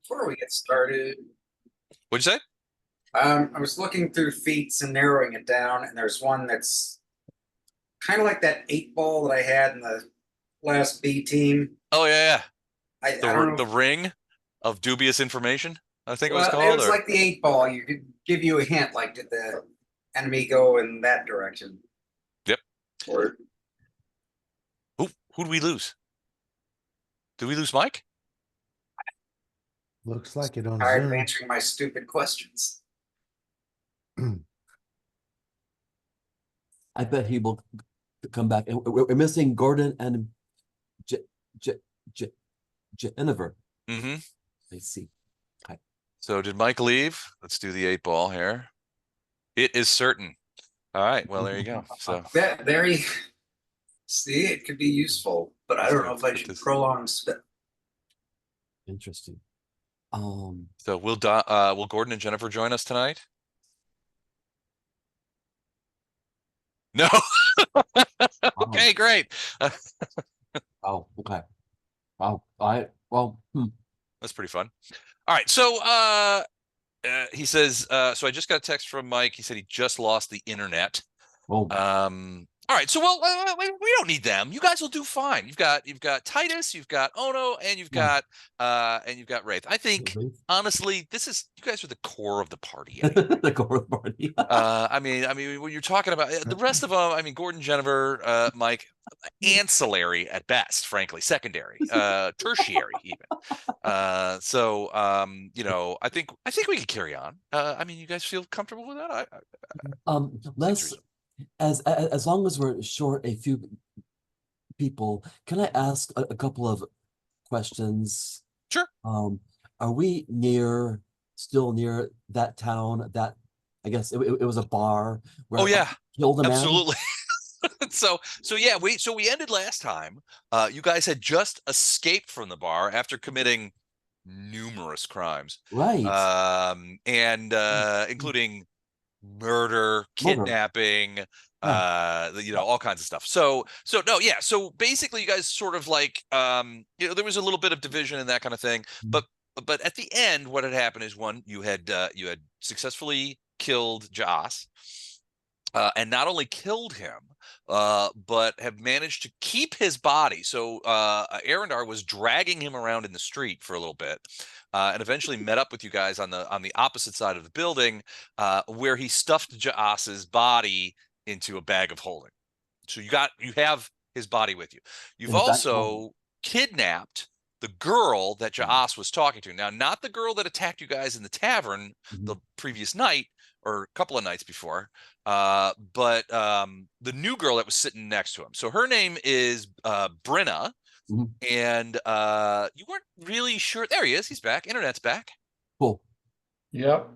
Before we get started, What'd you say? I was looking through feats and narrowing it down, and there's one that's kind of like that 8 ball that I had in the last B team. Oh yeah, I don't yeah. know. The ring of dubious information, I think it was Well, it called, was or like the 8 ball. You could give you a hint, like did the enemy go in that direction? yep. Or Who do we lose? Did we lose Mike? Looks like it on tired of Zoom. answering my stupid questions. I bet he will come back. And we're missing Gordon and J J J Jennifer. Mm-hmm. I see. Okay. So did Mike leave? Let's do the 8 ball here. It is certain. All right. Well, there you go. So That there you see, it could be useful, but I don't know if I should prolong spit. Interesting. so will Gordon and Jennifer join us tonight? No. Okay, great. Oh, okay. Oh, That's pretty fun. All right. So he says, so I just got a text from Mike. He said he just lost the internet. oh, All right, so we don't need them. You guys will do fine. You've got Titus, you've got Ono, and you've got Wraith. I think honestly, you guys are the core of the party. Anyway. the core of the party. I mean, when you're talking about the rest of them, I mean, Gordon, Jennifer, Mike, ancillary at best, frankly, secondary, tertiary even. So I think we can carry on. I mean, you guys feel comfortable with that? Let's as long as we're short a few people, can I ask a couple of questions? Sure. Are we still near that town that I guess it was a bar where Oh yeah, killed a man? absolutely. So yeah, we ended last time. You guys had just escaped from the bar after committing numerous crimes, Right. and including murder, kidnapping, all kinds of stuff. So no, yeah. So basically, you guys sort of like, there was a little bit of division and that kind of thing. But at the end, what had happened is you had successfully killed Joss. And not only killed him, but have managed to keep his body. So Arendar was dragging him around in the street for a little bit, and eventually met up with you guys on the opposite side of the building, where he stuffed Jaas's body into a bag of holding. So you have his body with you. You've also kidnapped the girl that Jaas was talking to. Now, not the girl that attacked you guys in the tavern the previous night or a couple of nights before, but the new girl that was sitting next to him. So her name is Bryla, and you weren't really sure. There he is. He's back. Internet's back. Cool. Yep.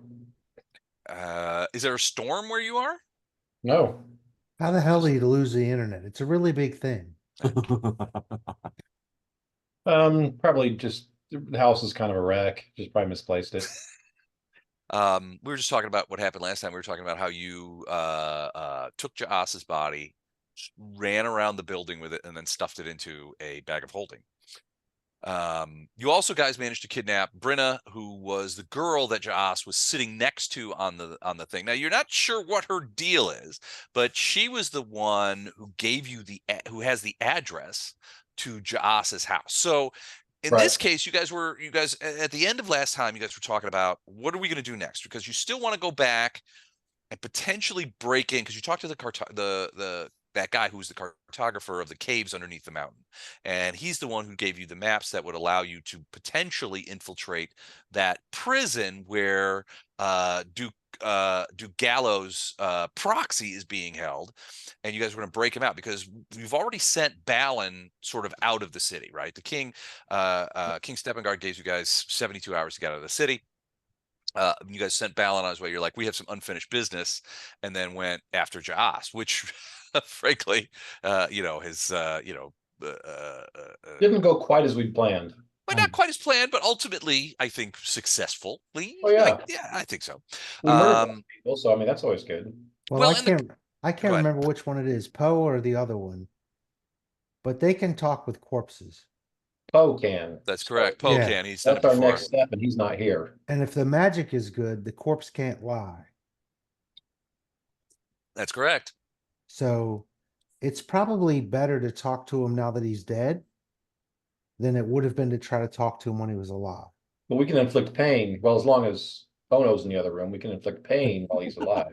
Is there a storm where you are? No. How the hell do you lose the internet? It's a really big thing. Probably just the house is kind of a wreck. Just probably misplaced it. We were just talking about what happened last time. We were talking about how you took Jaas's body, ran around the building with it, and then stuffed it into a bag of holding. You also guys managed to kidnap Bryla, who was the girl that Jaas was sitting next to on the thing. Now you're not sure what her deal is, but she was the one who gave you who has the address to Jaas's house. So in this case, you guys at the end of last time, you guys were talking about what are we going to do next, because you still want to go back and potentially break in, because you talked to that guy who's the cartographer of the caves underneath the mountain, and he's the one who gave you the maps that would allow you to potentially infiltrate that prison where Duke Gallows' proxy is being held, and you guys were going to break him out, because you've already sent Balin sort of out of the city, right? The king Steppengard gave you guys 72 hours to get out of the city. You guys sent Balin on his way. You're like, we have some unfinished business, and then went after Jaas, which frankly, his didn't go quite as we planned. But not quite as planned, but ultimately, I think successfully. Oh yeah, I think so. We murdered people, so I mean that's always good. Well, I can't remember which one it is, Poe or the other one. But they can talk with corpses. Poe can. That's So correct. Poe Yeah. can. He's done it That's our before. next step, and he's not here. And if the magic is good, the corpse can't lie. That's correct. So it's probably better to talk to him now that he's dead than it would have been to try to talk to him when he was alive. But we can inflict pain. Well, as long as Ono's in the other room, we can inflict pain while he's alive.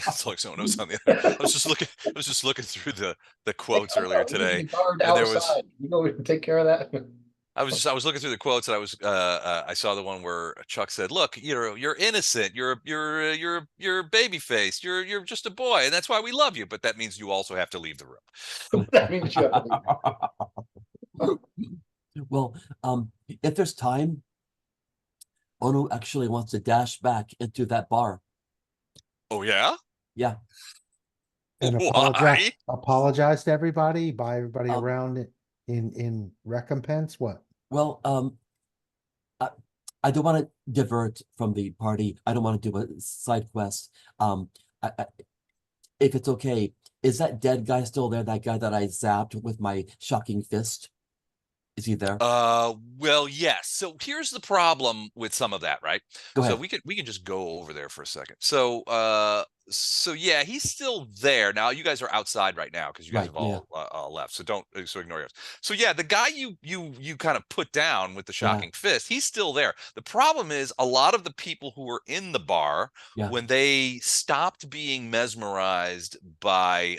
It's like someone was on the other. I was just looking through the quotes earlier today, Guard and there was. outside. You know, we can take care of that. I was looking through the quotes, and I saw the one where Chuck said, "Look, you're innocent. You're baby faced. You're just a boy, and that's why we love you. But that means you also have to leave the room." That means you have to leave. Well, if there's time, Ono actually wants to dash back into that bar. Oh yeah. Yeah. And Why? apologize to everybody, buy everybody Um, around it in recompense. What? Well, I don't want to divert from the party. I don't want to do a side quest. If it's okay, is that dead guy still there? That guy that I zapped with my shocking fist? Is he there? Well, yes. So here's the problem with some of that, right? Go So ahead. we can just go over there for a second. So yeah, he's still there. Now you guys are outside right now because you guys Right, have all left. So don't so ignore yours. So yeah, the guy you kind of put down with the shocking fist, he's still there. The problem is a lot of the people who were in the bar Yeah. when they stopped being mesmerized by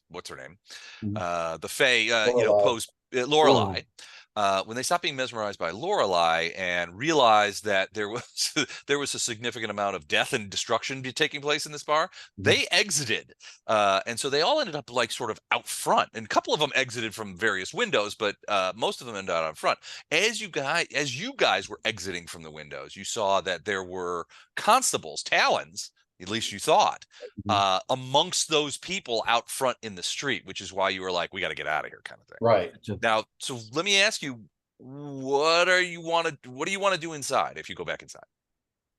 what's her name? Mhm. The Fae, Lorelei. post Lorelei. When they stopped being mesmerized by Lorelei and realized that there was there was a significant amount of death and destruction taking place in this bar, they exited, and so they all ended up like sort of out front. And a couple of them exited from various windows, but most of them ended up out front. As you guys were exiting from the windows, you saw that there were constables, Talons. At least you thought, amongst those people out front in the street, which is why you were like, we got to get out of here kind of thing. Right. Now, so let me ask you, what do you want to do inside if you go back inside?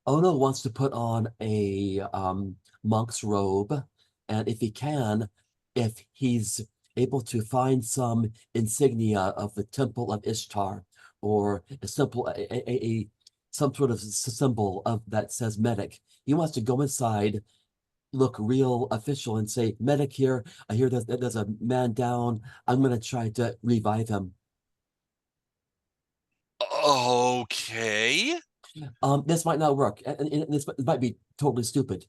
Ono wants to put on a monk's robe, and if he can, if he's able to find some insignia of the Temple of Ishtar, or a simple some sort of symbol of that says medic, he wants to go inside, look real official, and say, "Medic here. I hear that there's a man down. I'm gonna try to revive him." Okay. This might not work, and this might be totally stupid.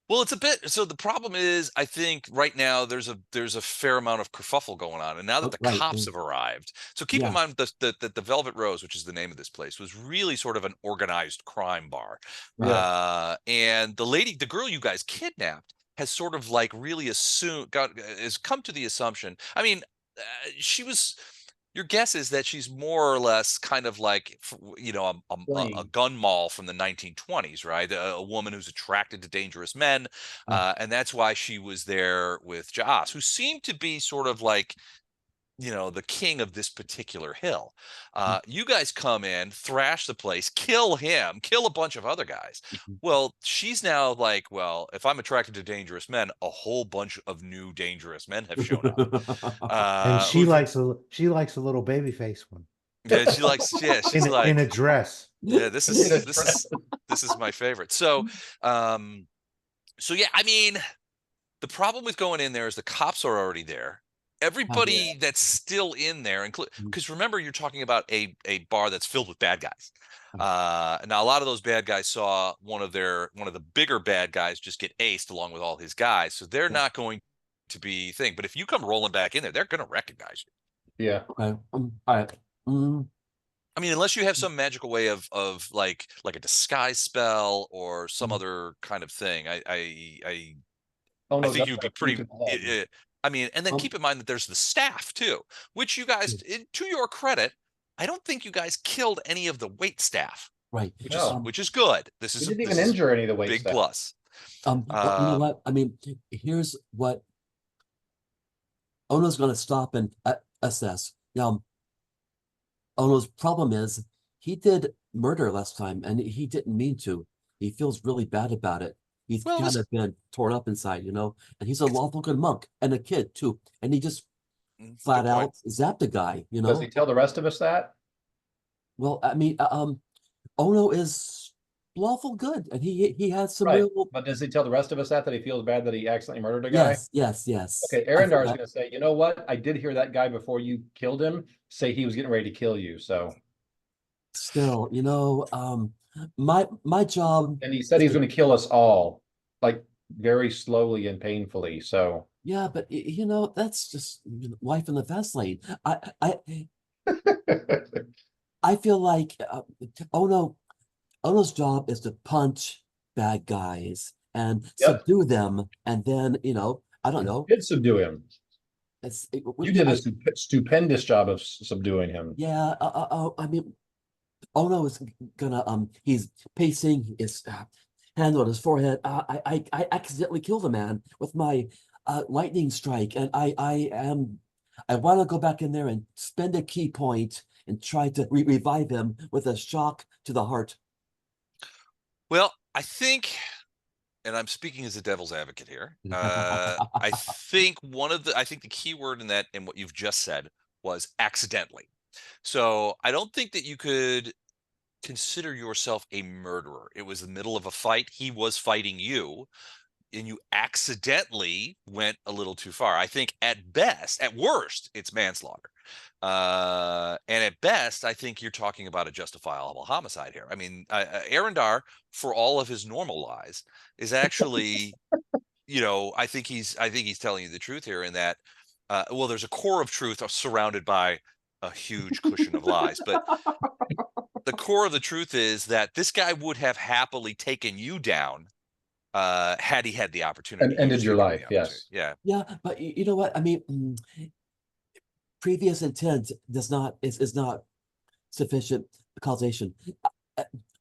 Well, it's a bit. So the problem is, I think right now there's a fair amount of kerfuffle going on, and now that the Right. cops have arrived, so keep in Yeah. mind that the Velvet Rose, which is the name of this place, was really sort of an organized crime bar. Yeah. And the girl you guys kidnapped, has sort of like really has come to the assumption. I mean, she was. Your guess is that she's more or less kind of like, a Clean. gun moll from the 1920s, right? A woman who's attracted to dangerous men. Yeah. And that's why she was there with Jas, who seemed to be sort of like, the king of this particular hill. You guys come in, thrash the place, kill him, kill a bunch of other guys. Well, she's now like, well, if I'm attracted to dangerous men, a whole bunch of new dangerous men have shown up. And she who've- likes a little baby face one Yeah, she's like, in a dress. yeah, this In a is my favorite. So yeah, I mean, the problem with going in there is the cops are already there. Everybody that's still in there, because remember, you're talking about a bar that's filled with bad guys. Now a lot of those bad guys saw one of the bigger bad guys just get aced along with all his guys, so they're not going to be thing. But if you come rolling back in there, they're going to recognize you. Yeah. Okay. All right. I mean, unless you have some magical way of like a disguise spell or some other kind of thing, I Oh, no, think you'd be pretty. ahead. I mean, and then keep in mind that there's the staff too, which you guys, to your credit, I don't think you guys killed any of the wait staff, Right. which is good. This We is didn't even injure any of the weight big staff. plus. Well, you know what? I mean, here's what Ono's going to stop and assess. Now, Ono's problem is he did murder last time, and he didn't mean to. He feels really bad about it. He's kind of been torn up inside, and he's a lawful good monk and a kid too. And he just Good flat point. out zap the guy, you Does he know? tell the rest of us that? Well, I mean, Ono is lawful good, and he has some Right, real. but does he tell the rest of us that he feels bad that he accidentally murdered a guy? Yes. Okay, I feel Arendar is that. gonna say, you know what? I did hear that guy before you killed him say he was getting ready to kill you, so. Still, you know, my job And he said is he's to, gonna kill us all, like very slowly and painfully, so. yeah, but you know, that's just life in the fast lane. I feel like Ono's job is to punch bad guys and Yep. subdue them, and then you know, I don't know. Did subdue him. You did a stupendous job of subduing him. Yeah, I mean, Ono is gonna he's pacing his hand on his forehead. I accidentally killed a man with my lightning strike, and I want to go back in there and spend a key point and try to revive him with a shock to the heart. Well, I think, and I'm speaking as a devil's advocate here. I think I think the key word in that, in what you've just said, was accidentally. So I don't think that you could consider yourself a murderer. It was the middle of a fight. He was fighting you, and you accidentally went a little too far. I think at best, at worst, it's manslaughter. And at best, I think you're talking about a justifiable homicide here. I mean, Arendar, for all of his normal lies, is actually, I think he's telling you the truth here in that, well, there's a core of truth surrounded by a huge cushion of lies, but the core of the truth is that this guy would have happily taken you down had he had the opportunity. And ended just your given the life, opportunity. yes. Yeah. Yeah, but you know what? I mean, previous intent is not sufficient causation.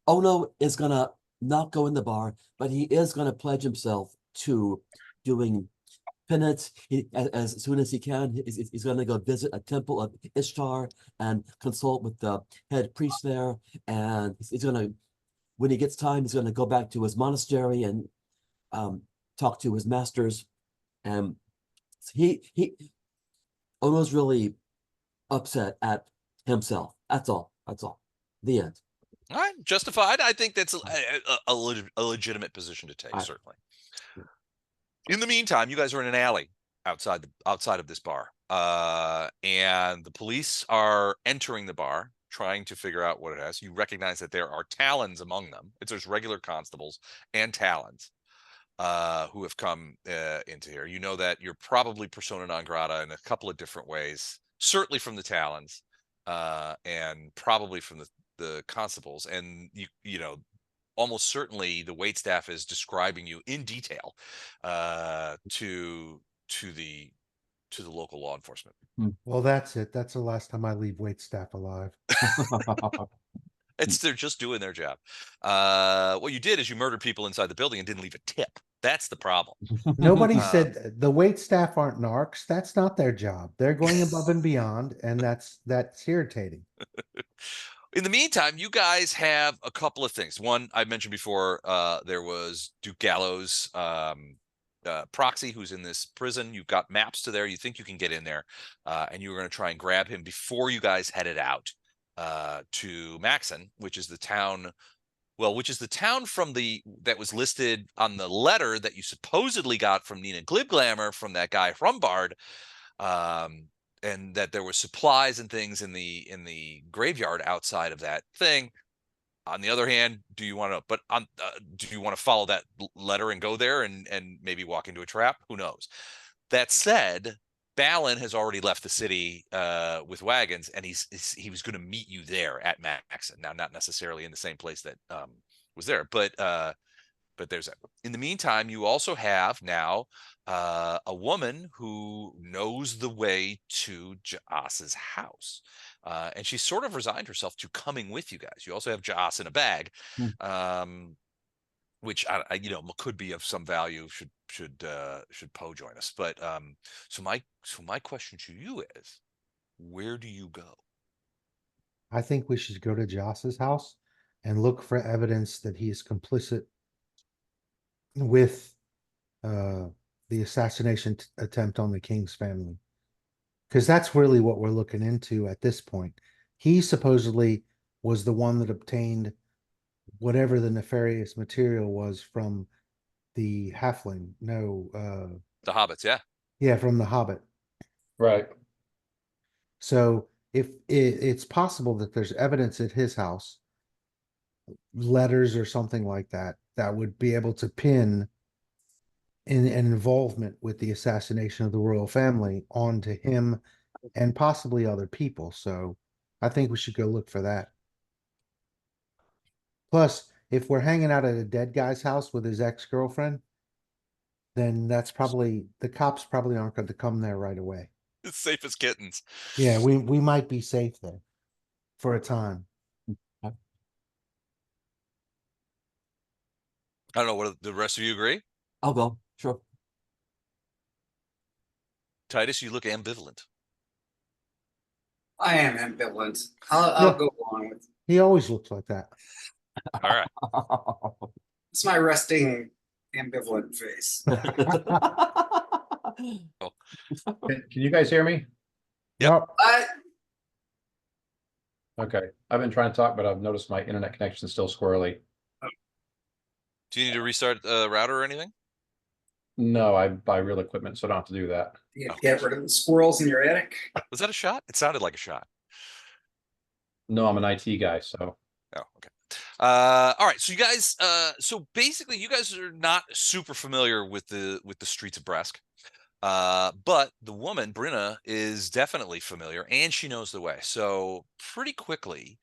Ono is gonna not go in the bar, but he is gonna pledge himself to doing penance. As soon as he can, he's gonna go visit a temple of Ishtar and consult with the head priest there. And he's gonna, when he gets time, he's gonna go back to his monastery and talk to his masters. And he Ono's really upset at himself. That's all. That's all. The end. All right, justified. I think that's a legitimate position to take, certainly. In the meantime, you guys are in an alley outside of this bar, and the police are entering the bar, trying to figure out what it has. You recognize that there are talons among them. There's regular constables and talons who have come into here. You know that you're probably persona non grata in a couple of different ways. Certainly from the talons, and probably from the constables, and you know almost certainly the wait staff is describing you in detail to the local law enforcement. Well, that's it. That's the last time I leave wait staff alive. They're just doing their job. What you did is you murdered people inside the building and didn't leave a tip. That's the problem. Nobody said the wait staff aren't narcs. That's not their job. They're going above and beyond, and that's irritating. In the meantime, you guys have a couple of things. One, I mentioned before, there was Duke Gallows, proxy, who's in this prison. You've got maps to there. You think you can get in there, and you were going to try and grab him before you guys headed out to Maxon, which is the town. Well, which is the town that was listed on the letter that you supposedly got from Nina Glibglammer from that guy Hrumbard, and that there were supplies and things in the graveyard outside of that thing. On the other hand, do you want to follow that letter and go there and maybe walk into a trap? Who knows? That said, Balin has already left the city with wagons, and he was going to meet you there at Maxon. Now, not necessarily in the same place that was there, but there's that. In the meantime, you also have now a woman who knows the way to Jaas's house, and she sort of resigned herself to coming with you guys. You also have Jaas in a bag, which I could be of some value should Poe join us. But so my question to you is, where do you go? I think we should go to Joss's house and look for evidence that he is complicit with the assassination attempt on the king's family. Because that's really what we're looking into at this point. He supposedly was the one that obtained whatever the nefarious material was from the halfling. No, The hobbits, yeah. yeah, from the Hobbit. Right. So if it's possible that there's evidence at his house, letters or something like that, that would be able to pin in an involvement with the assassination of the royal family onto him and possibly other people. So I think we should go look for that. Plus, if we're hanging out at a dead guy's house with his ex-girlfriend, then that's probably the cops probably aren't going to come there right away. It's safe as kittens. Yeah, we might be safe there for a time. I don't know. What the rest of you agree? I'll go. Sure. Titus, you look ambivalent. I am ambivalent. I'll Yeah. go along with. He always looks like that. All right. It's my resting ambivalent face. Can you guys hear me? Yep. But Okay. I've been trying to talk, but I've noticed my internet connection is still squirrely. Do you need to restart the router or anything? No, I buy real equipment, so I don't have to do that. you get rid of the squirrels in your attic. Was that a shot? It sounded like a shot. No, I'm an IT guy, so Oh, okay. All right. So you guys, so basically, you guys are not super familiar with the streets of Bresk. But the woman, Bryla, is definitely familiar and she knows the way. So pretty quickly,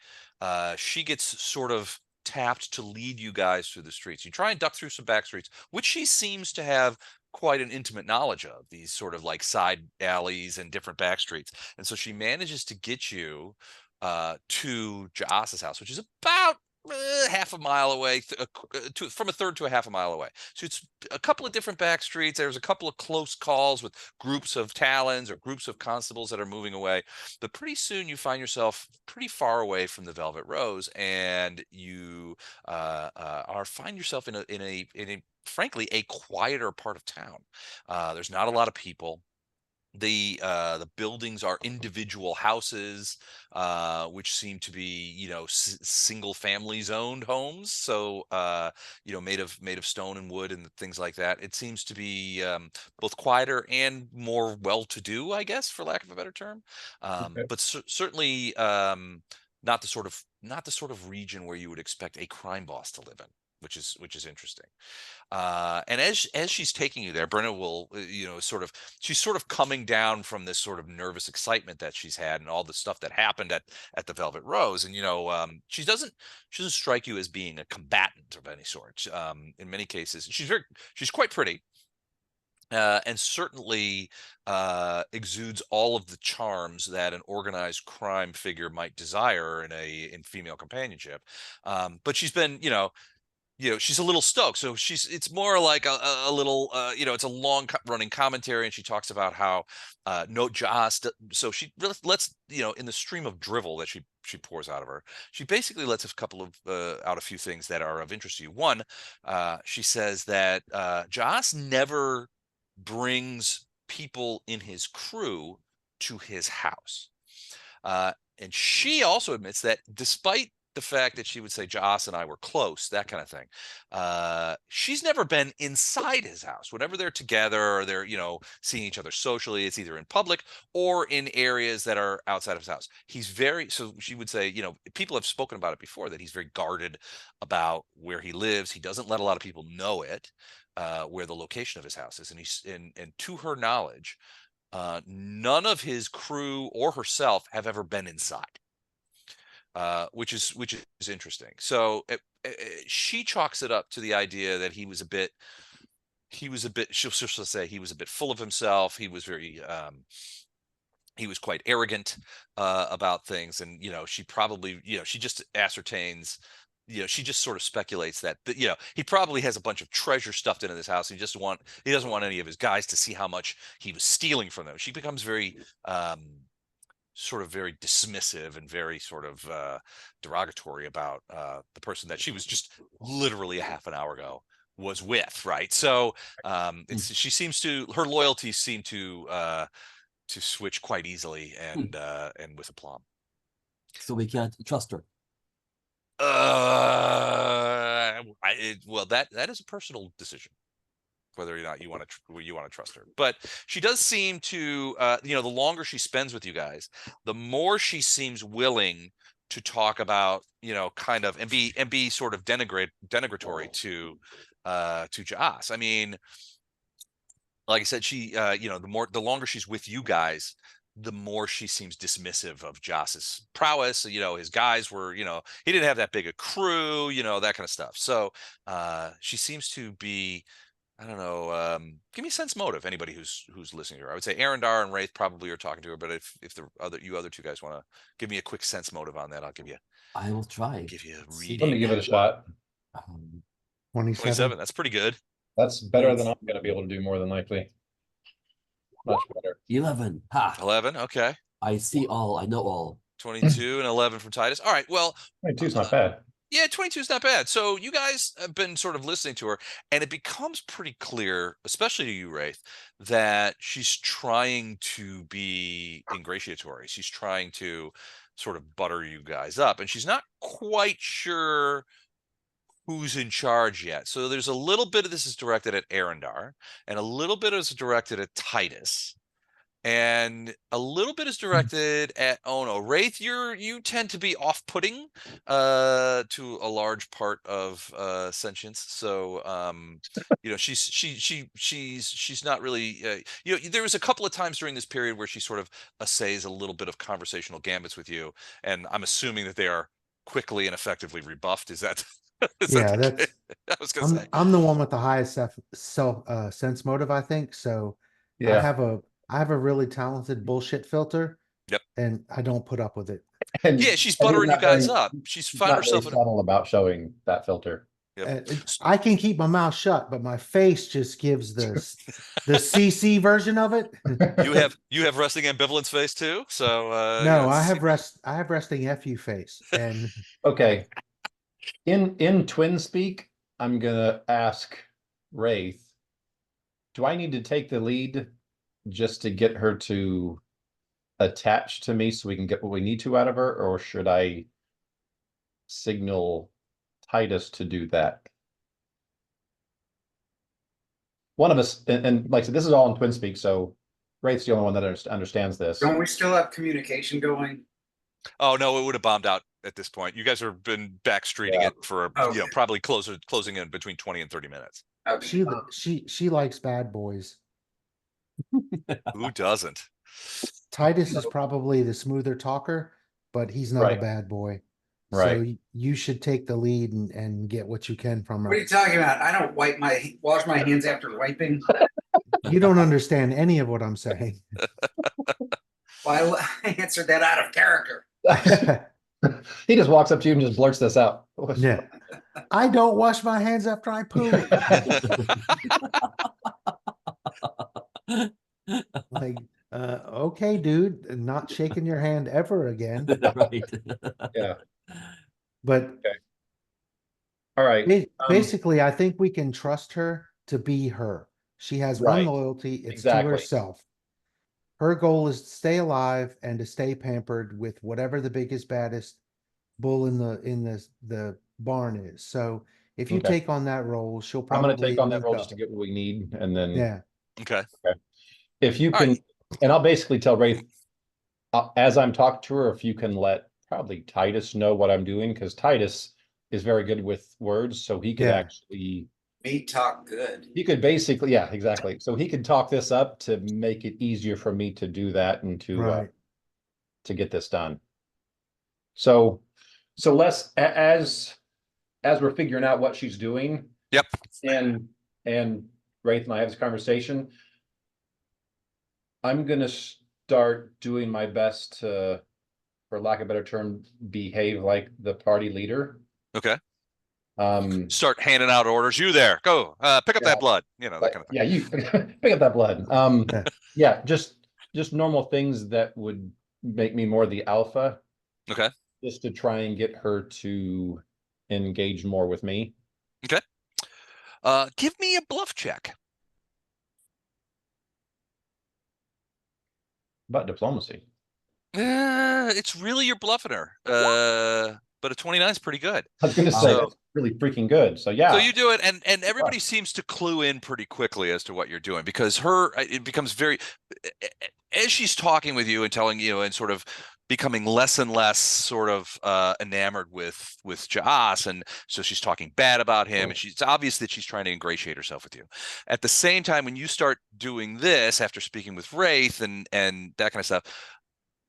she gets sort of tapped to lead you guys through the streets. You try and duck through some back streets, which she seems to have quite an intimate knowledge of, these sort of like side alleys and different back streets. And so she manages to get you to Jaas's house, which is about half a mile away, from a third to a half a mile away. So it's a couple of different back streets. There's a couple of close calls with groups of talons or groups of constables that are moving away. But pretty soon you find yourself pretty far away from the Velvet Rose, and you find yourself in a frankly a quieter part of town. There's not a lot of people. The buildings are individual houses, which seem to be, you know, single family zoned homes, so you know, made of stone and wood and things like that. It seems to be both quieter and more well to do, I guess, for lack of a better term. Okay. But certainly not the sort of region where you would expect a crime boss to live in, which is interesting. And as she's taking you there, Brenna will, you know, she's sort of coming down from this sort of nervous excitement that she's had and all the stuff that happened at the Velvet Rose. And, you know, she doesn't strike you as being a combatant of any sort. In many cases, she's quite pretty. And certainly exudes all of the charms that an organized crime figure might desire in female companionship. But she's been, she's a little stoked. So it's more like a little, it's a long running commentary. And she talks about how no Jaas. So she really lets, in the stream of drivel that she pours out of her, she basically lets out a few things that are of interest to you. One, she says that Jaas never brings people in his crew to his house. And she also admits that despite the fact that she would say Jaas and I were close, that kind of thing, she's never been inside his house. Whenever they're together or they're, seeing each other socially, it's either in public or in areas that are outside of his house. So she would say, people have spoken about it before, that he's very guarded about where he lives. He doesn't let a lot of people know it, where the location of his house is. And to her knowledge, none of his crew or herself have ever been inside, which is interesting. So she chalks it up to the idea that he was a bit. She'll say he was a bit full of himself. He was very. He was quite arrogant about things, and she probably, she just ascertains. She just sort of speculates that, he probably has a bunch of treasure stuffed into this house. He doesn't want any of his guys to see how much he was stealing from them. She becomes very, sort of very dismissive and very sort of derogatory about the person that she was just literally a half an hour ago was with, right? So her loyalties seem to switch quite easily and with aplomb. So we can't trust her. Well, that is a personal decision, whether or not you want to trust her. But she does seem to, the longer she spends with you guys, the more she seems willing to talk about, kind of and be sort of denigratory to Jas. I mean, like I said, she, the longer she's with you guys, the more she seems dismissive of Jas's prowess. His guys were, he didn't have that big a crew, that kind of stuff. So she seems to be, I don't know, give me a sense motive, anybody who's listening to her. I would say Arendar and Wraith probably are talking to her, but if the other two guys want to give me a quick sense motive on that, I'll give you I will try. a Let's reading. Let me give it a shot. Um, 27. That's pretty good. That's better than I'm going to be able to do, more than likely. Much better. 11. Ha! 11. Okay. I see all. I know all. 22 and 11 from Titus. All right. Well, 22 is not bad. yeah, 22 is not bad. So you guys have been sort of listening to her, and it becomes pretty clear, especially to you, Wraith, that she's trying to be ingratiatory. She's trying to sort of butter you guys up, and she's not quite sure who's in charge yet. So there's a little bit of this is directed at Arendar, and a little bit is directed at Titus. And a little bit is directed at Ono. Wraith, you tend to be off-putting to a large part of sentience. So she's not really there was a couple of times during this period where she sort of essays a little bit of conversational gambits with you, and I'm assuming that they are quickly and effectively rebuffed. Is that Yeah, that that's I was gonna say. I'm the one with the highest sense motive, I think. So Yeah. I have a really talented bullshit filter. Yep. And I don't put up with it. And Yeah, she's and he's buttering you not guys very- up. She's he's found not very herself in a subtle about showing that filter. Yep. I can keep my mouth shut, but my face just gives the CC version of it. You have resting ambivalence face too. So No, I have resting FU face. And Okay. In twin speak, I'm gonna ask Wraith, do I need to take the lead just to get her to attach to me so we can get what we need to out of her, or should I signal Titus to do that? One of us, and like I said, this is all in twin speak, so Wraith's the only one that understands this. Don't we still have communication going? Oh no, it would have bombed out at this point. You guys have been backstreeting Yeah. it for Okay. probably closing in between 20 and 30 minutes. Okay. she likes bad boys. Who doesn't? Titus is probably the smoother talker, but he's not a Right. bad boy. So Right. you should take the lead and get what you can from What are her. you talking about? I don't wash my hands after wiping. You don't understand any of what I'm saying. Well, I answered that out of character. He just walks up to you and just blurts this out. Yeah. I don't wash my hands after I poop. Like, okay, dude, not shaking your hand ever again. Right. Yeah. But All right. basically, I think we can trust her to be her. She has one Right. loyalty, it's Exactly. to herself. Her goal is to stay alive and to stay pampered with whatever the biggest, baddest bull in the barn is. So if you Okay. take on that role, she'll I'm probably gonna take on that link role up. just to get what we need, and then Yeah. Okay. if you All can, right. and I'll basically tell Wraith as I'm talking to her, if you can let probably Titus know what I'm doing, because Titus is very good with words, so he could Yeah. actually, Me talk good. he could basically, yeah, exactly. So he could talk this up to make it easier for me to do that and Right. to get this done. So let's as we're figuring out what she's doing. Yep. And Wraith and I have this conversation. I'm gonna start doing my best to, for lack of a better term, behave like the party leader. Okay. Start Start handing out orders. You there? Go. Pick up Yeah. that blood. That kind of thing. Yeah, you pick up that blood. Yeah. Yeah, just normal things that would make me more the alpha, Okay. just to try and get her to engage more with me. Give me a bluff check. about diplomacy? It's really you're bluffing her. But a 29 is pretty good. I was going to say So- that's really freaking good. So So yeah, you do it, and everybody seems to clue in pretty quickly as to what you're doing, because it becomes very, as she's talking with you and telling you and sort of becoming less and less sort of enamored with Jaas, and so she's talking bad about him, and it's obvious that she's trying to ingratiate herself with you. At the same time, when you start doing this after speaking with Wraith and that kind of stuff,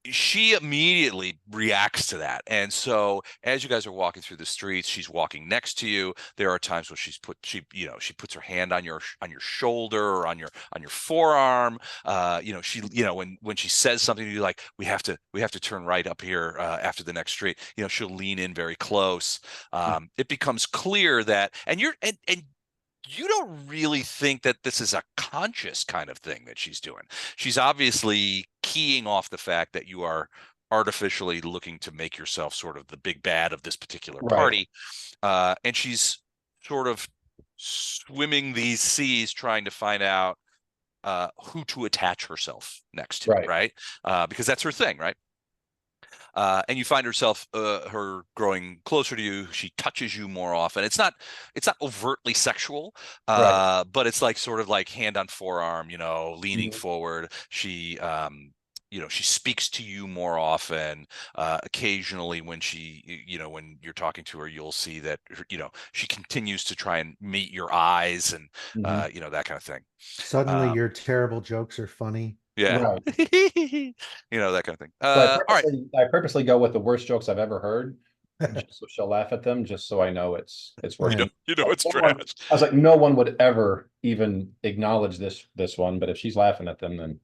she immediately reacts to that. And so as you guys are walking through the streets, she's walking next to you. There are times when she puts her hand on your shoulder or on your forearm. When she says something to you, like, we have to turn right up here after the next street, she'll lean in very close. It becomes clear that, and you don't really think that this is a conscious kind of thing that she's doing. She's obviously keying off the fact that you are artificially looking to make yourself sort of the big bad of this particular party. And she's sort of swimming these seas trying to find out who to attach herself next to, right? Because that's her thing, right? And you find her growing closer to you. She touches you more often. It's not overtly sexual, but it's like sort of like hand on forearm, leaning forward. She speaks to you more often. Occasionally when when you're talking to her, you'll see that, she continues to try and meet your eyes and, that kind of thing. Suddenly your terrible jokes are funny. Yeah. That kind of thing. All right. I purposely go with the worst jokes I've ever heard, just so she'll laugh at them, just so I know it's working. It's trash. I was like, no one would ever even acknowledge this one, but if she's laughing at them, then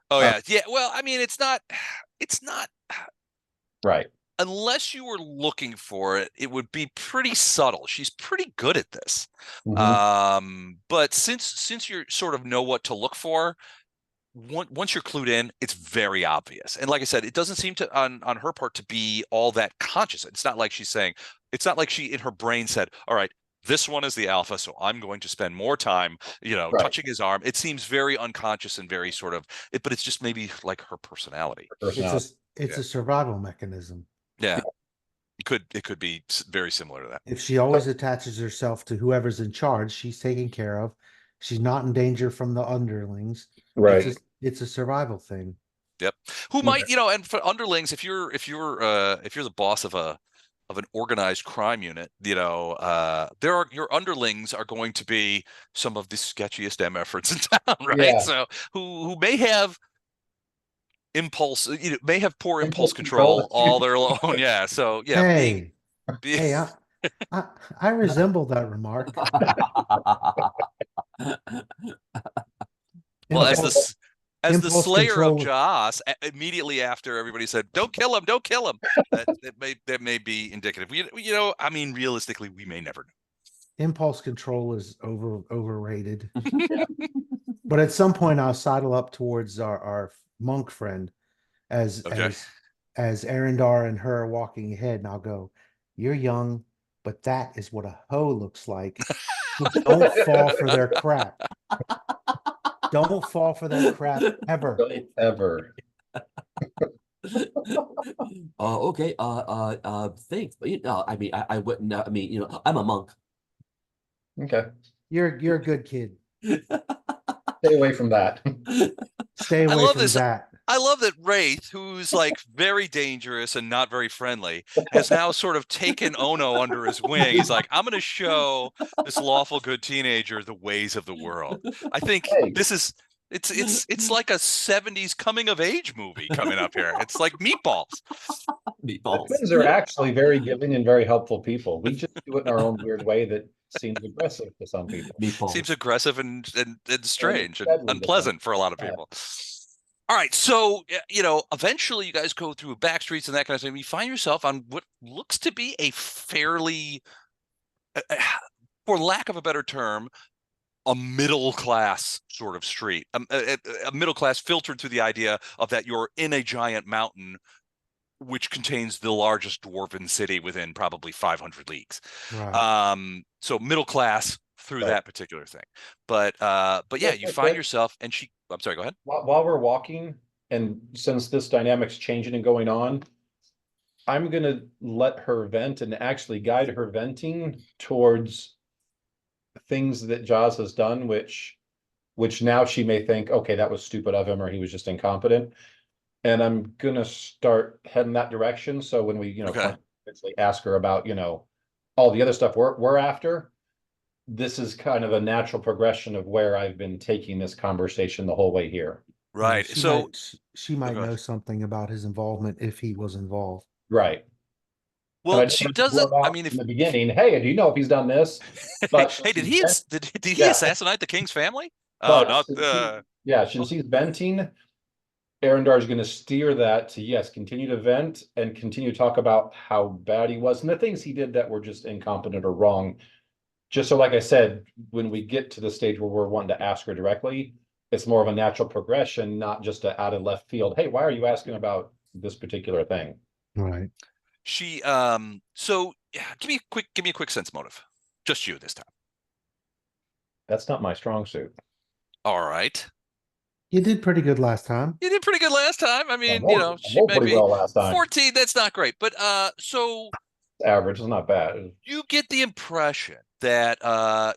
oh yeah. Well, I mean, it's not right. Unless you were looking for it, it would be pretty subtle. She's pretty good at this. But since you sort of know what to look for, once you're clued in, it's very obvious. And like I said, it doesn't seem to on her part to be all that conscious. It's not like she in her brain said, all right, this one is the alpha, so I'm going to spend more time, touching his arm. It seems very unconscious and very sort of but it's just maybe like her personality. It's a survival mechanism. Yeah. It could be very similar to that. If she always attaches herself to whoever's in charge, she's taken care of. She's not in danger from the underlings. Right. It's a survival thing. Yep. Who might, and for underlings, if you're the boss of an organized crime unit, your underlings are going to be some of the sketchiest MFers in town, right? Yeah. So who may have may have poor impulse control all their own. Yeah. So yeah. Hey, I resemble that remark. Well, as the slayer of control. Jaas, immediately after everybody said, "Don't kill him! Don't kill him," that may be indicative. I mean, realistically, we may never know. Impulse control is overrated. But at some point, I'll sidle up towards our monk friend as Arendar and her are walking ahead, and I'll go, "You're young, but that is what a hoe looks like. Don't fall for their crap. Don't fall for their crap ever. Ever." Okay. Thanks. But I mean, I wouldn't. I mean, I'm a monk. Okay. You're a good kid. Stay away from that. Stay away from that. I love that Wraith, who's like very dangerous and not very friendly, has now sort of taken Ono under his wing. He's like, I'm going to show this lawful good teenager the ways of the world. I think this is it's like a 70s coming of age movie coming up here. It's like Meatballs. Meatballs. The twins are actually very giving and very helpful people. We just do it in our own weird way that seems aggressive to some people. Meatballs. Seems aggressive and strange and unpleasant for a lot of people. All right, so eventually you guys go through back streets and that kind of thing. You find yourself on what looks to be a fairly, for lack of a better term, a middle class sort of street. A middle class filtered through the idea of that you're in a giant mountain, which contains the largest dwarven city within probably 500 leagues. Right. So middle class through that particular thing. But yeah, you find yourself, and I'm sorry, go ahead. While we're walking and since this dynamic's changing and going on, I'm gonna let her vent and actually guide her venting towards things that Jaws has done, which now she may think, okay, that was stupid of him, or he was just incompetent. And I'm gonna start heading that direction. So when we, Okay. eventually ask her about, all the other stuff we're after, this is kind of a natural progression of where I've been taking this conversation the whole way here. Right. So She might Okay. know something about his involvement if he was involved. Right. And I well, don't she want to doesn't. blurt I out mean, in the beginning, hey, do you know if he's done this? But hey, did he Yeah. assassinate the king's family? But Not. since he's venting, Arendar is going to steer that to, yes, continue to vent and continue to talk about how bad he was and the things he did that were just incompetent or wrong. Just so, like I said, when we get to the stage where we're wanting to ask her directly, it's more of a natural progression, not just a out of left field. Hey, why are you asking about this particular thing? Right. She so yeah, give me a quick sense motive. Just you this time. That's not my strong suit. All right. You did pretty good last time. You did pretty good last time. I mean, I she rolled might pretty be well last time. 14, that's not great. But so Average is not bad. you get the impression that and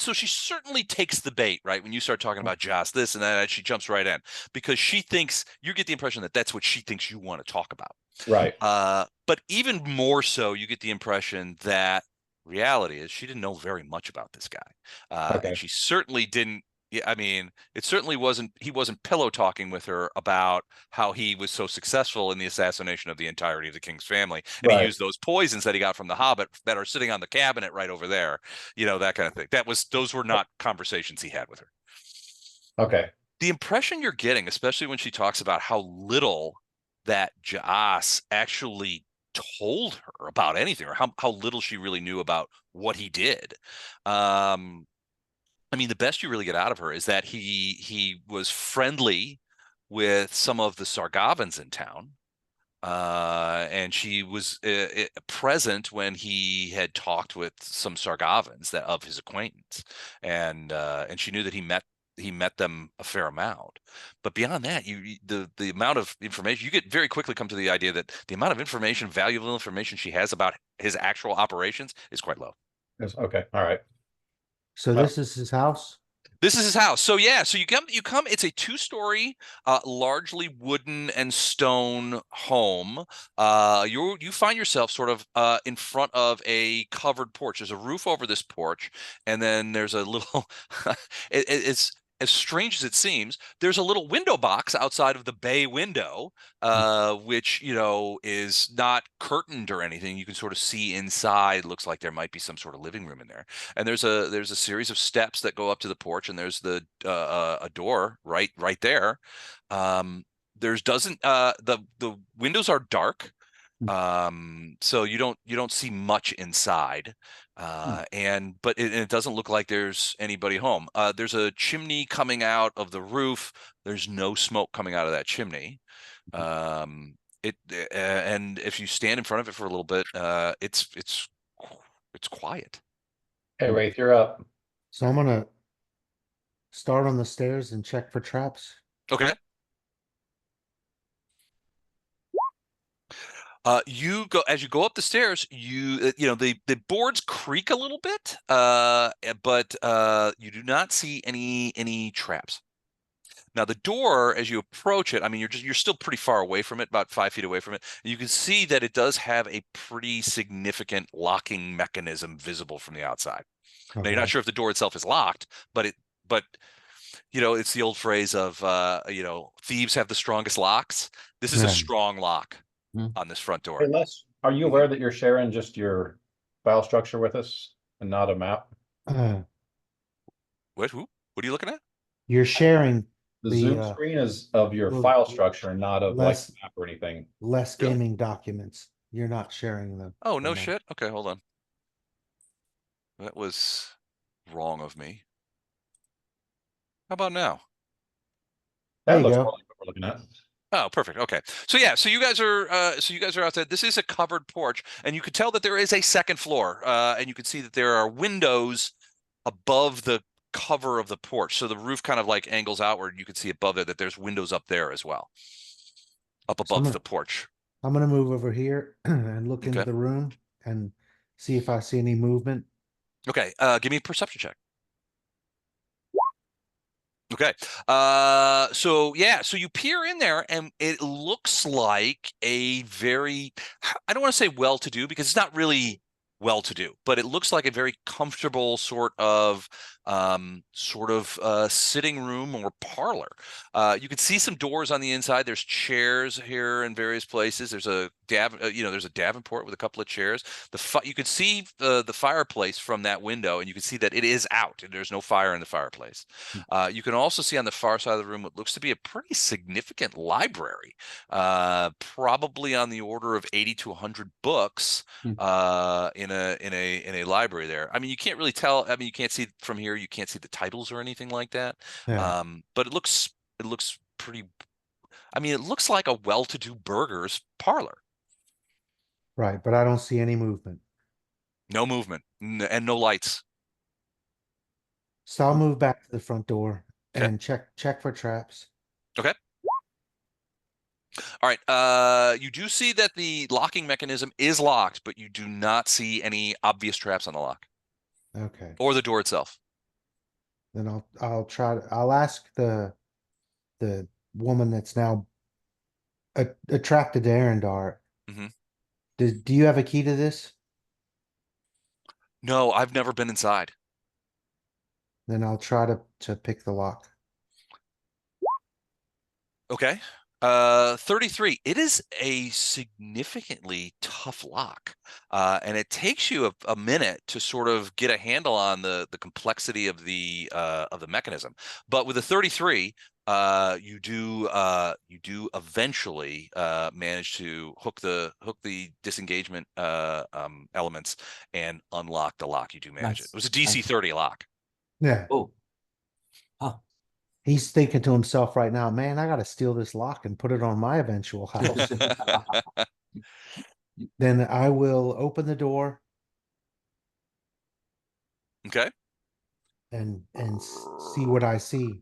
so she certainly takes the bait, right? When you start talking about Joss this and that, she jumps right in because she thinks you get the impression that that's what she thinks you want to talk about. Right. But even more so, you get the impression that reality is she didn't know very much about this guy. Okay. And she certainly didn't. Yeah, I mean, it certainly wasn't. He wasn't pillow talking with her about how he was so successful in the assassination of the entirety of the king's family, and he Right. used those poisons that he got from the Hobbit that are sitting on the cabinet right over there. That kind of thing. Those were not conversations he had with her. Okay. The impression you're getting, especially when she talks about how little that Jaas actually told her about anything, or how little she really knew about what he did. I mean, the best you really get out of her is that he was friendly with some of the Sargavans in town, and she was present when he had talked with some Sargavans that of his acquaintance, and she knew that he met them a fair amount. But beyond that, the amount of information you get very quickly come to the idea that the amount of information, valuable information she has about his actual operations is quite low. Okay. All right. So this is his house? This is his house. So yeah, so you come, it's a 2-story, largely wooden and stone home. You find yourself sort of in front of a covered porch. There's a roof over this porch, and then there's a little it's as strange as it seems, there's a little window box outside of the bay window, which is not curtained or anything. You can sort of see inside. Looks like there might be some sort of living room in there. And there's a series of steps that go up to the porch, and there's a door right there. There's doesn't the windows are dark, so you don't see much inside, but it doesn't look like there's anybody home. There's a chimney coming out of the roof. There's no smoke coming out of that chimney. And if you stand in front of it for a little bit, it's quiet. Hey, Wraith, you're up. So I'm gonna start on the stairs and check for traps. Okay. You go up the stairs, the boards creak a little bit, but you do not see any traps. Now the door, as you approach it, I mean, you're still pretty far away from it, about 5 feet away from it. You can see that it does have a pretty significant locking mechanism visible from the outside. Now you're not sure if the door itself is locked, but it's the old phrase of thieves have the strongest locks. This is a strong lock on this front door. Hey, Les, are you aware that you're sharing just your file structure with us and not a map? What are you looking at? You're sharing The Zoom screen is of your file structure, not of like map or anything. less gaming documents. You're not sharing them. Oh, no shit. Okay, hold on. That was wrong of me. How about now? That There you looks go. more like what we're looking at. Oh, perfect. Okay. So yeah, so you guys are outside. This is a covered porch, and you could tell that there is a second floor, and you can see that there are windows above the cover of the porch. So the roof kind of like angles outward. You can see above there that there's windows up there as well, up So I'm above gonna, the porch. I'm gonna move over here and look into Okay. the room and see if I see any movement. Okay. Give me a perception check. Okay. So yeah, so you peer in there and it looks like a very, I don't want to say well-to-do because it's not really well-to-do, but it looks like a very comfortable sitting room or parlor. You can see some doors on the inside. There's chairs here in various places. There's a there's a Davenport with a couple of chairs. You could see the fireplace from that window, and you can see that it is out and there's no fire in the fireplace. You can also see on the far side of the room what looks to be a pretty significant library, probably on the order of 80 to 100 books in a library there. I mean, you can't really tell. I mean, you can't see from here. You can't see the titles or anything like that. Yeah. But it looks pretty. I mean, it looks like a well-to-do burger's parlor. Right, but I don't see any movement. No movement and no lights. So I'll move back to the front door Okay. and check for traps. Okay. All right. You do see that the locking mechanism is locked, but you do not see any obvious traps on the lock Okay. or the door itself. Then I'll ask the woman that's now attracted to Arendar. Mhm. Do you have a key to this? No, I've never been inside. Then I'll try to pick the lock. Okay. 33. It is a significantly tough lock. And it takes you a minute to sort of get a handle on the complexity of the mechanism. But with a 33, you do eventually manage to hook the disengagement elements and unlock the lock. You do manage it. Nice. It was a DC 30 lock. Yeah. Oh. Huh. He's thinking to himself right now, man, I gotta steal this lock and put it on my eventual house. Then I will open the door Okay. and see what I see.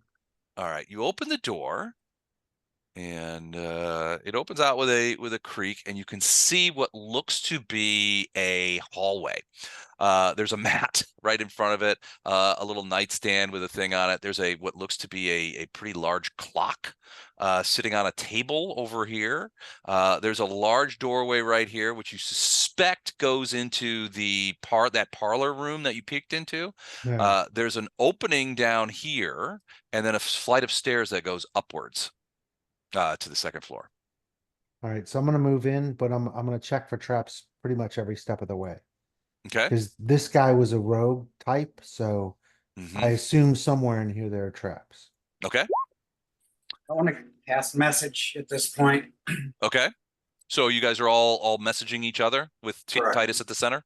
All right, you open the door, and it opens out with a creak, and you can see what looks to be a hallway. There's a mat right in front of it, a little nightstand with a thing on it. There's what looks to be a pretty large clock sitting on a table over here. There's a large doorway right here, which you suspect goes into that parlor room that you peeked into. Yeah. There's an opening down here, and then a flight of stairs that goes upwards to the second floor. All right, so I'm gonna move in, but I'm gonna check for traps pretty much every step of the way. Okay. Because this guy was a rogue type, so I Mhm. assume somewhere in here there are traps. Okay. I want to cast message at this point. Okay. So you guys are all messaging each other with Correct. Titus at the center.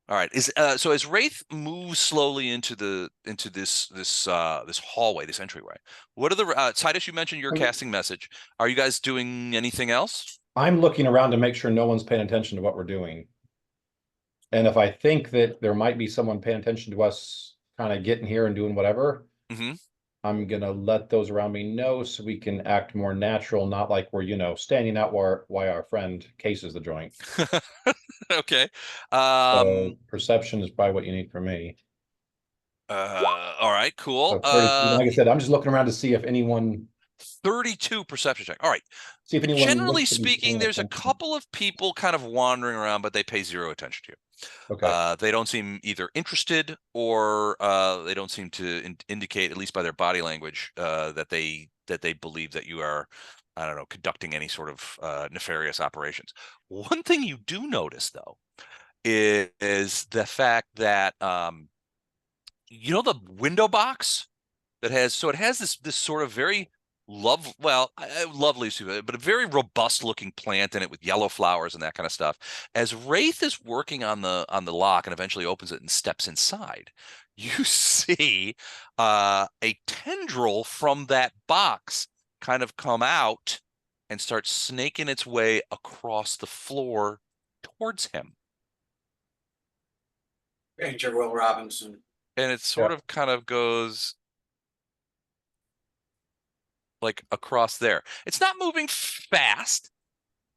All right. So as Wraith moves slowly into this hallway, this entryway, what are the Titus? You mentioned you're casting message. Are you guys doing anything else? I'm looking around to make sure no one's paying attention to what we're doing. And if I think that there might be someone paying attention to us kind of getting here and doing whatever, Mm-hmm. I'm gonna let those around me know so we can act more natural, not like we're, standing out while our friend cases the joint. Okay. So perception is probably what you need from me. All right, cool. So 32, like I said, I'm just looking around to see if anyone 32 perception check. All right. see if anyone Generally looks to be speaking, paying there's a attention. couple of people kind of wandering around, but they pay zero attention to you. Okay. They don't seem either interested or they don't seem to indicate, at least by their body language, that they believe that you are, I don't know, conducting any sort of nefarious operations. One thing you do notice, though, is the fact that the window box that it has this sort of very lovely, but a very robust looking plant in it with yellow flowers and that kind of stuff. As Wraith is working on the lock and eventually opens it and steps inside, you see a tendril from that box kind of come out and start snaking its way across the floor towards him. Ranger Will Robinson. and it sort of kind of goes like across there. It's not moving fast,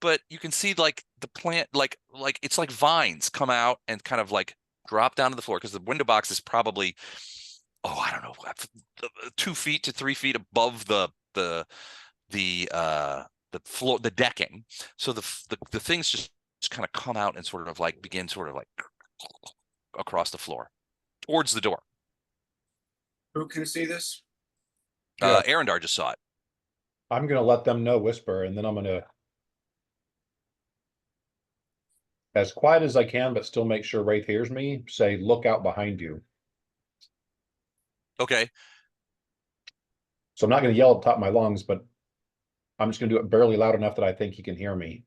but you can see like the plant, like it's like vines come out and kind of like drop down to the floor because the window box is probably, I don't know, 2 feet to 3 feet above the floor, the decking. So the things just kind of come out and sort of like begin sort of like across the floor towards the door. Who can see this? Yeah. Arendar just saw it. I'm gonna let them know, whisper, and then I'm gonna, as quiet as I can, but still make sure Wraith hears me, say, look out behind you. Okay. So I'm not gonna yell at the top of my lungs, but I'm just gonna do it barely loud enough that I think he can hear me.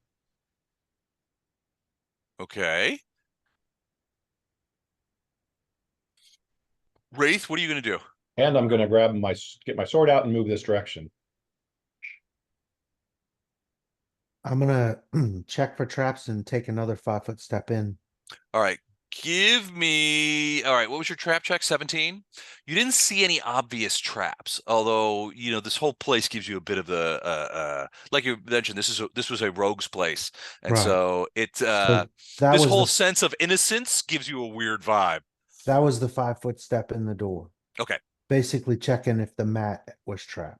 Okay. Wraith, what are you going to do? And I'm gonna get my sword out and move this direction. I'm gonna check for traps and take another 5-foot step in. All right. All right, what was your trap check? 17? You didn't see any obvious traps, although, this whole place gives you a bit of like you mentioned, this was a rogue's place. And Right. so it So that this was whole the, sense of innocence gives you a weird vibe. that was the 5-foot step in the door. Okay. Basically checking if the mat was trapped.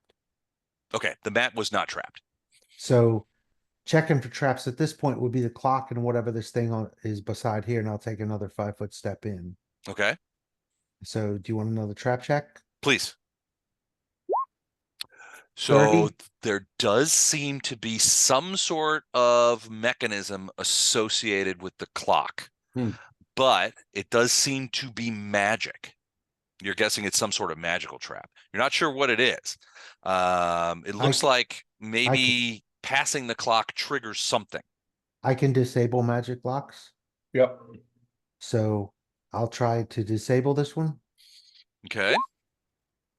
Okay, the mat was not trapped. So checking for traps at this point would be the clock and whatever this thing is beside here, and I'll take another 5-foot step in. Okay. So do you want another trap check? Please. So 30. there does seem to be some sort of mechanism associated with the clock, but it does seem to be magic. You're guessing it's some sort of magical trap. You're not sure what it is. It looks like maybe passing the clock triggers something. I can disable magic locks. Yep. So I'll try to disable this one. Okay.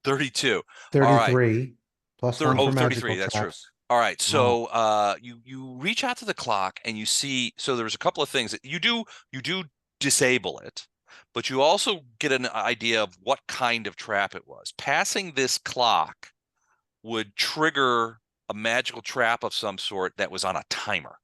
32. 33 plus 1 for 33, magical that's traps. true. All right, so you reach out to the clock and you see, so there's a couple of things that you do disable it, but you also get an idea of what kind of trap it was. Passing this clock would trigger a magical trap of some sort that was on a timer.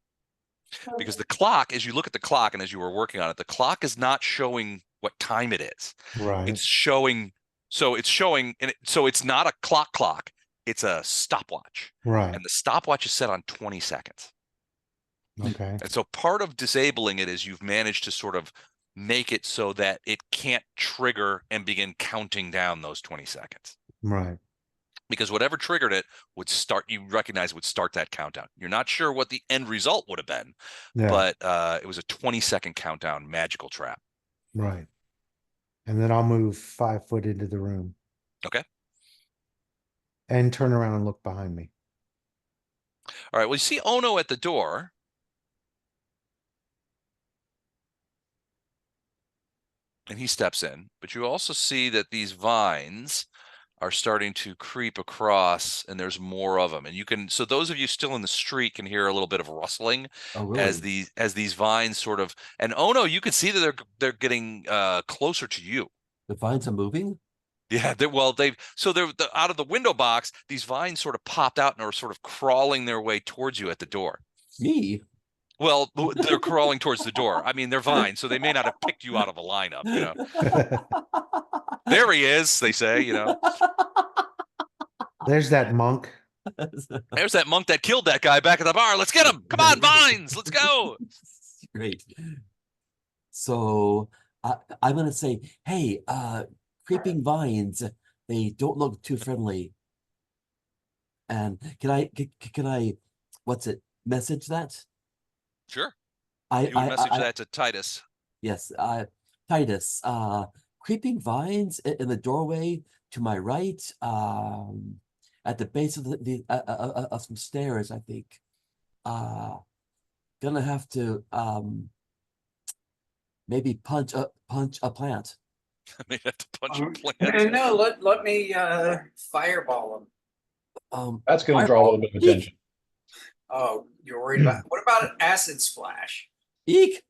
Because the clock, as you look at the clock and as you were working on it, the clock is not showing what time it is. Right. It's showing, so it's not a clock. It's a stopwatch. Right. And the stopwatch is set on 20 seconds. Okay. And so part of disabling it is you've managed to sort of make it so that it can't trigger and begin counting down those 20 seconds. Right. Because whatever triggered it would start that countdown. You're not sure what the end result would have been, but it was a 20-second countdown magical trap. Right. And then I'll move 5 foot into the room. Okay. And turn around and look behind me. All right. Well, you see Ono at the door. And he steps in, but you also see that these vines are starting to creep across, and there's more of them. And so those of you still in the street can hear a little bit of rustling as these vines sort of, and Ono, you can see that they're getting closer to you. The vines are moving? Yeah, they're out of the window box, these vines sort of popped out and are sort of crawling their way towards you at the door. Me? Well, they're crawling towards the door. I mean, they're vines, so they may not have picked you out of a lineup, There he is, they say, There's that monk. There's that monk that killed that guy back at the bar. Let's get him. Come on, vines. Let's go. Great. So I'm going to say, hey, creeping vines, they don't look too friendly. And can I, message that? Sure. You would message that to Titus. Yes, Titus, creeping vines in the doorway to my right, at the base of of some stairs, I think. Gonna have to maybe punch a plant. I may have to punch a plant. No, let me fireball him. That's going to draw a little bit of attention. Oh, you're worried about what about an acid splash? Eek!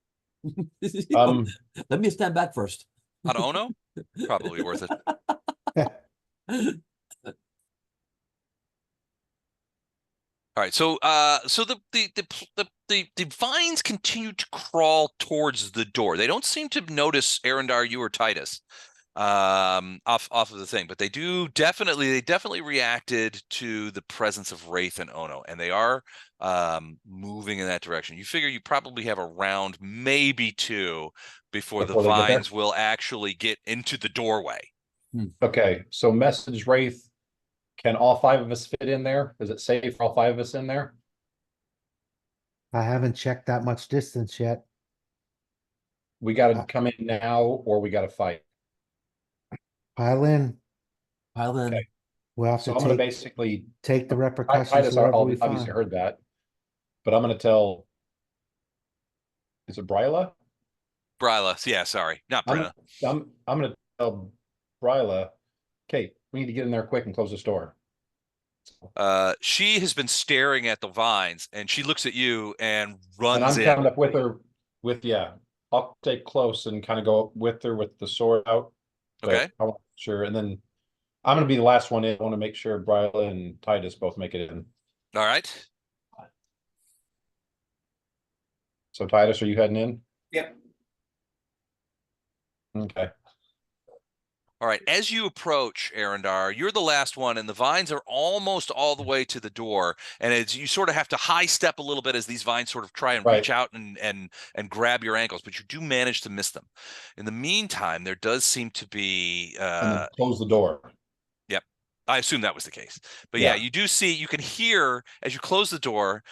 Um, Let me stand back first. On Ono? Probably worth it. All right, so the vines continue to crawl towards the door. They don't seem to notice Arendar, you or Titus, off of the thing, but they definitely reacted to the presence of Wraith and Ono, and they are moving in that direction. You figure you probably have a round, maybe two, before the Before they get there? vines will actually get into the doorway. Okay, so message Wraith. Can all 5 of us fit in there? Is it safe for all 5 of us in there? I haven't checked that much distance yet. We gotta come in now or we gotta fight. Pile in. Pile in. Okay. We'll have So to I'm gonna take basically, the repercussions Titus wherever we obviously find. heard that. But I'm gonna tell, is it Bryla? Bryla, yeah, sorry, not Brenna. I'm gonna tell Bryla, okay, we need to get in there quick and close this door. She has been staring at the vines, and she looks at you and And runs I'm in. coming up with her with, yeah, I'll stay close and kind of go up with her with the sword out. But Okay. I want to make sure, and then I'm gonna be the last one in. I want to make sure Bryla and Titus both make it in. All right. So Titus, are you heading in? Yep. Okay. All right. As you approach, Arendar, you're the last one, and the vines are almost all the way to the door. And as you sort of have to high step a little bit as these vines sort of try and reach Right. out and grab your ankles, but you do manage to miss them. In the meantime, there does seem to be And then close the door. I assume that was the case, but yeah, you can hear as you close the door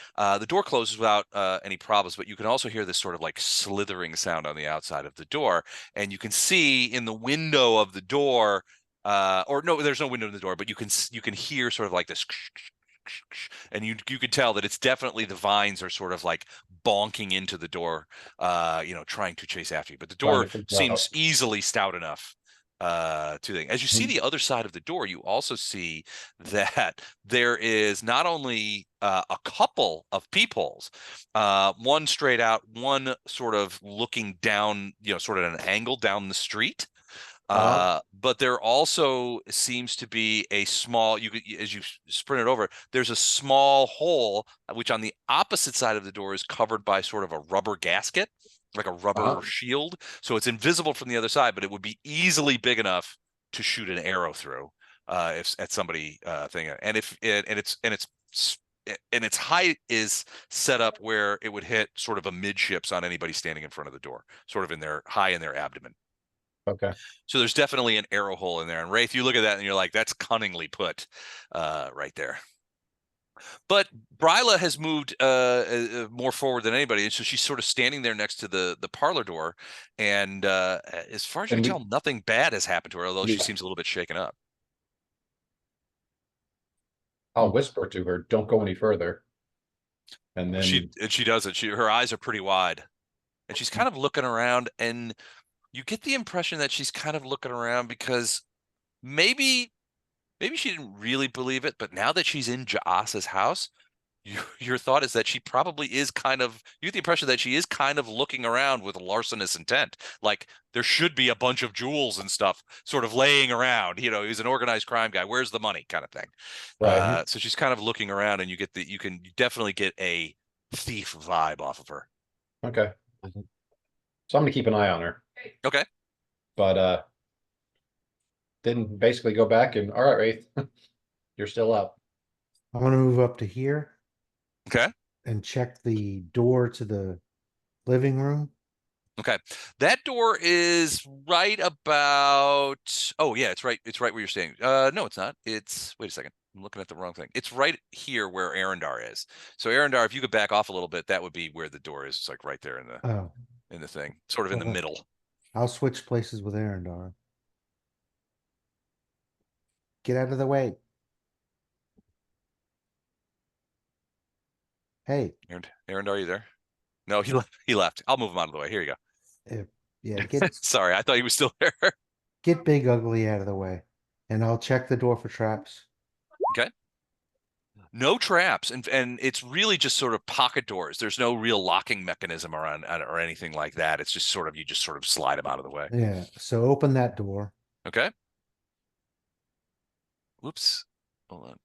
closes without any problems, but you can also hear this sort of like slithering sound on the outside of the door, and you can see in the window of the door, or no, there's no window in the door, but you can hear sort of like this, and you can tell that it's definitely the vines are sort of like bonking into the door, trying to chase after you, but the door seems easily stout enough to thing. As you see the other side of the door, you also see that there is not only a couple of peepholes, one straight out, one sort of looking down, sort of at an angle down the street. But there also seems to be a small, as you sprint it over, there's a small hole, which on the opposite side of the door is covered by sort of a rubber gasket, like a rubber shield. So it's invisible from the other side, but it would be easily big enough to shoot an arrow through if at somebody thing. And its height is set up where it would hit sort of a midships on anybody standing in front of the door, sort of high in their abdomen. Okay. So there's definitely an arrow hole in there. And Wraith, you look at that and you're like, that's cunningly put right there. But Bryla has moved more forward than anybody. And so she's sort of standing there next to the parlor door. And as far as you can tell, nothing bad has happened to her, although she seems a little bit shaken up. I'll whisper to her, don't go any further. And then she doesn't. Her eyes are pretty wide. And she's kind of looking around, and you get the impression that she's kind of looking around because maybe she didn't really believe it, but now that she's in Ja'asa's house, your thought is that she probably is you get the impression that she is kind of looking around with larcenous intent. Like there should be a bunch of jewels and stuff sort of laying around, he's an organized crime guy. Where's the money kind of thing. Right. So she's kind of looking around, and you definitely get a thief vibe off of her. Okay. So I'm gonna keep an eye on her. Okay. But then basically go back and all right, Wraith, you're still up. I'm gonna move up to here. Okay. And check the door to the living room. Okay. That door is right about, oh yeah, it's right where you're staying. No, it's not. Wait a second. I'm looking at the wrong thing. It's right here where Arendar is. So Arendar, if you could back off a little bit, that would be where the door is. It's like right there in the thing, sort of in the middle. I'll switch places with Arendar. Get out of the way. Hey. Arendar, are you there? No, he left. I'll move him out of the way. Here you go. Yeah, Sorry, I thought he was still there. Get Big Ugly out of the way. And I'll check the door for traps. Okay. No traps, and it's really just sort of pocket doors. There's no real locking mechanism around or anything like that. It's just sort of you just sort of slide them out of the way. Yeah. So open that door. Okay. Whoops. Hold on.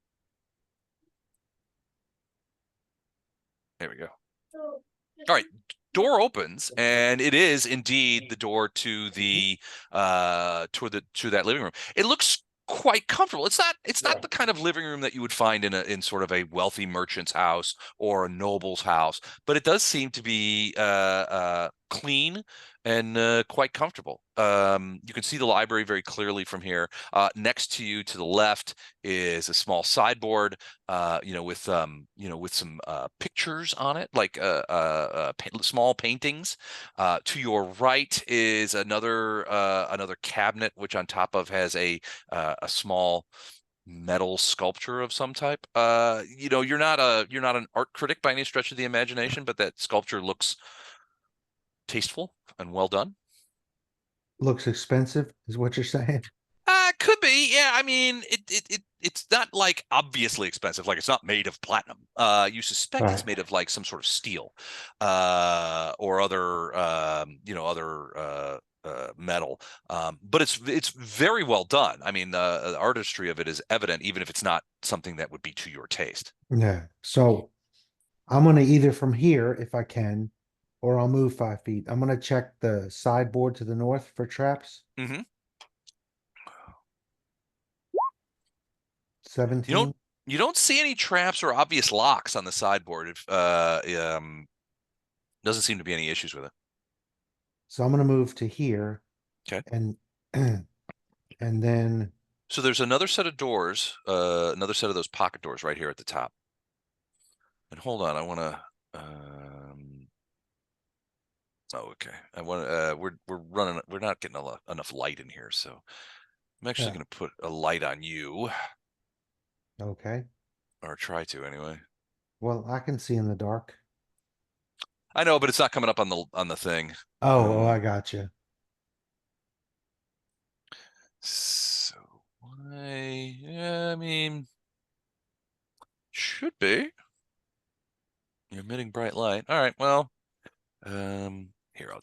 There we go. All right. Door opens, and it is indeed the door to the to that living room. It looks quite comfortable. It's not the kind of living room that you would find in sort of a wealthy merchant's house or a noble's house, but it does seem to be clean and quite comfortable. You can see the library very clearly from here. Next to you to the left is a small sideboard, with some pictures on it, like small paintings. To your right is another cabinet, which on top of has a small metal sculpture of some type. You're not an art critic by any stretch of the imagination, but that sculpture looks tasteful and well done. Looks expensive, is what you're saying? Could be. Yeah, I mean, it's not like obviously expensive. Like it's not made of platinum. You suspect it's Right. made of like some sort of steel, or other, metal. But it's very well done. I mean, the artistry of it is evident, even if it's not something that would be to your taste. Yeah. So I'm gonna either from here, if I can, or I'll move 5 feet. I'm gonna check the sideboard to the north for traps. Mm-hmm. 17. You don't see any traps or obvious locks on the sideboard. If doesn't seem to be any issues with it. So I'm gonna move to here. Okay. And and then So there's another set of doors, another set of those pocket doors right here at the top. And hold on, I want to. Oh, okay. I want to. We're not getting enough light in here, so I'm actually Yeah. going to put a light on you, okay. or try to anyway. Well, I can see in the dark. I know, but it's not coming up on the thing. Oh, I got you. So yeah, I mean, should be. You're emitting bright light. All right. Well, here I'll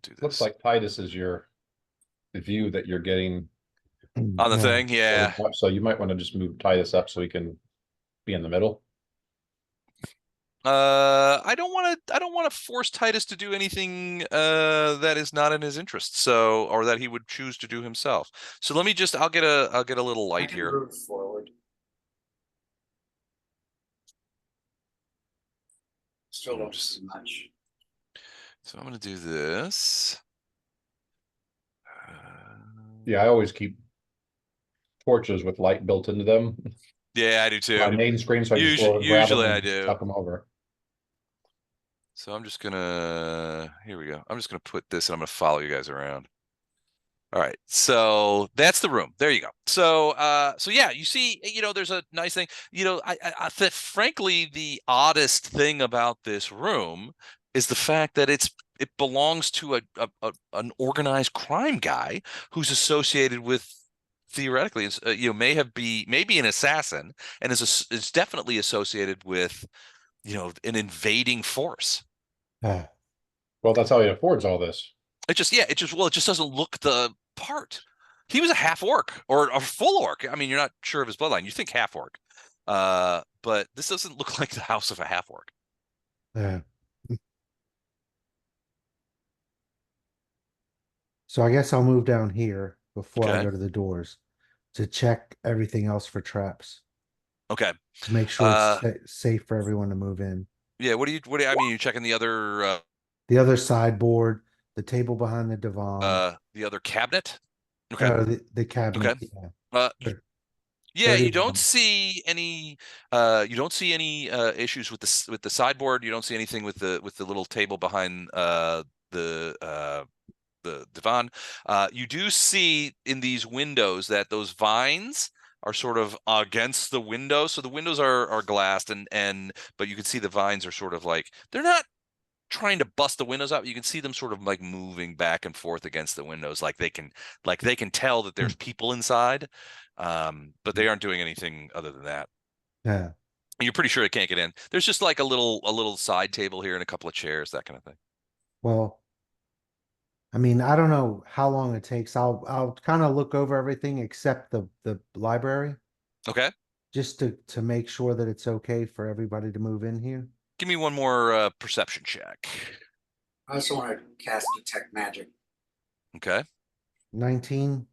do this. Looks like Titus is the view that you're getting. On the thing, yeah. So you might want to just move Titus up so he can be in the middle. I don't want to force Titus to do anything that is not in his interest, or that he would choose to do himself. So let me I'll get a little light here. Move forward. Still don't see much. So I'm going to do this. Yeah, I always keep torches with light built into them. Yeah, I do too. My main screen, so I just Usually, grab them I and do. tuck them over. So I'm just gonna, here we go. I'm just gonna put this and I'm gonna follow you guys around. All right, so that's the room. There you go. So yeah, you see, there's a nice thing. I think, frankly, the oddest thing about this room is the fact that it belongs to an organized crime guy who's associated with, theoretically, may be an assassin, and is definitely associated with, an invading force. Yeah. Well, that's how he affords all this. It just doesn't look the part. He was a half orc or a full orc. I mean, you're not sure of his bloodline. You think half orc, but this doesn't look like the house of a half orc. Yeah. So I guess I'll move down here before I Okay. go to the doors to check everything else for traps Okay. to make sure it's safe for everyone to move in. Yeah. What do you? I mean, you're checking the other. The other sideboard, the table behind the divan, The other cabinet. Okay. the cabinet. Okay. Yeah. Sure. Yeah, you don't 31. see any issues with the sideboard. You don't see anything with the little table behind the divan. You do see in these windows that those vines are sort of against the window. So the windows are glassed, but you can see the vines are sort of like, they're not trying to bust the windows out. You can see them sort of like moving back and forth against the windows, like they can tell that there's people inside. But they aren't doing anything other than that. Yeah. You're pretty sure it can't get in. There's just like a little side table here and a couple of chairs, that kind of thing. Well, I mean, I don't know how long it takes. I'll kind of look over everything except the library, Okay. just to make sure that it's okay for everybody to move in here. Give me one more perception check. I also want to cast detect magic. Okay. 19.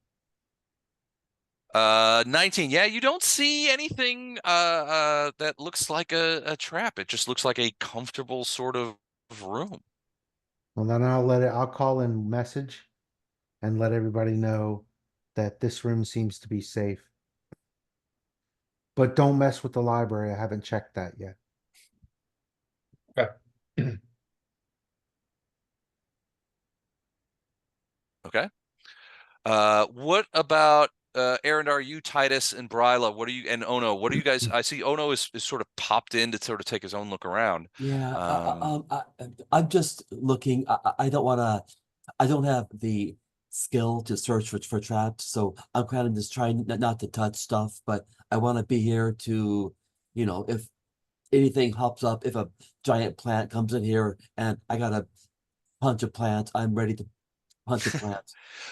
19. Yeah, you don't see anything that looks like a trap. It just looks like a comfortable sort of room. Well, then I'll call in message and let everybody know that this room seems to be safe. But don't mess with the library. I haven't checked that yet. Okay. Okay. What about Aaron, are you, Titus, and Bryla? What are you, and Ono? What are you guys? I see Ono is sort of popped in to sort of take his own look around. Yeah, Um, I'm just looking. I don't want to. I don't have the skill to search for traps, so I'm kind of just trying not to touch stuff. But I want to be here to, if anything hops up, if a giant plant comes in here and I gotta punch a plant, I'm ready to punch a plant.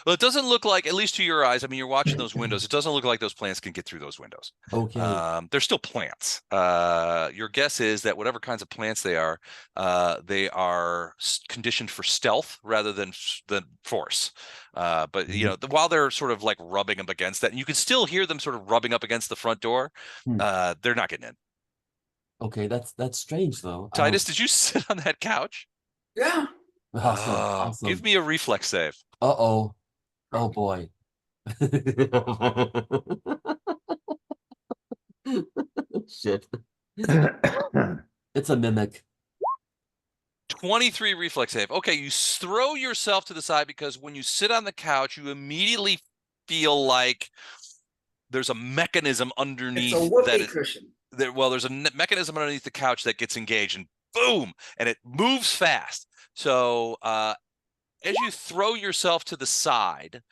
Well, it doesn't look like, at least to your eyes, I mean, you're watching those windows. It doesn't look like those plants can get through those windows. Okay. They're still plants. Your guess is that whatever kinds of plants they are conditioned for stealth rather than force. But you know, while they're sort of like rubbing up against that, and you can still hear them sort of rubbing up against the front door, Hmm. they're not getting in. Okay, that's strange though. Titus, did you sit on that couch? Yeah. Awesome, Oh, give awesome. me a reflex save. Uh-oh. Oh boy. Shit. It's a mimic. 23 reflex save. Okay, you throw yourself to the side because when you sit on the couch, you immediately feel like there's a mechanism It's a underneath whoopee cushion. there's a mechanism underneath the couch that gets engaged and boom, and it moves fast. So as you throw yourself to the side,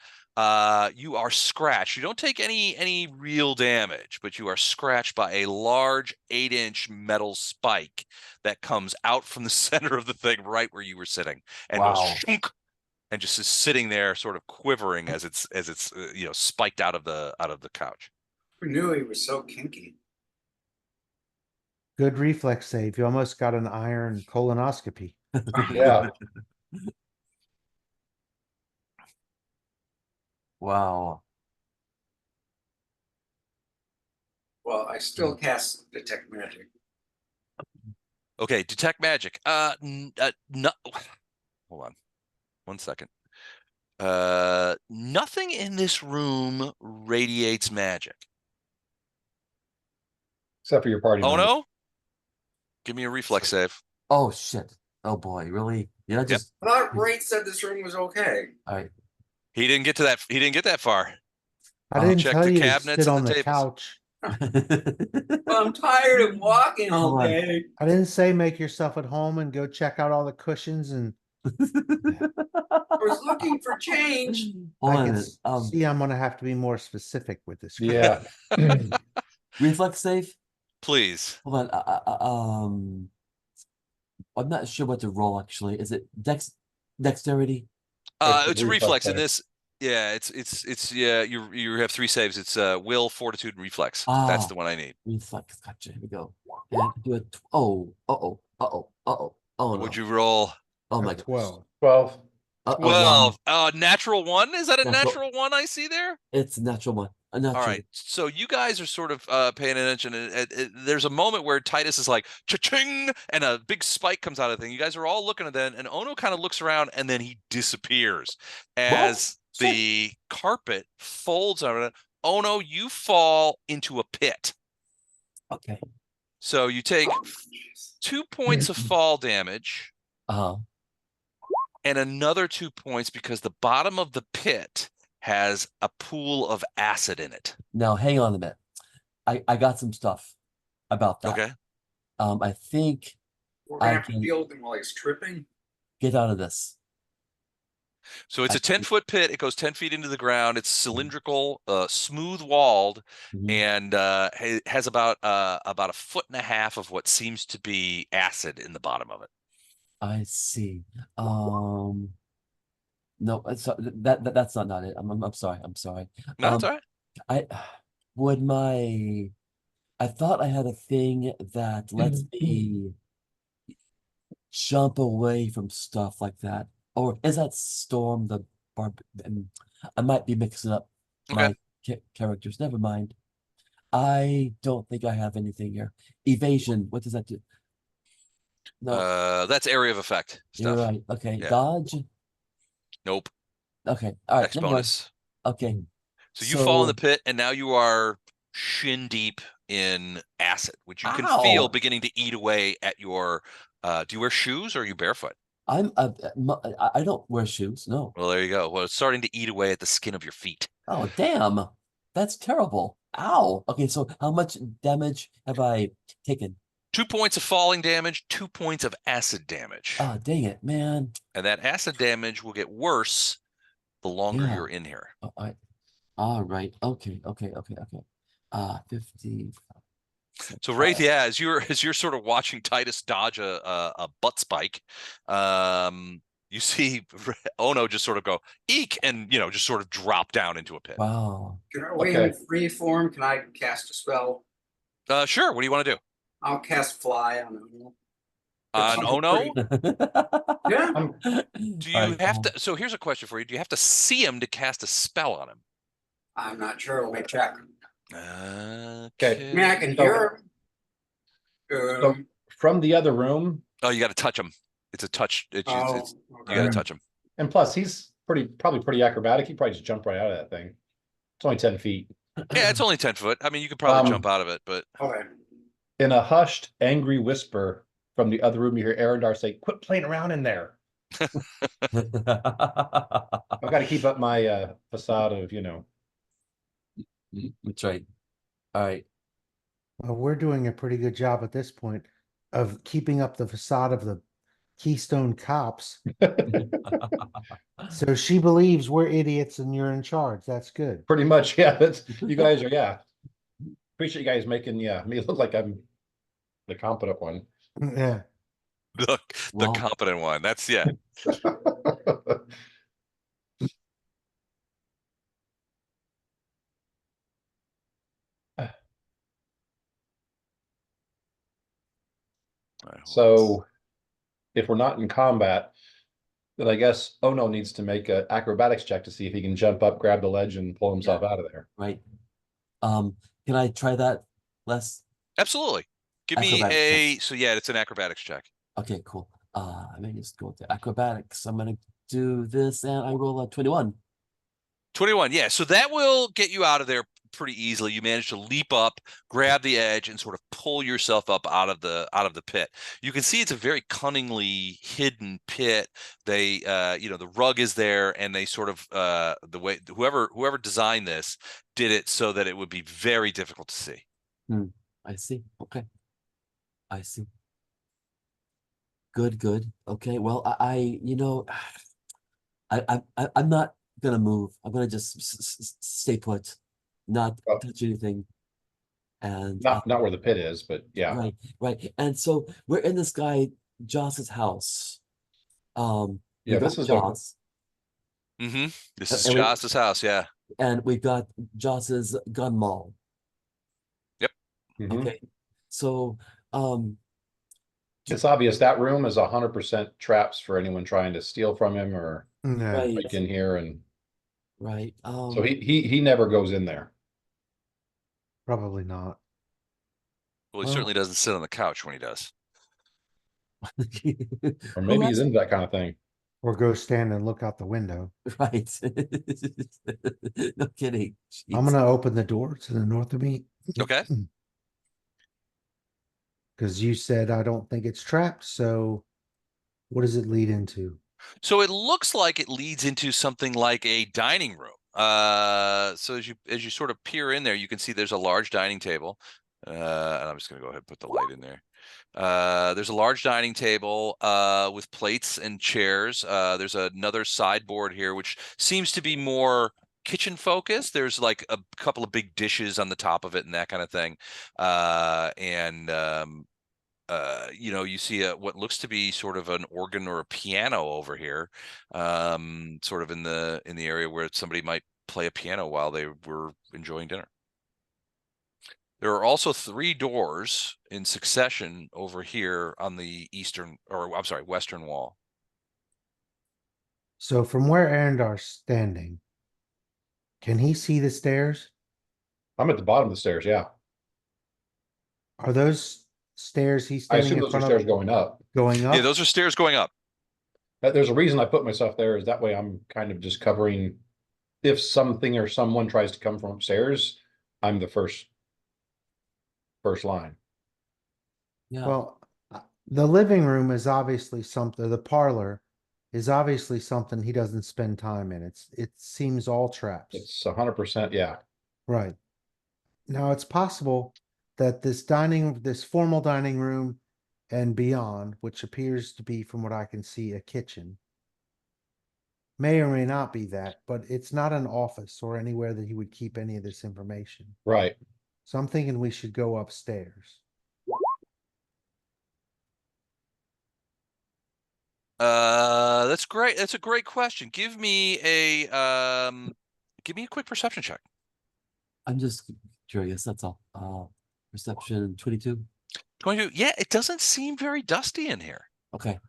you are scratched. You don't take any real damage, but you are scratched by a large 8-inch metal spike that comes out from the center of the thing right where you were sitting and goes Wow. shunk, and just is sitting there sort of quivering as it's spiked out of the couch. Who knew he was so kinky? Good reflex save. You almost got an iron colonoscopy. Yeah. Wow. Well, I still cast detect magic. Okay, detect magic. No, hold on, 1 second. Nothing in this room radiates magic. Except for your party Oh member. no! Give me a reflex save. Oh shit. Oh boy, really? Yeah, just I thought Wraith said this room was okay. all right. He didn't get to that. He didn't get that far. I Oh. didn't Check tell the you to cabinets sit and on the the tables. couch. Well, I'm tired of walking all Come on. day. I didn't say make yourself at home and go check out all the cushions and I was looking for change. Hold I on a can minute. see I'm gonna have to be more specific with this. Yeah. Reflex save? Please. Hold on. I'm not sure what to roll actually. Is it dexterity? It's a reflex in save. this. Yeah, it's yeah. You have 3 saves. It's will, fortitude, and reflex. That's Ah, the one I need. reflex. Gotcha. Here we go. And do it. Oh, oh no. What'd you roll? Oh my A gosh. 12. 12. Wow. 12. Natural 1. Is that a Natural- natural 1 I see there? It's a natural one. A natural. All right. So you guys are sort of paying attention. There's a moment where Titus is like, cha-ching, and a big spike comes out of the thing. You guys are all looking at that, and Ono kind of looks around, and then he disappears as the carpet folds on it. Ono, you fall into a pit. Okay. So you take 2 points of fall damage Uh-huh. and another 2 points because the bottom of the pit has a pool of acid in it. Now hang on a minute. I got some stuff about that. Okay. I think We're gonna I have to can deal with him while he's tripping. get out of this. So it's I a 10-foot pit. It goes 10 feet into the ground. It's cylindrical, smooth walled, Mhm. and has about a foot and a half of what seems to be acid in the bottom of it. I see. No, that's not it. I'm sorry. I'm sorry. No, it's Um, all right. I would my I thought I had a thing that lets me jump away from stuff like that. Or is that Storm the Barb? I might be mixing up Okay. my characters. Never mind. I don't think I have anything here. Evasion. What does that do? No, That's area of effect you're stuff. right. Okay, Yeah. dodge. Nope. Okay, all right. X Never mind. bonus. Okay, So you fall in the so pit, and now you are shin deep in acid, which you can feel ow! beginning to eat away at your. Do you wear shoes or are you barefoot? I don't wear shoes. No. Well, there you go. Well, it's starting to eat away at the skin of your feet. Oh, damn. That's terrible. Ow. Okay, so how much damage have I taken? 2 points of falling damage, 2 points of acid damage. Oh, dang it, man. And that acid damage will get worse the longer Yeah. you're in here. All right. Okay. 50. So Wraith, yeah, as you're sort of watching Titus dodge a butt spike, you see Ono just sort of go eek, and just sort of drop down into a pit. Wow. Can I wait Okay. in free form? Can I cast a spell? Sure. What do you want to do? I'll cast fly on him. On Ono? Yeah. Do you have to? So here's a question for you: do you have to see him to cast a spell on him? I'm not sure. Let me check. Okay. I mean, I can So- hear him. So from the other room, Oh, you got to touch him. It's a touch. It's you okay. got to touch him. and plus he's probably pretty acrobatic. He probably just jumped right out of that thing. It's only 10 feet. Yeah, it's only 10 foot. I mean, you could probably jump out of it, but Okay. In a hushed, angry whisper from the other room, you hear Arendar say, "Quit playing around in there." I've got to keep up my facade of, That's right. All right. Well, we're doing a pretty good job at this point of keeping up the facade of the Keystone Cops. So she believes we're idiots and you're in charge. That's good. pretty much, yeah. That's you guys are, yeah. Appreciate you guys making me look like I'm the competent one. Yeah. the Well- competent one. That's yeah. All right, hold on. So if we're not in combat, then I guess Ono needs to make an acrobatics check to see if he can jump up, grab the ledge, and pull himself out of there. Right. Can I try that, Les? Absolutely. Give me Acrobatics so yeah, it's an acrobatics check. Okay, cool. I may just go with the acrobatics. I'm gonna do this and I roll a 21. 21, yeah. So that will get you out of there pretty easily. You manage to leap up, grab the edge, and sort of pull yourself up out of the pit. You can see it's a very cunningly hidden pit. They the rug is there, and they sort of the way whoever designed this did it so that it would be very difficult to see. I see. Okay. I see. Good. Okay. Well, I'm not gonna move. I'm gonna just stay put, not Oh. touch anything. And Not where the pit is, but yeah. right. And so we're in this guy Joss's house. Yeah, We've this got is Joss, Mm-hmm. This is And we- Joss's house, yeah. and we've got Joss's gun mall. Mhm. Okay. So It's obvious that room is 100% traps for anyone trying to steal from him or Yeah. right, break in here, and right. so he never goes in there. Probably not. Well, he Well- certainly doesn't sit on the couch when he does. Or maybe he's that's- into that kind of thing. Or go stand and look out the window. Right. No kidding. I'm Jeez. gonna open the door to the north of me. Okay. Because you said I don't think it's trapped, so what does it lead into? So it looks like it leads into something like a dining room. So as you sort of peer in there, you can see there's a large dining table. And I'm just gonna go ahead and put the light in there. There's a large dining table with plates and chairs. There's another sideboard here, which seems to be more kitchen focused. There's like a couple of big dishes on the top of it and that kind of thing. you see what looks to be sort of an organ or a piano over here, sort of in the area where somebody might play a piano while they were enjoying dinner. There are also 3 doors in succession over here on the western wall. So from where Arendar's standing, can he see the stairs? I'm at the bottom of the stairs, yeah. Are those stairs he's I standing assume in those are front stairs of going up. going up? Yeah, those are stairs going up. There's a reason I put myself there, is that way I'm kind of just covering, if something or someone tries to come from upstairs, I'm the first line. Yeah. Well, the living room is obviously something, the parlor is obviously something he doesn't spend time in. It seems all traps. It's 100%, yeah. Right. Now it's possible that this formal dining room and beyond, which appears to be, from what I can see, a kitchen, may or may not be that, but it's not an office or anywhere that he would keep any of this information. Right. So I'm thinking we should go upstairs. That's great. That's a great question. Give me a quick perception check. I'm just curious. That's all. Perception 22. 22. Yeah, it doesn't seem very dusty in here. Okay.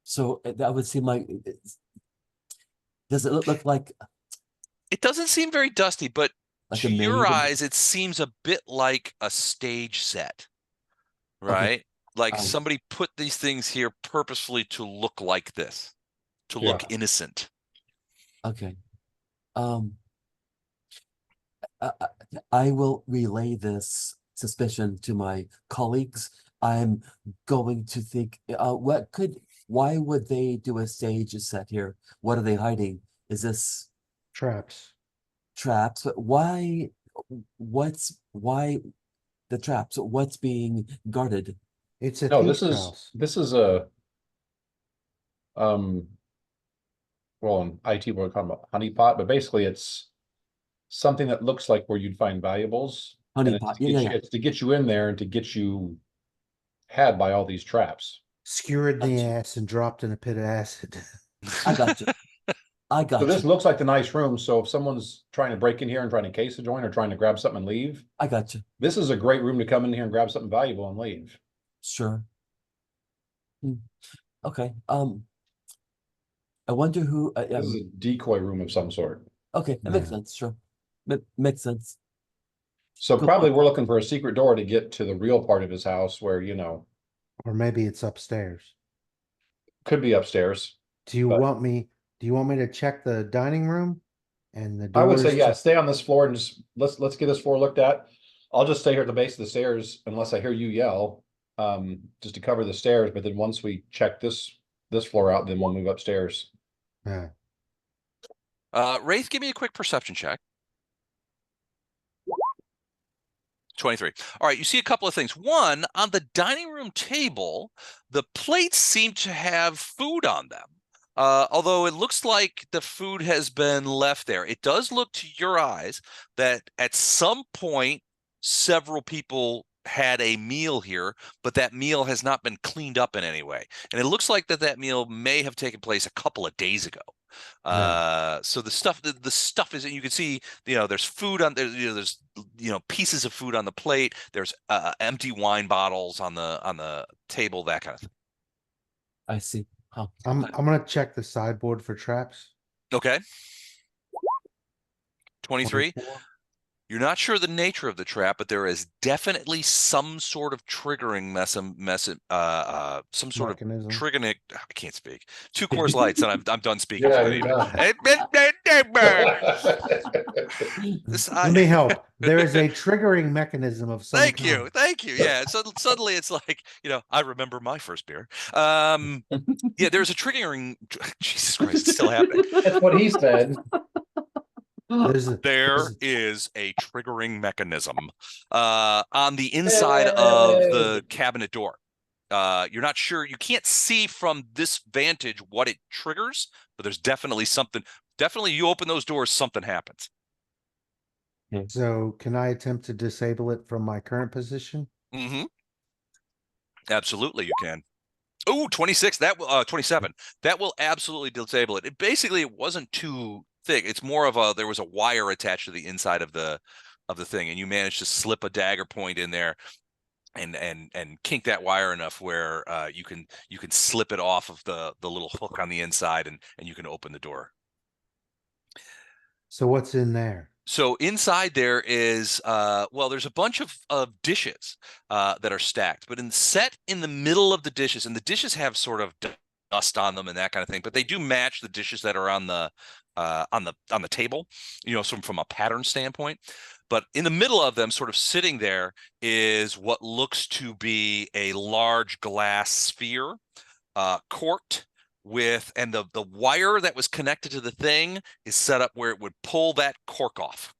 So that would seem like. Does it look like? It doesn't seem very dusty, but Like to a your maid? eyes, it seems a bit like a stage set, right? Like somebody put these things here purposefully to look like this, to look innocent. Okay. I will relay this suspicion to my colleagues. I'm going to think, why would they do a stage set here? What are they hiding? Is this Traps. traps? But why the traps? What's being guarded? It's a No, thief's this house. is a well, in IT we're talking about honeypot, but basically it's something that looks like where you'd find valuables. And it's Honeypot. to get Yeah, you, yeah. it's to get you in there and to get you had by all these traps. Skewered in the Gotcha. ass and dropped in a pit of acid. I got you. I got So this you. looks like the nice room. So if someone's trying to break in here and trying to case a joint or trying to grab something and leave, I got you. this is a great room to come in here and grab something valuable and leave. Sure. Okay. I wonder who. This is a decoy room of some sort. Okay, that makes sense. Sure, makes sense. So Cool. probably we're looking for a secret door to get to the real part of his house where, Or maybe it's upstairs. could be upstairs. Do you But- want me to check the dining room and the I would doors? say, yeah, stay on this floor and just let's get this floor looked at. I'll just stay here at the base of the stairs unless I hear you yell, just to cover the stairs. But then once we check this floor out, then we'll move upstairs. Yeah. Wraith, give me a quick perception check. 23. All right, you see a couple of things. One, on the dining room table, the plates seem to have food on them. Although it looks like the food has been left there. It does look to your eyes that at some point, several people had a meal here, but that meal has not been cleaned up in any way. And it looks like that meal may have taken place a couple of days ago. So the stuff is, you can see, there's food on there, there's pieces of food on the plate, there's empty wine bottles on the table, that kind of thing. I see. Huh. I'm Okay. gonna check the sideboard for traps. Okay. 23. 24. You're not sure the nature of the trap, but there is definitely some sort of triggering some sort Mechanism. of triggering. I can't speak. 2 Coors Lights, and I'm done speaking. Yeah, for the evening. Let me help. There is a triggering mechanism of some Thank kind. you. Yeah. So suddenly it's like, I remember my first beer. Yeah, there's a triggering. Jesus Christ, it's still happening. That's what he said. There is a triggering mechanism on the inside of the cabinet door. You're not sure. You can't see from this vantage what it triggers, but there's definitely something. Definitely, you open those doors, something happens. So can I attempt to disable it from my current position? Mm-hmm. Absolutely, you can. Oh, 26. That 27. That will absolutely disable it. It basically it wasn't too thick. It's more of a there was a wire attached to the inside of the thing, and you managed to slip a dagger point in there and kink that wire enough where you can slip it off of the little hook on the inside and you can open the door. So what's in there? So inside there is well, there's a bunch of dishes that are stacked, but set in the middle of the dishes, and the dishes have sort of dust on them and that kind of thing, but they do match the dishes that are on the table, you know, from a pattern standpoint. But in the middle of them, sort of sitting there, is what looks to be a large glass sphere, corked with, and the wire that was connected to the thing is set up where it would pull that cork off.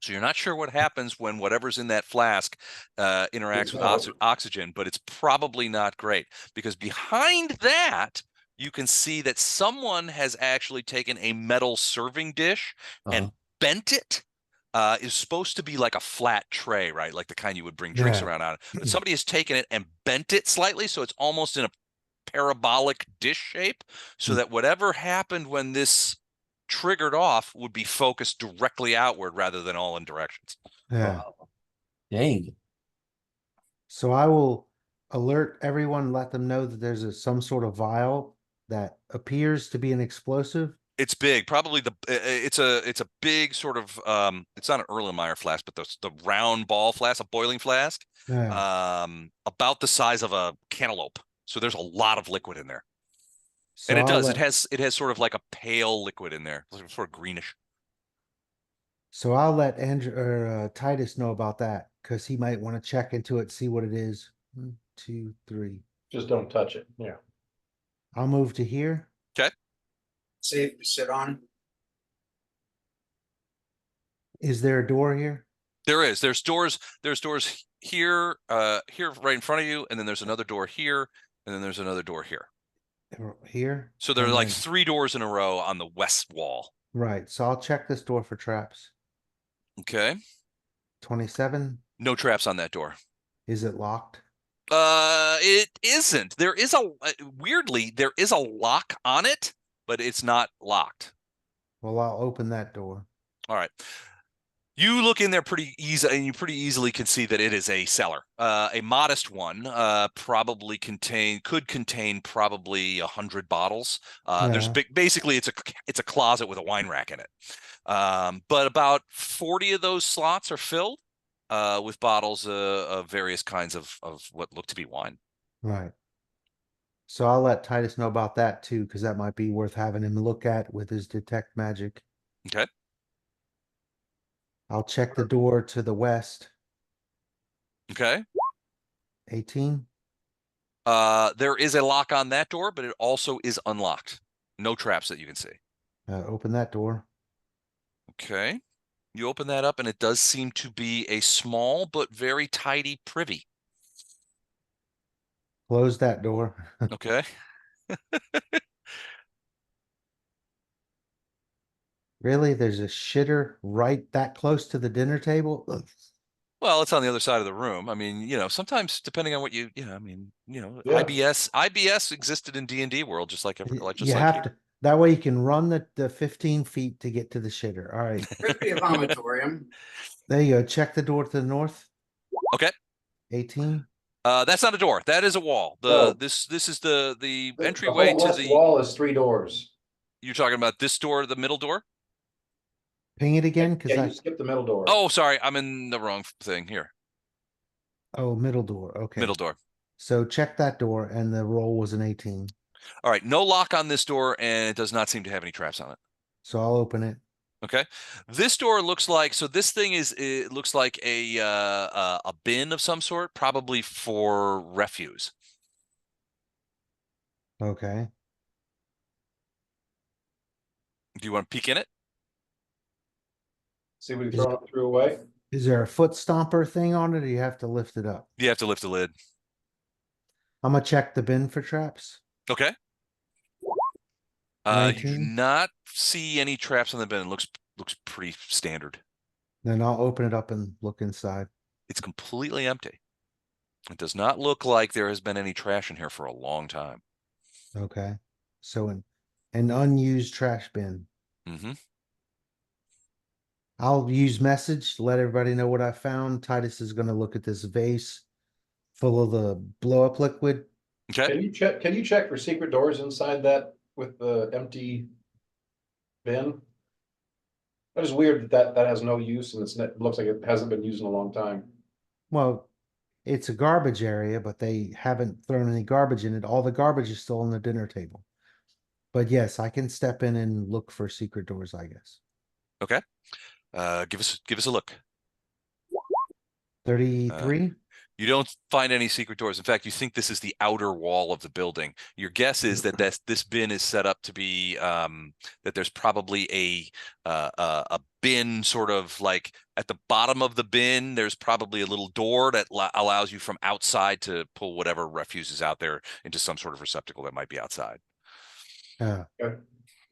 So you're not sure what happens when whatever's in that flask interacts with oxygen, but it's probably not great, because behind that you can see that someone has actually taken a metal serving dish and bent it. Is supposed to be like a flat tray, right? Like the kind you would bring drinks around on. But somebody has taken it and bent it slightly, so it's almost in a parabolic dish shape, so that whatever happened when this triggered off would be focused directly outward rather than all in directions. Yeah. Dang. So I will alert everyone, let them know that there's some sort of vial that appears to be an explosive. It's big, probably it's a big sort of it's not an Erlenmeyer flask, but the round ball flask, a boiling flask, Yeah. about the size of a cantaloupe. So there's a lot of liquid in there. So And it has sort of like a pale liquid in there, sort of greenish. So I'll let Andrew or Titus know about that, because he might want to check into it, see what it is. 1, 2, 3. Just don't touch it. Yeah. I'll move to here. Okay. Safe to sit on. Is there a door here? There is. There's doors here, here right in front of you, and then there's another door here, and then there's another door here. Here? So there are And like then- 3 doors in a row on the west wall. Right. So I'll check this door for traps. Okay. 27. No traps on that door. Is it locked? It isn't. There is weirdly, there is a lock on it, but it's not locked. Well, I'll open that door. All right. You look in there pretty easy, and you pretty easily can see that it is a cellar, a modest one. Probably could contain probably 100 bottles. There's Yeah. basically it's a closet with a wine rack in it. But about 40 of those slots are filled with bottles of various kinds of what look to be wine. Right. So I'll let Titus know about that too, because that might be worth having him look at with his detect magic. Okay. I'll check the door to the west. Okay. 18. There is a lock on that door, but it also is unlocked. No traps that you can see. Open that door. Okay. You open that up, and it does seem to be a small but very tidy privy. Close that door. Okay. Really? There's a shitter right that close to the dinner table? Ugh. Well, it's on the other side of the room. I mean, you know, sometimes depending on what I mean, you know, Yeah. IBS existed in D&D world, just like You have to. That way you can run the 15 feet to get to the shitter. All right. Could be a vomitorium. There you go. Check the door to the north. Okay. 18. That's not a door. That is a wall. No. This is the entryway to the wall is 3 doors. You're talking about this door, the middle door? Ping it again, because Yeah, I. you skipped the middle door. Oh, sorry, I'm in the wrong thing here. Oh, middle door. Okay. Middle door. So check that door, and the roll was an 18. All right, no lock on this door, and it does not seem to have any traps on it. So I'll open it. Okay, this door looks like, so this thing it looks like a bin of some sort, probably for refuse. Okay. Do you want to peek in it? See what you threw away? Is there a foot stomper thing on it, or you have to lift it up? You have to lift the lid. I'm gonna check the bin for traps. Okay. You do 19. not see any traps on the bin. It looks pretty standard. Then I'll open it up and look inside. It's completely empty. It does not look like there has been any trash in here for a long time. Okay. So an unused trash bin. Mm-hmm. I'll use message to let everybody know what I found. Titus is going to look at this vase full of the blow up liquid. Okay. Can you check for secret doors inside that with the empty bin? That is weird that has no use and it looks like it hasn't been used in a long time. Well, it's a garbage area, but they haven't thrown any garbage in it. All the garbage is still on the dinner table. But yes, I can step in and look for secret doors, I guess. Okay. Give us a look. 33? You don't find any secret doors. In fact, you think this is the outer wall of the building. Your guess is that this bin is set up to be that there's probably a bin sort of like at the bottom of the bin. There's probably a little door that allows you from outside to pull whatever refuse is out there into some sort of receptacle that might be outside. Okay.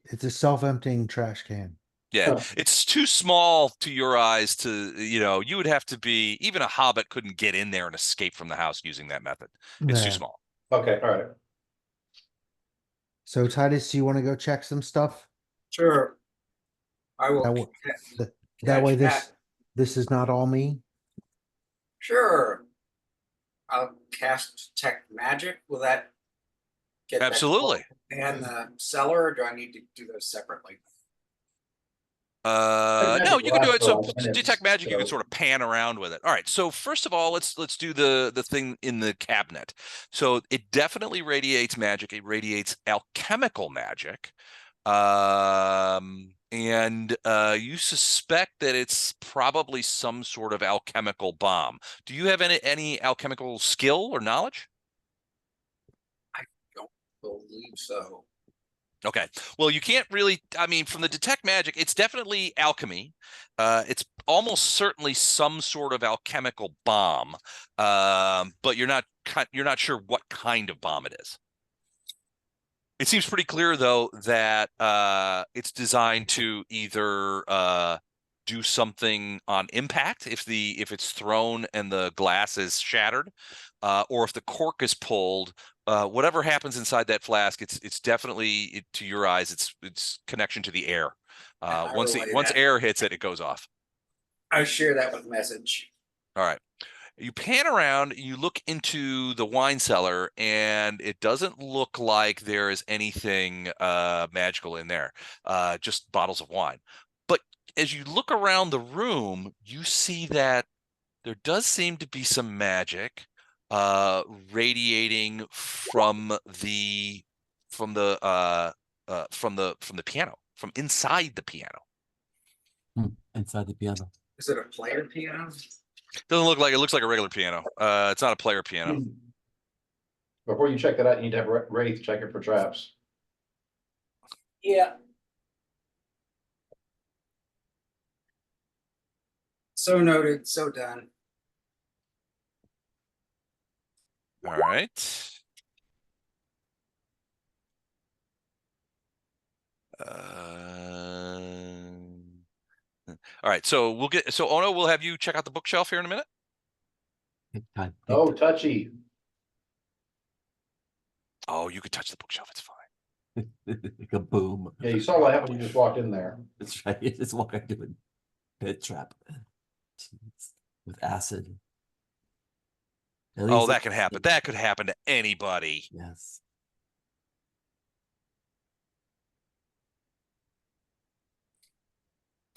It's a self-emptying trash can. Yeah, Huh. it's too small to your eyes to, you would have to be, even a hobbit couldn't get in there and escape from the house using that method. It's too Yeah. small. Okay, all right. So Titus, you want to go check some stuff? Sure. I will. That, that way this is not all me. Sure. I'll cast detect magic. Will that get Absolutely. that and the cellar, or do I need to do those separately? No, you can do it. So detect magic, you can so- sort of pan around with it. All right. So first of all, let's do the thing in the cabinet. So it definitely radiates magic. It radiates alchemical magic. And you suspect that it's probably some sort of alchemical bomb. Do you have any alchemical skill or knowledge? I don't believe so. Okay. Well, you can't really, I mean, from the detect magic, it's definitely alchemy. It's almost certainly some sort of alchemical bomb. But you're not sure what kind of bomb it is. It seems pretty clear though that it's designed to either do something on impact if it's thrown and the glass is shattered, or if the cork is pulled. Whatever happens inside that flask, it's definitely, to your eyes, it's connection to the air. I Once relay once that. air hits it, it goes off. I share that with message. All right. You pan around, you look into the wine cellar, and it doesn't look like there is anything magical in there, just bottles of wine. But as you look around the room, you see that there does seem to be some magic radiating from the piano, from inside the piano. Inside the piano. Is it a player piano? Doesn't look like it. Looks like a regular piano. It's not a player piano. Before you check that out, you need to have Wraith check it for traps. Yeah. So noted, so done. All right. All right. So Ono, we'll have you check out the bookshelf here in a minute. Oh, touchy. Oh, you could touch the bookshelf. It's fine. Kaboom. Yeah, you saw what happened when you just walked in there. That's right. It's what I do in pit trap. Jeez. With acid. At Oh, least that can happen. That could happen to anybody. Yes.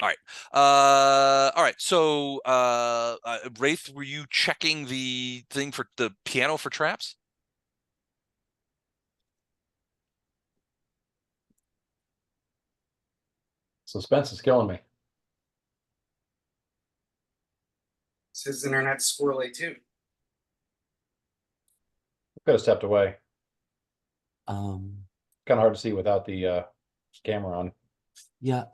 All right. All right. So, Wraith, were you checking the thing for the piano for traps? Suspense is killing me. His internet's squirrely too. Could have stepped away. Um. Kind of hard to see without the camera on. Yeah.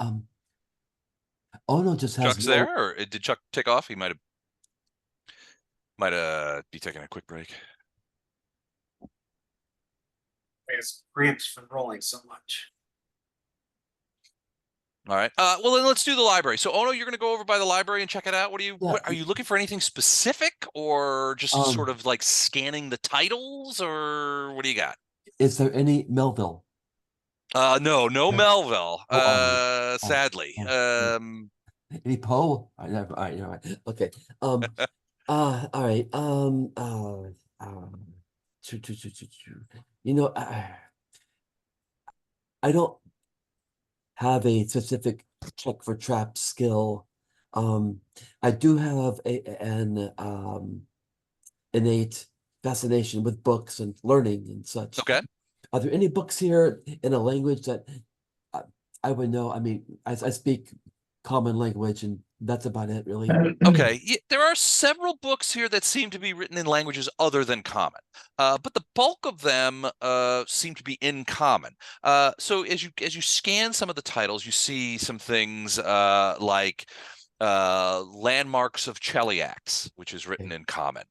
Ono just has Chuck's no. there, or did Chuck take off? He might be taking a quick break. His cramps from rolling so much. All right. Well, then let's do the library. So, Ono, you're going to go over by the library and check it out. Yeah. What are you looking for? Anything specific, or just sort of like scanning the titles, or what do you got? Is there any Melville? No Melville. Sadly. Any Poe? I never. All right, all right. Okay. All right. You know, I don't have a specific check for trap skill. I do have an innate fascination with books and learning and such. Okay. Are there any books here in a language that I would know? I mean, I speak common language, and that's about it, really. Okay. There are several books here that seem to be written in languages other than common, but the bulk of them seem to be in common. So as you scan some of the titles, you see some things like Landmarks of Cheliax, which is written in common.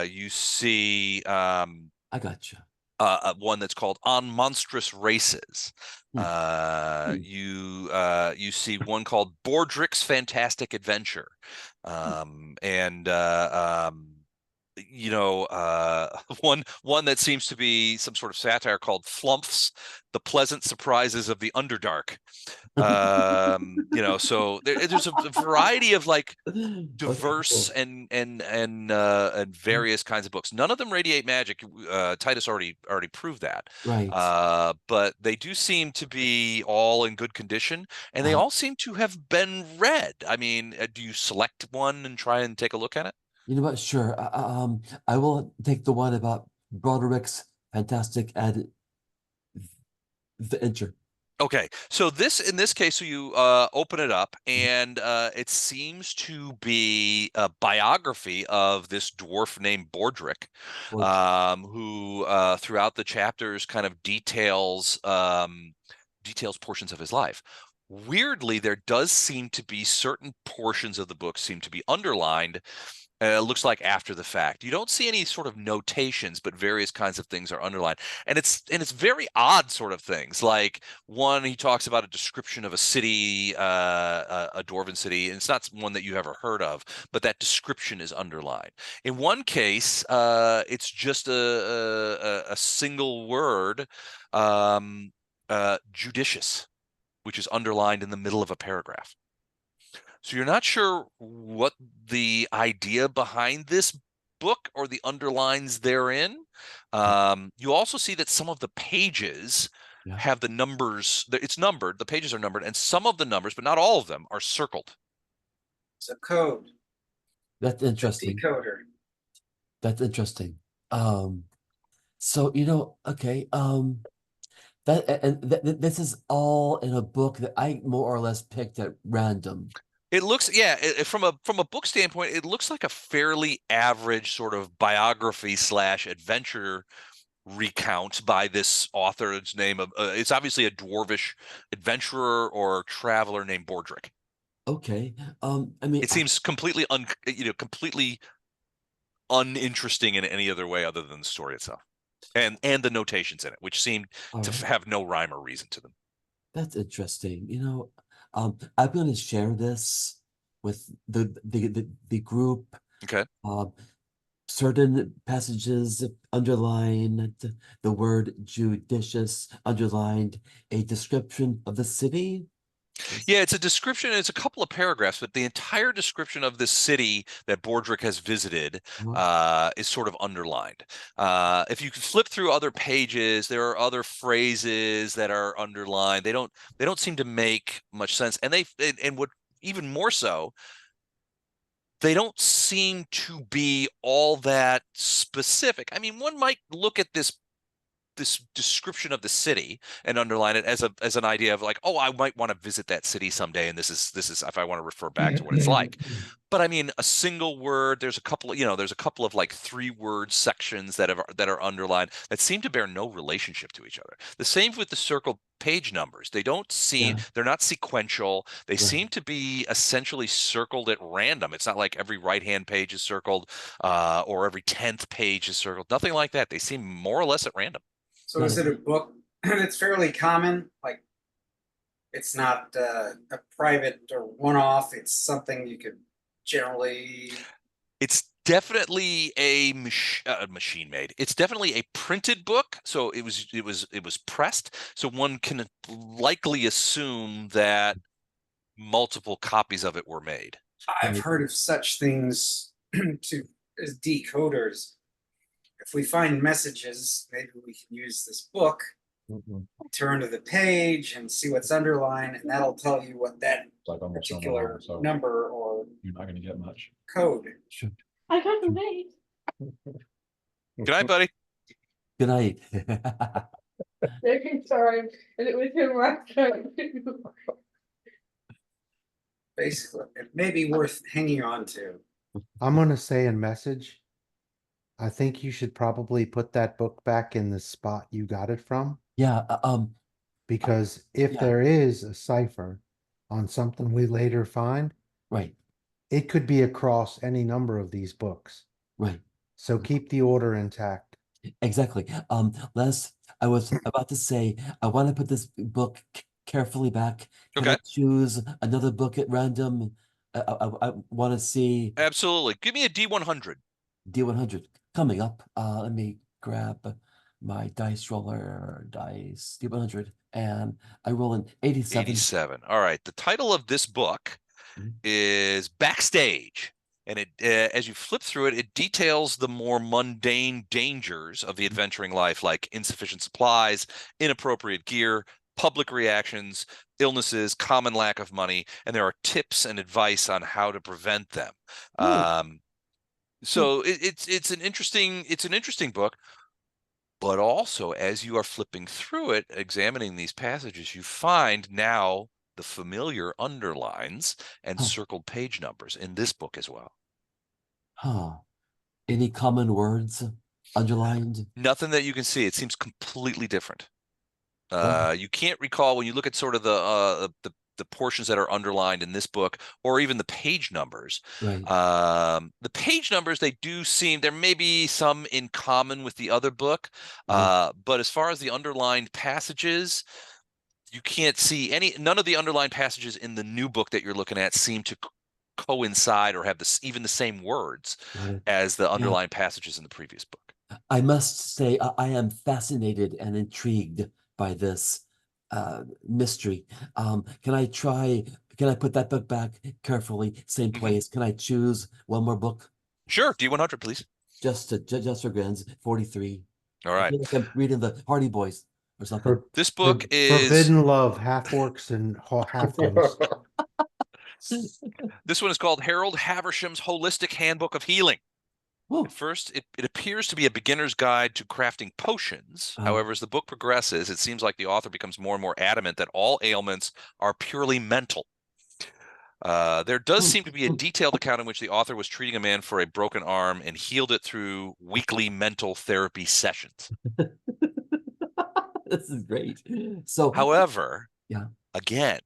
You see I gotcha. One that's called On Monstrous Races. Hmm. You see one called Bordrick's Fantastic Adventure. You know, one that seems to be some sort of satire called Flumphs, The Pleasant Surprises of the Underdark. You know, so there's a variety of like diverse Okay, and various kinds of books. None of them radiate magic. Titus already proved that. right. But they do seem to be all in good condition, and they all seem to have been read. I mean, do you select one and try and take a look at it? You know what? Sure. I will take the one about Broderick's fantastic adventure. Okay, so in this case, so you open it up, and it seems to be a biography of this dwarf named Bordrick, who throughout the chapters kind of details portions of his life. Weirdly, there does seem to be certain portions of the book seem to be underlined. It looks like after the fact. You don't see any sort of notations, but various kinds of things are underlined, and it's very odd sort of things. Like one, he talks about a description of a city, a dwarven city, and it's not one that you ever heard of, but that description is underlined. In one case, it's just a single word, judicious, which is underlined in the middle of a paragraph. So you're not sure what the idea behind this book or the underlines therein. You also see that some of the pages have the numbers. It's numbered. The pages are numbered, and some of the numbers, but not all of them, are circled. It's a code. That's interesting. Decoder. That's interesting. So you know, okay. This is all in a book that I more or less picked at random. It looks, yeah, from a book standpoint, it looks like a fairly average sort of biography / adventure recount by this author's name of it's obviously a dwarvish adventurer or traveler named Bordrick. Okay. I mean, it seems completely completely uninteresting in any other way other than the story itself and the notations in it, which seem to have no rhyme or reason to them. That's interesting. You know, I'm going to share this with the group. Okay. Certain passages underlined the word judicious, underlined a description of the city. Yeah, it's a description. It's a couple of paragraphs, but the entire description of this city that Bordrick has visited is sort of underlined. If you flip through other pages, there are other phrases that are underlined. They don't seem to make much sense, and what even more so, they don't seem to be all that specific. I mean, one might look at this description of the city and underline it as an idea of like, oh, I might want to visit that city someday, and this is if I want to refer back to what it's like. But I mean, a single word, there's a couple of like 3-word sections that are underlined that seem to bear no relationship to each other. The same with the circled page numbers. They don't seem, they're not sequential. They seem to be essentially circled at random. It's not like every right-hand page is circled or every 10th page is circled. Nothing like that. They seem more or less at random. So is it a book that's fairly common? Like it's not a private or one-off. It's something you could generally. It's definitely a machine made. It's definitely a printed book, so it was pressed. So one can likely assume that multiple copies of it were made. I've Right. heard of such things as decoders. If we find messages, maybe we can use this book, turn to the page and see what's underlined, and that'll tell you what that It's like almost no particular more, so number or you're not going to get much. code. Sure. I got the bait. Good night, buddy. Good night. Sorry, and it was him right there. Basically, it may be worth hanging on to. I'm gonna say in message, I think you should probably put that book back in the spot you got it from, Yeah, because if Yeah. there is a cipher on something we later find, right, it could be across any number of these books. right. So keep the order intact. Exactly. Les, I was about to say, I want to put this book carefully back. Can I Okay. choose another book at random? I want to see Absolutely. Give me a D100. D100 coming up. Let me grab my dice roller, dice D100, and I roll an 87. 87. All right. The title of this book Mhm. is Backstage. And it, as you flip through it, it details the more mundane dangers of the adventuring life, like insufficient supplies, inappropriate gear, public reactions, illnesses, common lack of money, and there are tips and advice on how to prevent them. Ooh. So it's an interesting book. But also, as you are flipping through it, examining these passages, you find now the familiar underlines and Huh. circled page numbers in this book as well. Huh. Any common words underlined? Nothing that you can see. It seems completely different. Oh. You can't recall when you look at sort of the portions that are underlined in this book, or even the page numbers. Right. The page numbers, they do seem, there may be some in common with the other book, but as far as the underlined passages, you can't see none of the underlined passages in the new book that you're looking at seem to coincide or have even the same words Got it. as the underlined passages in the previous book. I must say, I am fascinated and intrigued by this mystery. Can I put that book back carefully, same place? Can I choose one more book? Sure, D100, please. Just for grins, 43. All I right. feel like I'm reading the Hardy Boys or something. This book is Forbidden Love, half orcs and half ghosts. This one is called Harold Haversham's Holistic Handbook of Healing. Whoa. At first, it appears to be a beginner's guide to crafting potions. However, as the book progresses, it seems like the author becomes more and more adamant that all ailments are purely mental. There does seem to be a detailed account in which the author was treating a man for a broken arm and healed it through weekly mental therapy sessions. This is great. So, However, Yeah. again,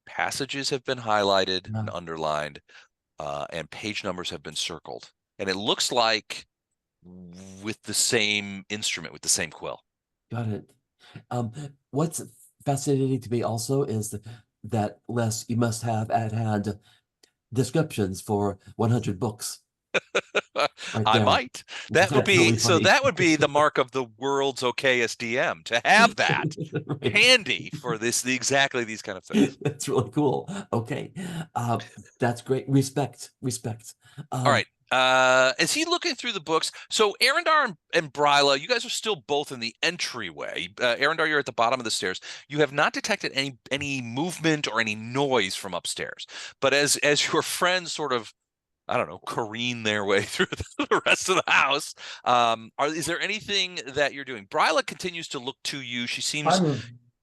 passages have been highlighted and Yeah. underlined, and page numbers have been circled. And it looks like with the same instrument, with the same quill. got it. What's fascinating to me also is that Les, you must have at hand descriptions for 100 books. I there. might. That would That's really be so. funny. That would be the mark of the world's okayest DM to have that Right. handy for exactly these kind of things. That's really cool. Okay. That's great. Respect. All right. Is he looking through the books? So Arendar and Bryla, you guys are still both in the entryway. Arendar, you're at the bottom of the stairs. You have not detected any movement or any noise from upstairs. But as your friends sort of, I don't know, careen their way through the rest of the house, is there anything that you're doing? Bryla continues to look to you. She seems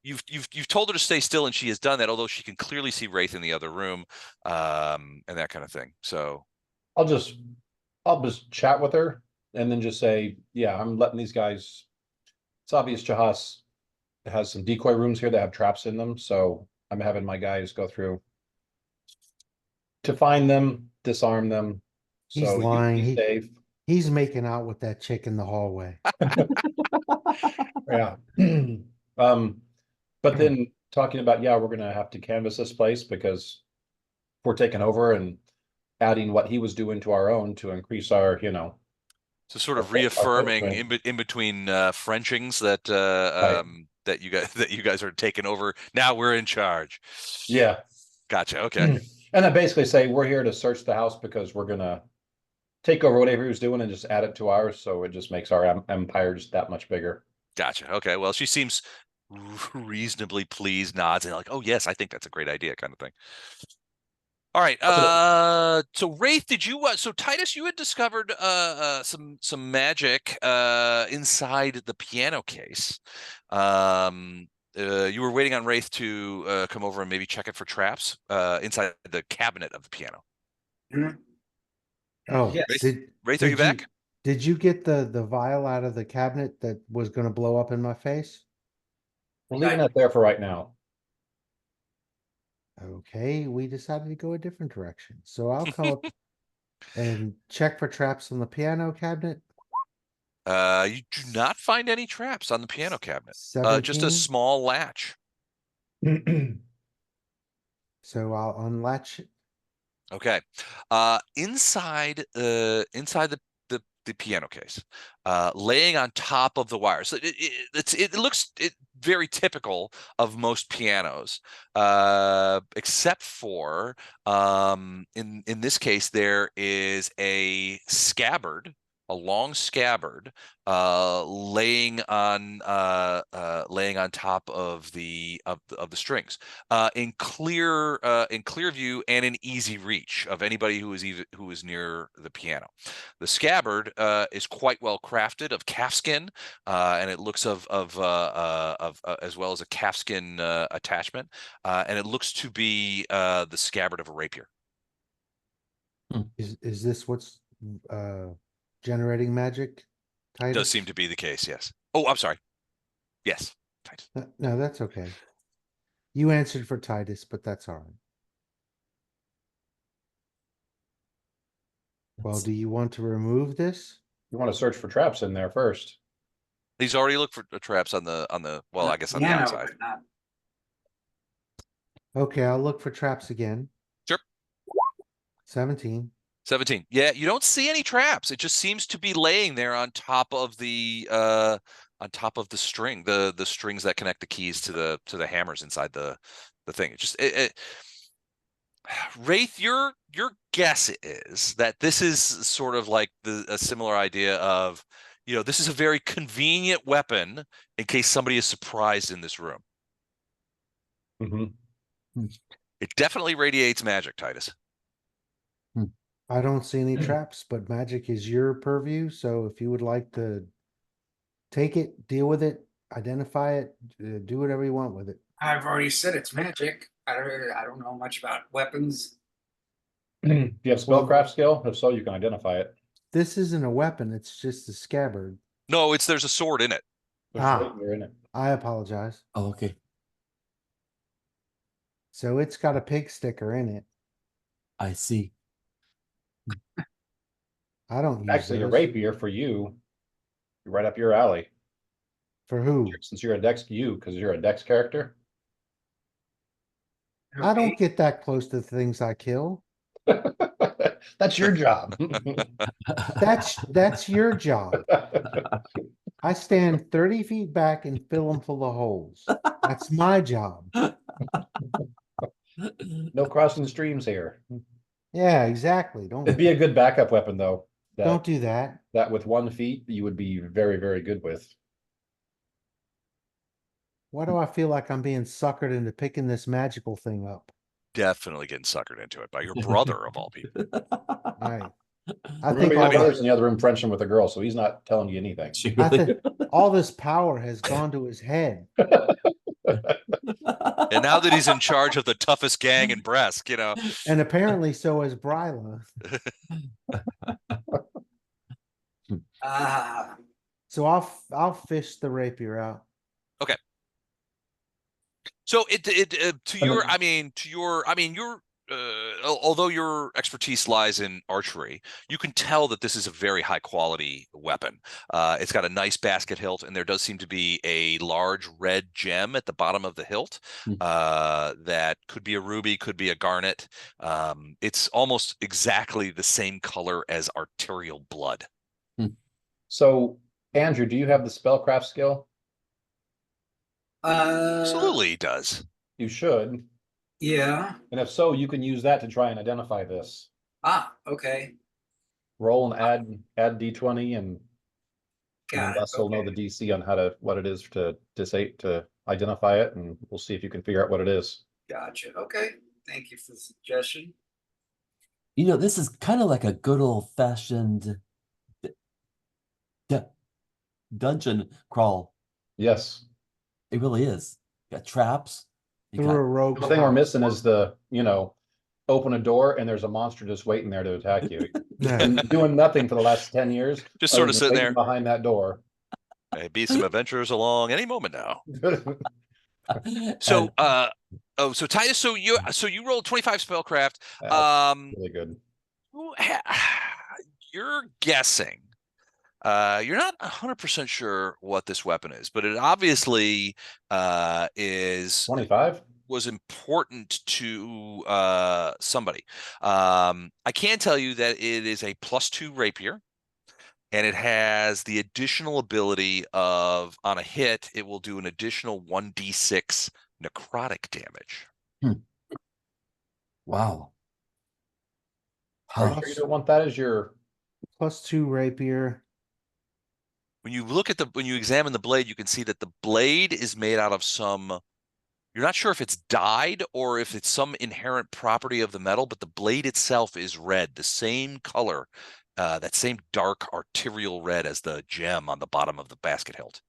you've told her to stay still, and she has done that, although she can clearly see Wraith in the other room, and that kind of thing. So I'll just chat with her and then just say, yeah, I'm letting these guys. It's obvious Jahas has some decoy rooms here that have traps in them, so I'm having my guys go through to find them, disarm them. He's So lying. you be safe. He's making out with that chick in the hallway. Yeah. But then talking about, yeah, we're gonna have to canvass this place because we're taking over and adding what he was doing to our own to increase our, So sort Our of fo- our reaffirming footprint. in between Frenchings that Right. that you guys are taking over. Now we're in charge. Yeah. Gotcha. Okay. And I basically say, we're here to search the house because we're gonna take over whatever he was doing and just add it to ours, so it just makes our empire just that much bigger. Gotcha. Okay. Well, she seems reasonably pleased, nods, and like, oh yes, I think that's a great idea, kind of thing. All right. So Wraith, did you? So Titus, you had discovered some magic inside the piano case. You were waiting on Wraith to come over and maybe check it for traps inside the cabinet of the piano. Mhm. Oh, Yes. Wraith, are you back? Did you get the vial out of the cabinet that was going to blow up in my face? We're leaving that there for right now. Okay, we decided to go a different direction. So I'll come up and check for traps on the piano cabinet. You do not find any traps on the piano cabinet. Just a 17. small latch. So I'll unlatch it. Okay. Inside the piano case, laying on top of the wires. So it looks very typical of most pianos, except for in this case there is a scabbard, a long scabbard, laying on top of the strings, in clear view and in easy reach of anybody who is near the piano. The scabbard is quite well crafted, of calfskin, and it looks of as well as a calfskin attachment, and it looks to be the scabbard of a rapier. Is this what's generating magic? Does Titus? seem to be the case, yes. Oh, I'm sorry. Yes. Titus. No, that's okay. You answered for Titus, but that's all right. Well, do you want to remove this? You want to search for traps in there first. He's already looked for traps on the well, I guess on the Piano, outside. but not. Okay, I'll look for traps again. Sure. 17. 17. Yeah, you don't see any traps. It just seems to be laying there on top of the string, the strings that connect the keys to the hammers inside the thing. It just Wraith, your guess is that this is sort of like a similar idea of, this is a very convenient weapon in case somebody is surprised in this room. Mm-hmm. It definitely radiates magic, Titus. I don't see any traps, but magic is your purview. So if you would like to take it, deal with it, identify it, do whatever you want with it. I've already said it's magic. I don't know much about weapons. Do you have spellcraft skill? If so, you can identify it. This isn't a weapon, it's just a scabbard. No, there's a sword in it. There's Ah. rapier in it. I apologize. Oh, okay. So it's got a pig sticker in it. I see. I don't use Actually, a those. rapier for you, right up your alley. For who? Since you're a dex, because you're a dex character. I don't get that close to the things I kill. That's your job. That's your job. I stand 30 feet back and fill them full of holes. That's my job. No crossing streams here. Yeah, exactly. It'd be a good backup weapon, though. Don't do that. That with 1 feat, you would be very, very good with. Why do I feel like I'm being suckered into picking this magical thing up? Definitely getting suckered into it by your brother of all people. Right. I Remember, think your all, brother's in the other room Frenching with a girl, so he's not telling you anything. I think all this power has gone to his head. And now that he's in charge of the toughest gang in Brest, And apparently so is Bryla. So I'll fish the rapier out. So to your although your expertise lies in archery, you can tell that this is a very high quality weapon. It's got a nice basket hilt, and there does seem to be a large red gem at the bottom of the hilt. That could be a ruby, could be a garnet. It's almost exactly the same color as arterial blood. So, Andrew, do you have the spellcraft skill? Absolutely, he does. You should. Yeah. And if so, you can use that to try and identify this. Ah, okay. Roll and add D20 and Got it. Gus will know the DC on what it is to identify it, and we'll see if you can figure out what it is. Gotcha. Okay. Thank you for the suggestion. You know, this is kind of like a good old-fashioned dungeon crawl. Yes. It really is. You got traps. You Through a got rogue. The thing we're missing is open a door and there's a monster just waiting there to attack you. Yeah. Been doing nothing for the last 10 years. Just other sort of than sitting waiting there. behind that door. Maybe some adventurers along any moment now. So, and so Titus, so you rolled 25 spellcraft. Really good. You're guessing. You're not 100% sure what this weapon is, but it obviously is 25? was important to somebody. I can tell you that it is a +2 rapier, and it has the additional ability of, on a hit, it will do an additional 1d6 necrotic damage. wow. Are you sure you don't want that as your +2 rapier. When you examine the blade, you can see that the blade is made out of some. You're not sure if it's dyed or if it's some inherent property of the metal, but the blade itself is red, the same color, that same dark arterial red as the gem on the bottom of the basket hilt.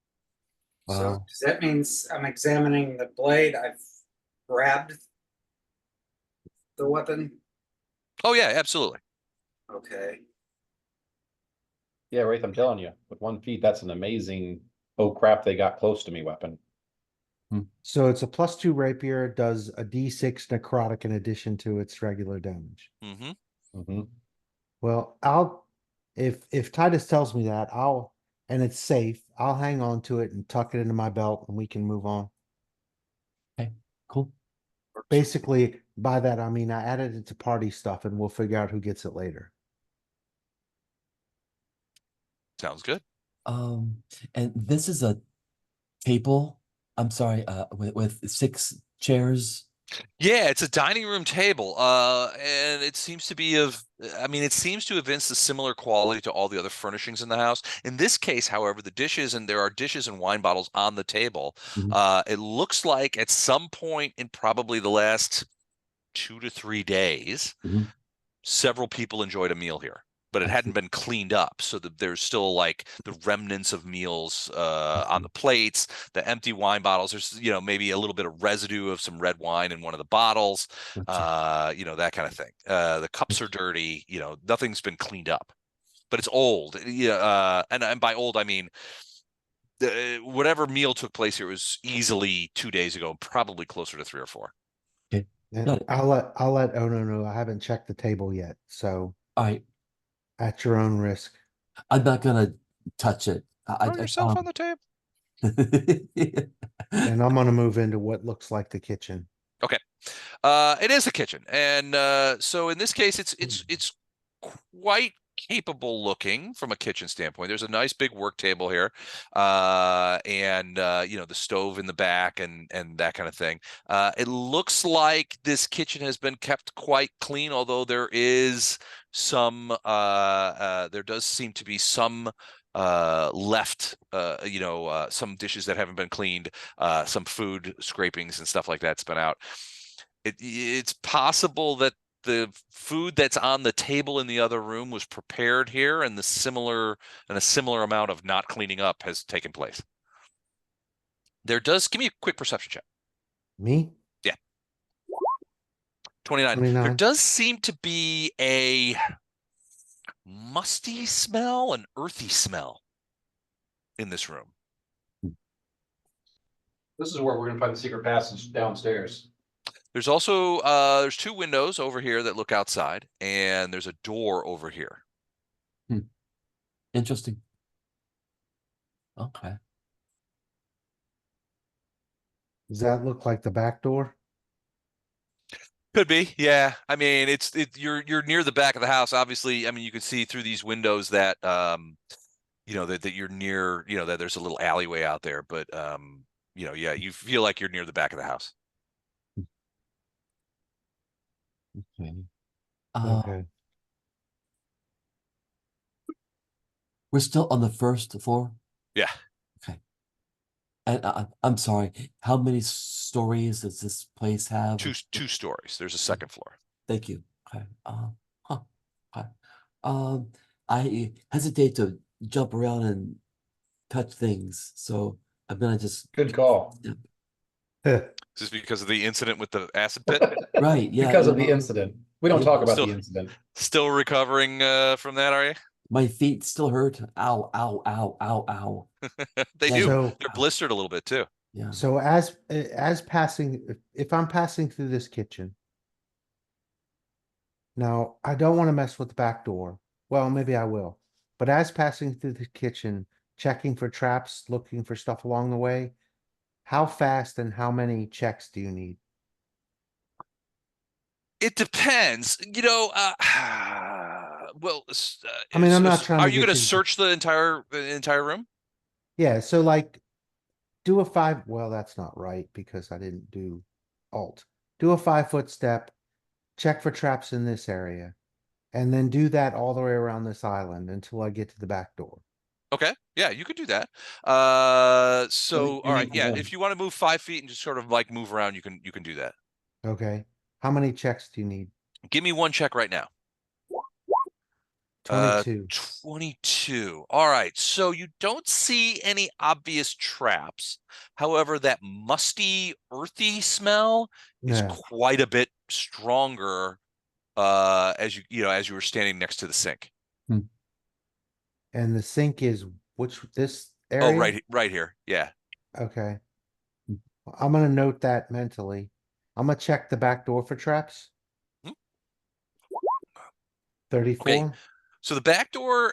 So Wow. does that mean I'm examining the blade? I've grabbed the weapon? Oh yeah, absolutely. Okay. Yeah, Wraith, I'm telling you, with 1 feet, that's an amazing, oh crap, they got close to me weapon. So it's a +2 rapier. It does a D6 necrotic in addition to its regular damage. Mm-hmm. Well, if Titus tells me that, and it's safe, I'll hang on to it and tuck it into my belt and we can move on. Okay, cool. Basically, by that I mean I added it to party stuff and we'll figure out who gets it later. Sounds good. And this is a table. I'm sorry, with 6 chairs. Yeah, it's a dining room table, and it seems to be it seems to evince a similar quality to all the other furnishings in the house. In this case, however, there are dishes and wine bottles on the table. It looks like at some point in probably the last 2 to 3 days, several people enjoyed a meal here, but it hadn't been cleaned up, so that there's still like the remnants of meals on the plates, the empty wine bottles. There's maybe a little bit of residue of some red wine in one of the bottles, that kind of thing. The cups are dirty. Nothing's been cleaned up, but it's old. And by old I mean whatever meal took place here was easily 2 days ago, probably closer to 3 or 4. Okay. And I'll let oh no, I haven't checked the table yet. So All right. at your own risk. I'm not gonna touch it. Throw yourself on the table. And I'm gonna move into what looks like the kitchen. Okay. It is the kitchen, and so in this case, it's quite capable looking from a kitchen standpoint. There's a nice big work table here, and the stove in the back and that kind of thing. It looks like this kitchen has been kept quite clean, although there is some there does seem to be some left, some dishes that haven't been cleaned, some food scrapings and stuff like that's been out. It's possible that the food that's on the table in the other room was prepared here, and a similar amount of not cleaning up has taken place. Give me a quick perception check. Me? Yeah. 29. 29. There does seem to be a musty smell, an earthy smell in this room. This is where we're gonna find the secret passage downstairs. There's also there's 2 windows over here that look outside, and there's a door over here. Interesting. Okay. Does that look like the back door? Could be, yeah. I mean, you're near the back of the house. Obviously, I mean, you can see through these windows that you know that you're near, you know, that there's a little alleyway out there, but you know, yeah, you feel like you're near the back of the house. Okay. Okay. We're still on the first floor. Yeah. Okay. And I'm sorry. How many stories does this place have? Two stories. There's a second floor. Thank you. Okay. Huh. Okay. I hesitate to jump around and touch things, so I'm gonna just Good call. Is this because of the incident with the acid pit? right. Yeah. Because you of the know, incident. We don't Yeah. talk about Still- the incident. Still recovering from that, are you? my feet still hurt. Ow! Ow! Ow! Ow! Ow! They Yeah, do. So, They're blistered a little bit too. Yeah. so as passing, if I'm passing through this kitchen. Now, I don't want to mess with the back door. Well, maybe I will. But as passing through the kitchen, checking for traps, looking for stuff along the way, how fast and how many checks do you need? It depends, you know. Well, I mean, I'm not trying are to you get going to you- search the entire room? Yeah, so like do a 5, well, that's not right because I didn't do alt. Do a 5-foot step, check for traps in this area, and then do that all the way around this island until I get to the back door. Okay, yeah, you could do that. So you all right, need yeah, one. if you want to move 5 feet and just sort of like move around, you can do that. Okay. How many checks do you need? Give me 1 check right now. 22. 22. All right. So you don't see any obvious traps. However, that musty, earthy smell is Yeah. quite a bit stronger as as you were standing next to the sink. And the sink is this Oh, area? right here. Yeah. Okay. I'm gonna note that mentally. I'm gonna check the back door for traps. Hmm. 34. So the back door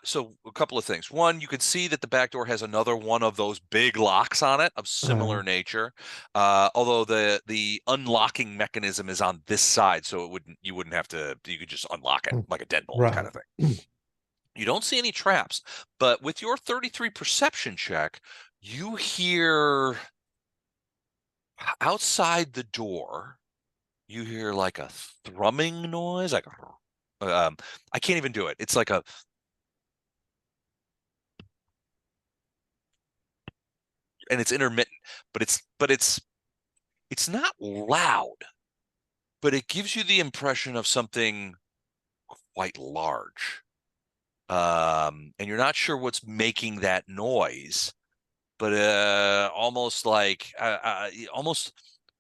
so a couple of things. One, you can see that the back door has another one of those big locks on it of similar nature. Although the unlocking mechanism is on this side, so you wouldn't have to, you could just unlock it like a deadbolt kind of thing. You don't see any traps, but with your 33 perception check, you hear outside the door, you hear like a thrumming noise, like I can't even do it. It's like a and it's intermittent, but it's not loud, but it gives you the impression of something quite large. And you're not sure what's making that noise, but almost like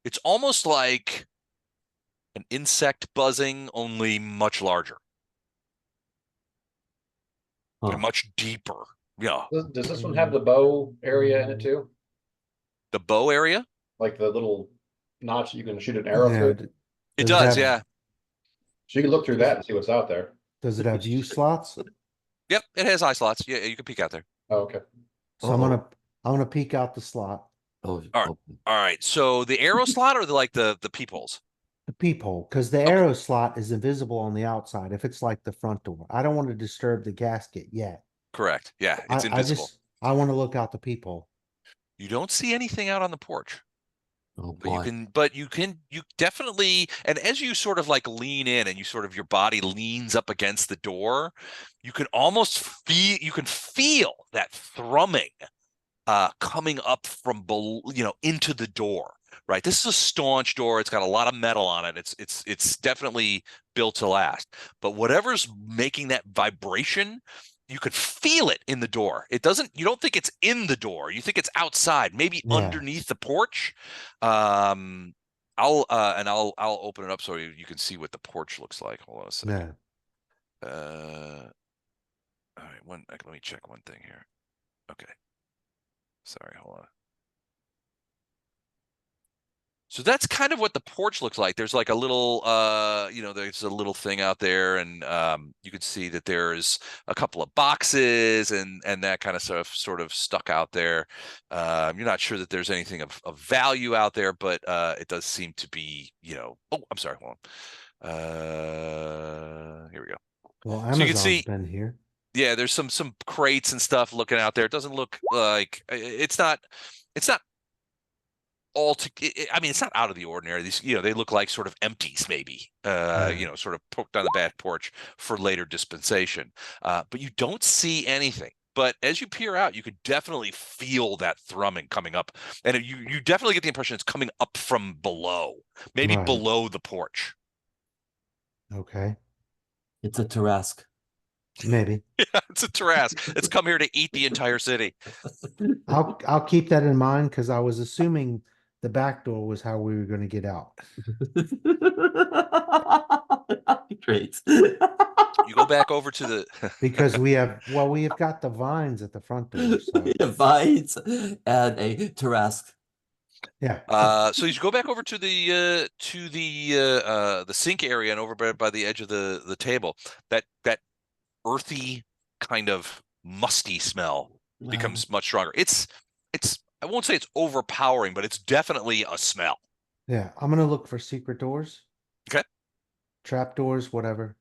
it's almost like an insect buzzing, only much larger Huh. and much deeper. Yeah. Does this one have the bow area in it too? The bow area? Like the little notch you can shoot an arrow Yeah. through? It Does it does, have- yeah. So you can look through that and see what's out there. Does it have view slots? Yep, it has eye slots. Yeah, you can peek out there. Oh, okay. So I'm gonna peek out the slot, Oh, All right. oh, All right. So the arrow slot or the peepholes? the peephole, because the arrow slot is invisible on the outside if it's like the front door. I don't want to disturb the gasket yet. Correct. Yeah, it's invisible. I want to look out the peephole. You don't see anything out on the porch. oh But boy. you definitely, and as you sort of like lean in and you sort of your body leans up against the door, you can feel that thrumming coming up from below, into the door. Right. This is a staunch door. It's got a lot of metal on it. It's definitely built to last. But whatever's making that vibration, you could feel it in the door. You don't think it's in the door. You think it's outside, maybe Yeah. underneath the porch. I'll open it up so you can see what the porch looks like. Hold on a second. Yeah. All right, let me check one thing here. Okay. Sorry, hold on. So that's kind of what the porch looks like. There's like a little, there's a little thing out there, and you can see that there's a couple of boxes and that kind of stuff sort of stuck out there. You're not sure that there's anything of value out there, but it does seem to be, oh, I'm sorry, hold on. Here we go. Well, So you can Amazon's see, been here. yeah, there's some crates and stuff looking out there. It doesn't look like it's not I mean, it's not out of the ordinary. These, they look like sort of empties, maybe, Right. sort of poked on the back porch for later dispensation. But you don't see anything. But as you peer out, you could definitely feel that thrumming coming up. And you definitely get the impression it's coming up from below, maybe Right. below the porch. Okay. It's a Tarrasque. Maybe. Yeah, it's a Tarrasque. It's come here to eat the entire city. I'll keep that in mind because I was assuming the back door was how we were going to get out. Great. You go back over to the Because we have got the vines at the front door. So Vines and a Tarrasque. yeah. so you go back over to the sink area and over by the edge of the table. That earthy kind of musty smell becomes much stronger. It's I won't say it's overpowering, but it's definitely a smell. Yeah. I'm gonna look for secret doors. Okay. Trap doors, whatever.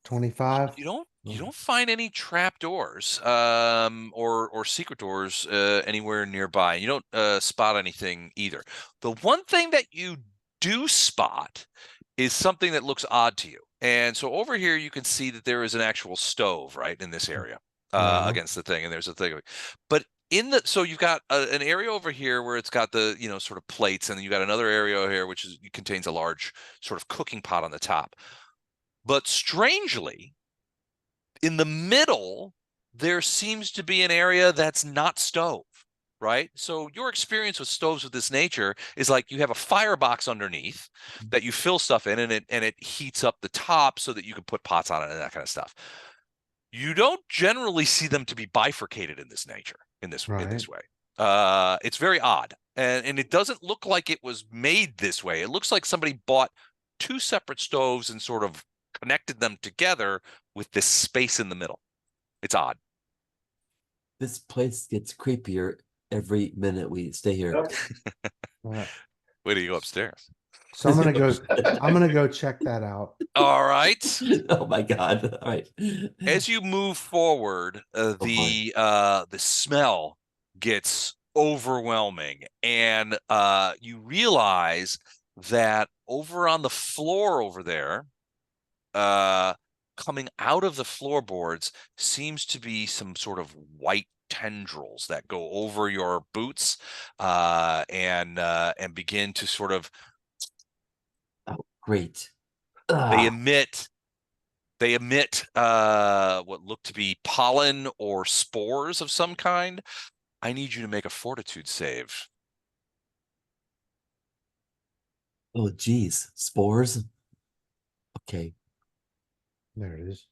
25. You don't Mm. find any trap doors or secret doors anywhere nearby. You don't spot anything either. The one thing that you do spot is something that looks odd to you. And so over here you can see that there is an actual stove right in this area Yeah. against the thing, and there's a thing. But so you've got an area over here where it's got the sort of plates, and then you got another area over here which contains a large sort of cooking pot on the top. But strangely, in the middle, there seems to be an area that's not stove, right? So your experience with stoves of this nature is like you have a firebox underneath that you fill stuff in, and it heats up the top so that you can put pots on it and that kind of stuff. You don't generally see them to be bifurcated in this nature, in this Right. way. It's very odd, and it doesn't look like it was made this way. It looks like somebody bought two separate stoves and sort of connected them together with this space in the middle. It's odd. This place gets creepier every minute we stay here. Right. Wait till you go upstairs. So I'm gonna go check that out. All right. Oh my God. All right. As you move forward, the smell gets overwhelming, and you realize that over on the floor over there, coming out of the floorboards seems to be some sort of white tendrils that go over your boots and begin to sort of Great. they emit what look to be pollen or spores of some kind. I need you to make a fortitude save. Oh, geez. Spores. Okay. There it is.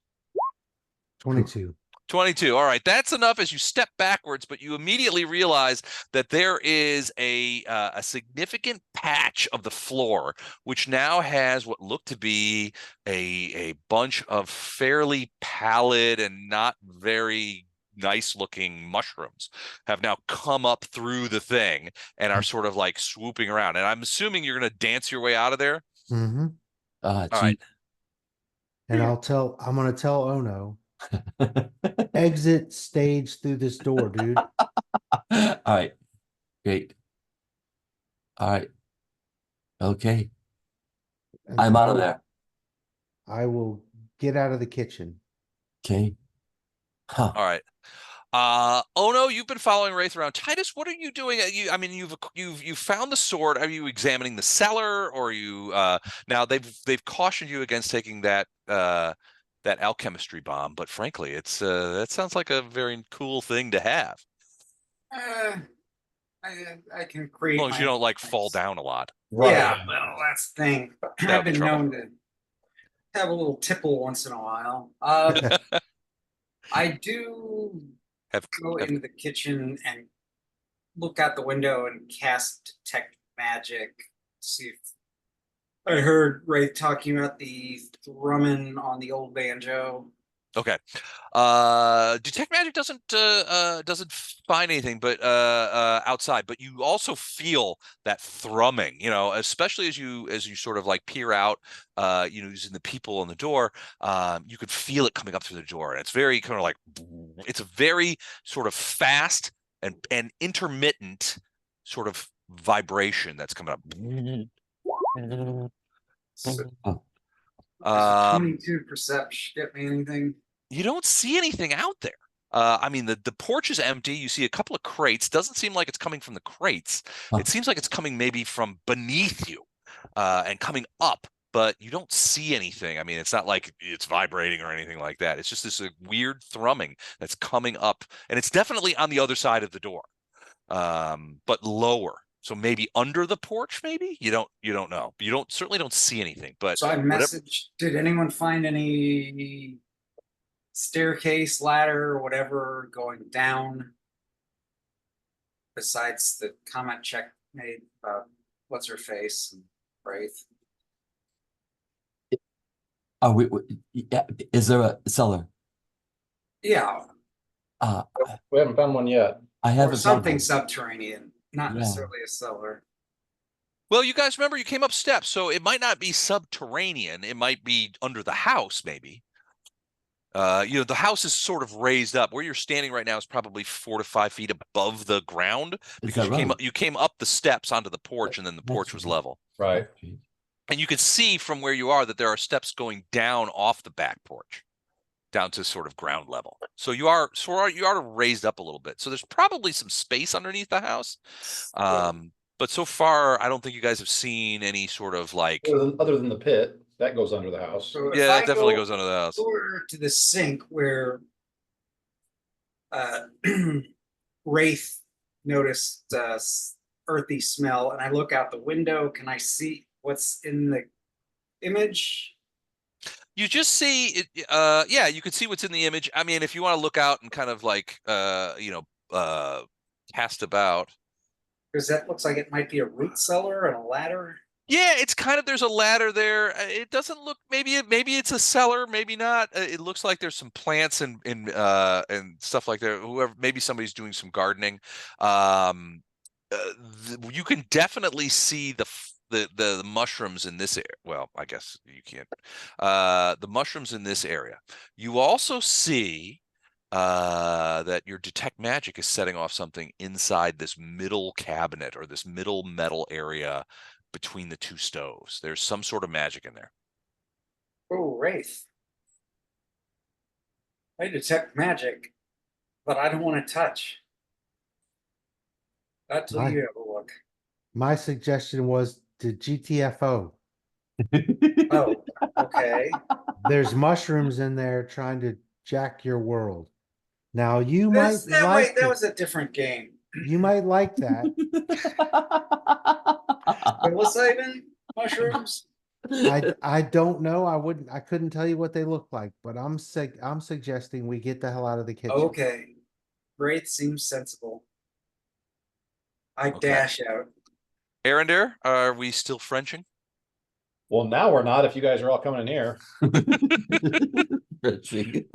22. 22. All right, that's enough as you step backwards, but you immediately realize that there is a significant patch of the floor, which now has what look to be a bunch of fairly pallid and not very nice looking mushrooms have now come up through the thing and are sort of like swooping around. And I'm assuming you're going to dance your way out of there. Mm-hmm. All right. And I'm gonna tell Ono, exit stage through this door, dude. All right. Great. All right. Okay. And I'm out of I- there. I will get out of the kitchen. Okay. Huh. All right. Oh no, you've been following Wraith around. Titus, what are you doing? I mean, you've found the sword. Are you examining the cellar, or are you now they've cautioned you against taking that alchemistry bomb, but frankly, it's that sounds like a very cool thing to have. I can create As long as you my don't like own fall things. down a lot. Yeah, well, that's the thing. That'll I've be been trouble. known to have a little tipple once in a while. I do Have go into the kitchen and look out the window and cast detect magic. See if I heard Ray talking about the thrumming on the old banjo. Okay. Detect magic doesn't find anything but outside, but you also feel that thrumming, you know, especially as you sort of like peer out, you know, using the people on the door, you could feel it coming up through the door. And it's very kind of like, it's a very sort of fast and intermittent sort of vibration that's coming up. So, Oh, there's a Um, 22 perception. Get me anything? You don't see anything out there. I mean, the porch is empty. You see a couple of crates. Doesn't seem like it's coming from the crates. Huh. It seems like it's coming maybe from beneath you, and coming up, but you don't see anything. I mean, it's not like it's vibrating or anything like that. It's just this weird thrumming that's coming up, and it's definitely on the other side of the door, but lower. So maybe under the porch, maybe you don't know. You certainly don't see anything. But So I whatever. messaged. Did anyone find any staircase, ladder, or whatever going down? Besides the comment check made about what's her face and Wraith. are yeah, is there a cellar? Yeah, Uh, We haven't found one yet. I or haven't found something one. subterranean, not Yeah. necessarily a cellar. Well, you guys remember you came up steps, so it might not be subterranean. It might be under the house, maybe. You know, the house is sort of raised up. Where you're standing right now is probably 4 to 5 feet above the ground Is because that right? you came up the steps onto the porch, and then the porch was right. level. Right. And you can see from where you are that there are steps going down off the back porch, down to sort of ground level. So you are raised up a little bit. So there's probably some space underneath the house. But so far, I don't think you guys have seen any sort of like. Other than the pit, that goes under the house. So if Yeah, I that definitely go goes under the house. over to the sink where Wraith noticed earthy smell, and I look out the window, can I see what's in the image? You just see it. Yeah, you can see what's in the image. I mean, if you want to look out and kind of like, cast about. Because that looks like it might be a root cellar and a ladder. Yeah, it's kind of, there's a ladder there. It doesn't look, maybe it's a cellar, maybe not. It looks like there's some plants and stuff like that. Whoever, maybe somebody's doing some gardening. You can definitely see the mushrooms in this area. Well, I guess you can't. The mushrooms in this area. You also see that your detect magic is setting off something inside this middle cabinet or this middle metal area between the two stoves. There's some sort of magic in there. Oh, Wraith. I detect magic, but I don't want to touch. Not till you have a look. My suggestion was to GTFO. Oh, okay. There's mushrooms in there trying to jack your world. Now you might That like that was a different game. you might like that. Psilocybin mushrooms. I don't know. I couldn't tell you what they look like, but I'm suggesting we get the hell out of the kitchen. Okay. Wraith seems sensible. I Okay. dash out. Arendare, are we still Frenching? Well, now we're not if you guys are all coming in here. It's really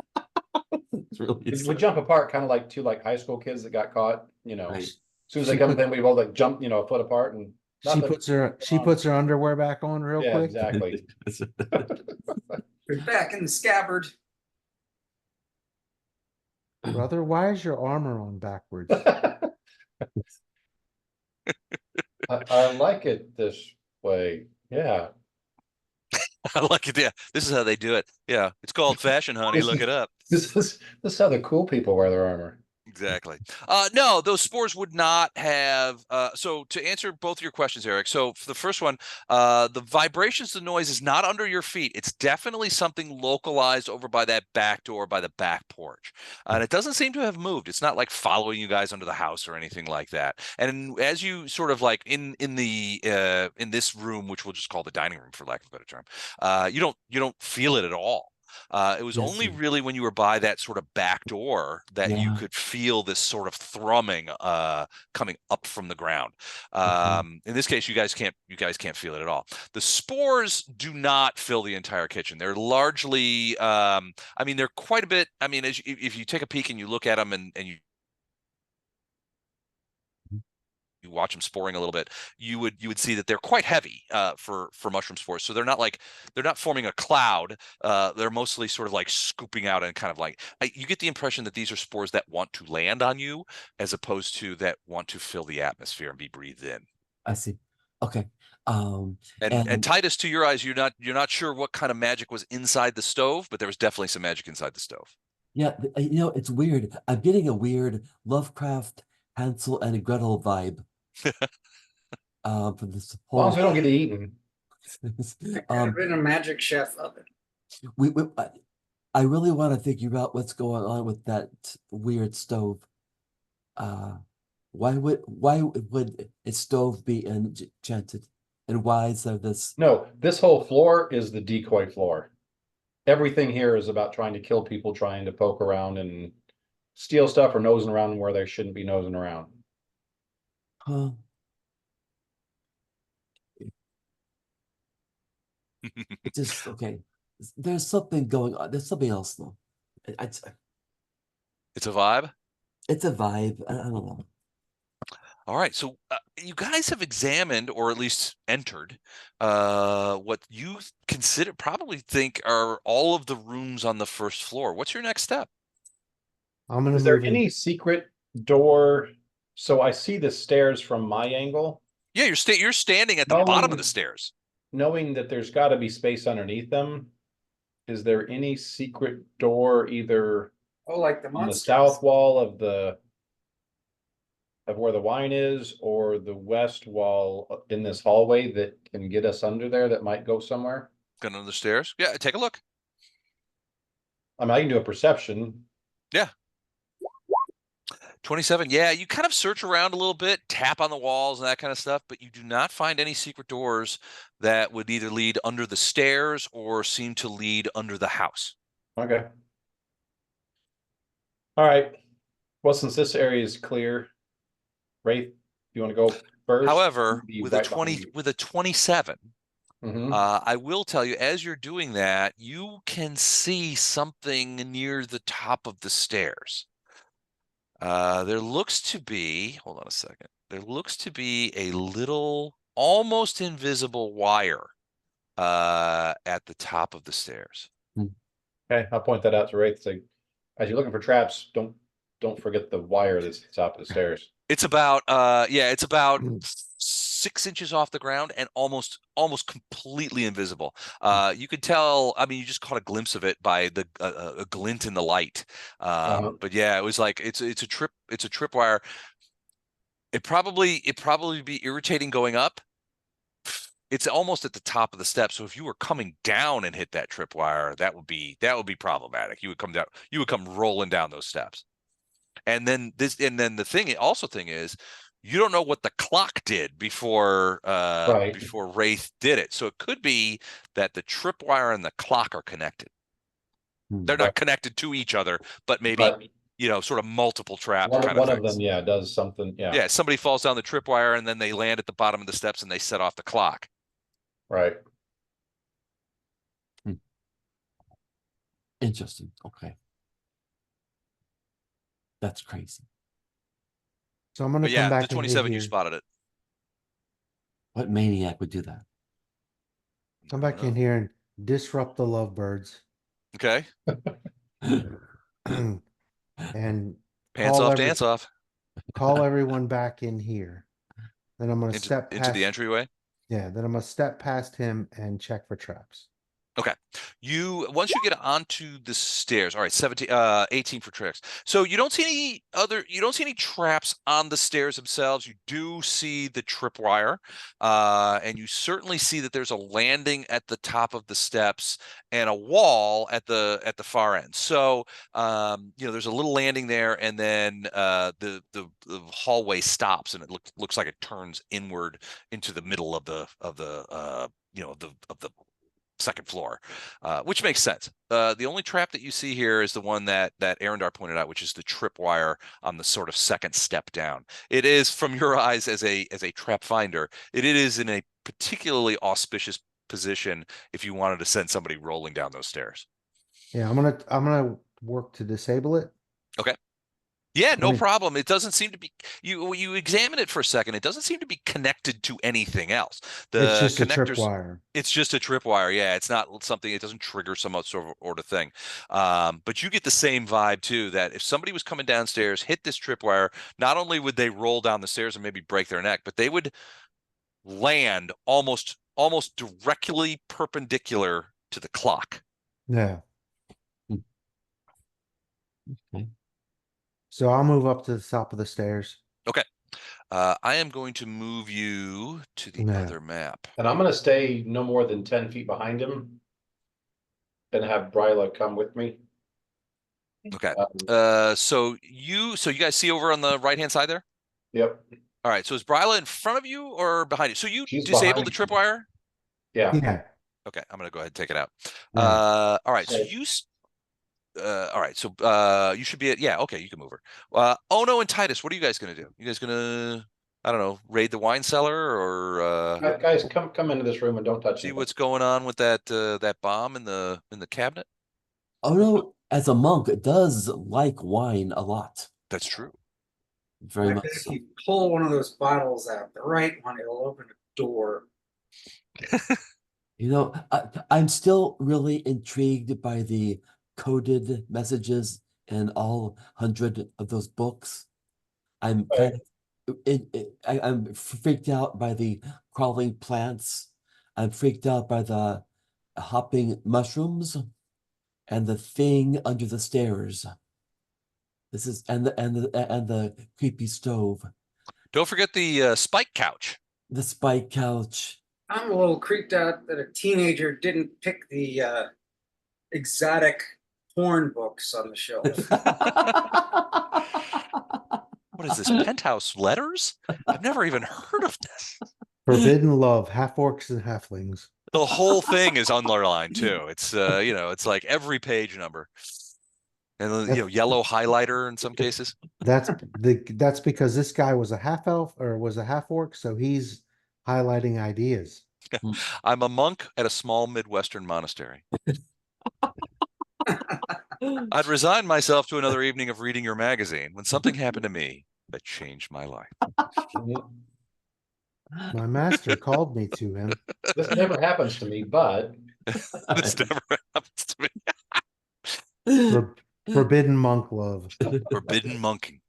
We jump apart kind of like two high school kids that got caught, Right. As soon as they come in, we both like jump, a foot apart and She puts her underwear back on real yeah, quick. exactly. We're back in the scabbard. Brother, why is your armor on backwards? I like it this way. Yeah. I like it. Yeah, this is how they do it. Yeah, it's called fashion, honey. Look it up. This is how the cool people wear their armor. Exactly. No, those spores would not have. So to answer both of your questions, Eric. So for the first one, the vibrations, the noise is not under your feet. It's definitely something localized over by that back door, by the back porch, and it doesn't seem to have moved. It's not like following you guys under the house or anything like that. And as you sort of like in this room, which we'll just call the dining room for lack of a better term, you don't feel it at all. It was Yes, only sir. really when you were by that sort of back door that you Yeah. could feel this sort of thrumming coming up from the ground. In this case, you guys can't feel it at all. The spores do not fill the entire kitchen. They're largely I mean, they're quite a bit. I mean, if you take a peek and you look at them and you watch them sporing a little bit, you would see that they're quite heavy for mushroom spores. So they're not forming a cloud. They're mostly sort of like scooping out and kind of like you get the impression that these are spores that want to land on you as opposed to that want to fill the atmosphere and be breathed in. I see. Okay. And And Titus, to your eyes, you're not sure what kind of magic was inside the stove, but there was definitely some magic inside the stove. yeah, it's weird. I'm getting a weird Lovecraft, Hansel and Gretel vibe. From this As long as we whole. don't get eaten. Could have been a magic chef oven. I really want to figure out what's going on with that weird stove. Why would a stove be enchanted? And why is there this? No, this whole floor is the decoy floor. Everything here is about trying to kill people, trying to poke around and steal stuff or nosing around where they shouldn't be nosing around. Huh? It just okay. There's something going on. There's something else though. It's It's a vibe. it's a vibe. I don't know. All right, so you guys have examined, or at least entered, what you probably think are all of the rooms on the first floor. What's your next step? I'm gonna Is there move in. any secret door? So I see the stairs from my angle, Yeah, you're standing at the bottom of the Knowing- stairs. knowing that there's got to be space underneath them. Is there any secret door either Oh, like the on the monsters. south wall of where the wine is, or the west wall in this hallway that can get us under there that might go somewhere? Going under the stairs. Yeah, take a look. I mean, I can do a perception. 27. Yeah, you kind of search around a little bit, tap on the walls and that kind of stuff, but you do not find any secret doors that would either lead under the stairs or seem to lead under the house. Okay. All right. Well, since this area is clear, Wraith, you want to go first? However, Be with right a behind you. 27, Mhm. I will tell you, as you're doing that, you can see something near the top of the stairs. There looks to be, hold on a second. There looks to be a little, almost invisible wire at the top of the stairs. Okay, I'll point that out to Wraith. Say, as you're looking for traps, don't forget the wire that's at the top of the stairs. It's about, it's about 6 inches off the ground and almost completely invisible. You could tell. I mean, you just caught a glimpse of it by the a glint in the light. But yeah, it was like it's a tripwire. It probably be irritating going up. It's almost at the top of the steps. So if you were coming down and hit that tripwire, that would be problematic. You would come down. You would come rolling down those steps. And then the thing is, you don't know what the clock did before Right. before Wraith did it. So it could be that the tripwire and the clock are connected. They're not connected to each other, but maybe sort of multiple traps. One of them, yeah, does something. Yeah. Yeah, somebody falls down the tripwire and then they land at the bottom of the steps and they set off the clock. Right. Interesting. Okay. That's crazy. So I'm gonna But come yeah, back the in 27, you here. spotted it. What maniac would do that? Come back in here and disrupt the lovebirds. Okay. And Pants call off, every- dance off. Call everyone back in here. Then I'm gonna Into step past. the entryway. Yeah, then I'm gonna step past him and check for traps. Okay. Once you get onto the stairs, all right, 18 for tricks. So you don't see any traps on the stairs themselves. You do see the tripwire, and you certainly see that there's a landing at the top of the steps and a wall at the far end. So there's a little landing there, and then the hallway stops, and it looks like it turns inward into the middle of the second floor, which makes sense. The only trap that you see here is the one that Arendar pointed out, which is the tripwire on the sort of second step down. It is, from your eyes as a trap finder, it is in a particularly auspicious position if you wanted to send somebody rolling down those stairs. Yeah, I'm gonna work to disable it. Okay. Yeah, no mean- problem. It doesn't seem to be, you examine it for a second, it doesn't seem to be connected to anything else. The It's just a connectors, tripwire. it's just a tripwire. Yeah, it's not something, it doesn't trigger some sort of thing. But you get the same vibe too, that if somebody was coming downstairs, hit this tripwire, not only would they roll down the stairs and maybe break their neck, but they would land almost directly perpendicular to the clock. Yeah. Okay. So I'll move up to the top of the stairs. I am going to move you to the Yeah. other map. And I'm gonna stay no more than 10 feet behind him. And have Bryla come with me. Okay. Um, So you guys see over on the right hand side there? Yep, All right. So is Bryla in front of you or behind you? So you She's disabled the behind me. tripwire? yeah. Yeah. Okay, I'm gonna go ahead and take it out. Yeah. All right. So all right. So you should be at, yeah. Okay, you can move her. Ono and Titus, what are you guys gonna do? You guys gonna, I don't know, raid the wine cellar or Guys, come into this room and don't touch see anything. what's going on with that bomb in the cabinet? Oh no, as a monk, it does like wine a lot. That's true. Very I much bet if so. you pull one of those bottles out, the right one, it'll open a door. You know, I'm still really intrigued by the coded messages in all 100 of those books. I'm kind of, I'm freaked out by the crawling plants. I'm freaked out by the hopping mushrooms and the thing under the stairs. This is and the creepy stove, Don't forget the spike couch. the spike couch. I'm a little creeped out that a teenager didn't pick the exotic porn books on the shelf. What is this, Penthouse Letters? I've never even heard of this. Forbidden love, half orcs and halflings. The whole thing is underlined too. It's it's like every page number, and yellow highlighter in some cases. That's because this guy was a half elf or was a half orc, so he's highlighting ideas. I'm a monk at a small Midwestern monastery. I'd resigned myself to another evening of reading your magazine when something happened to me that changed my life. My master called me to him. This never happens to me, but This never happens to me. Forbidden monk love. Forbidden monking.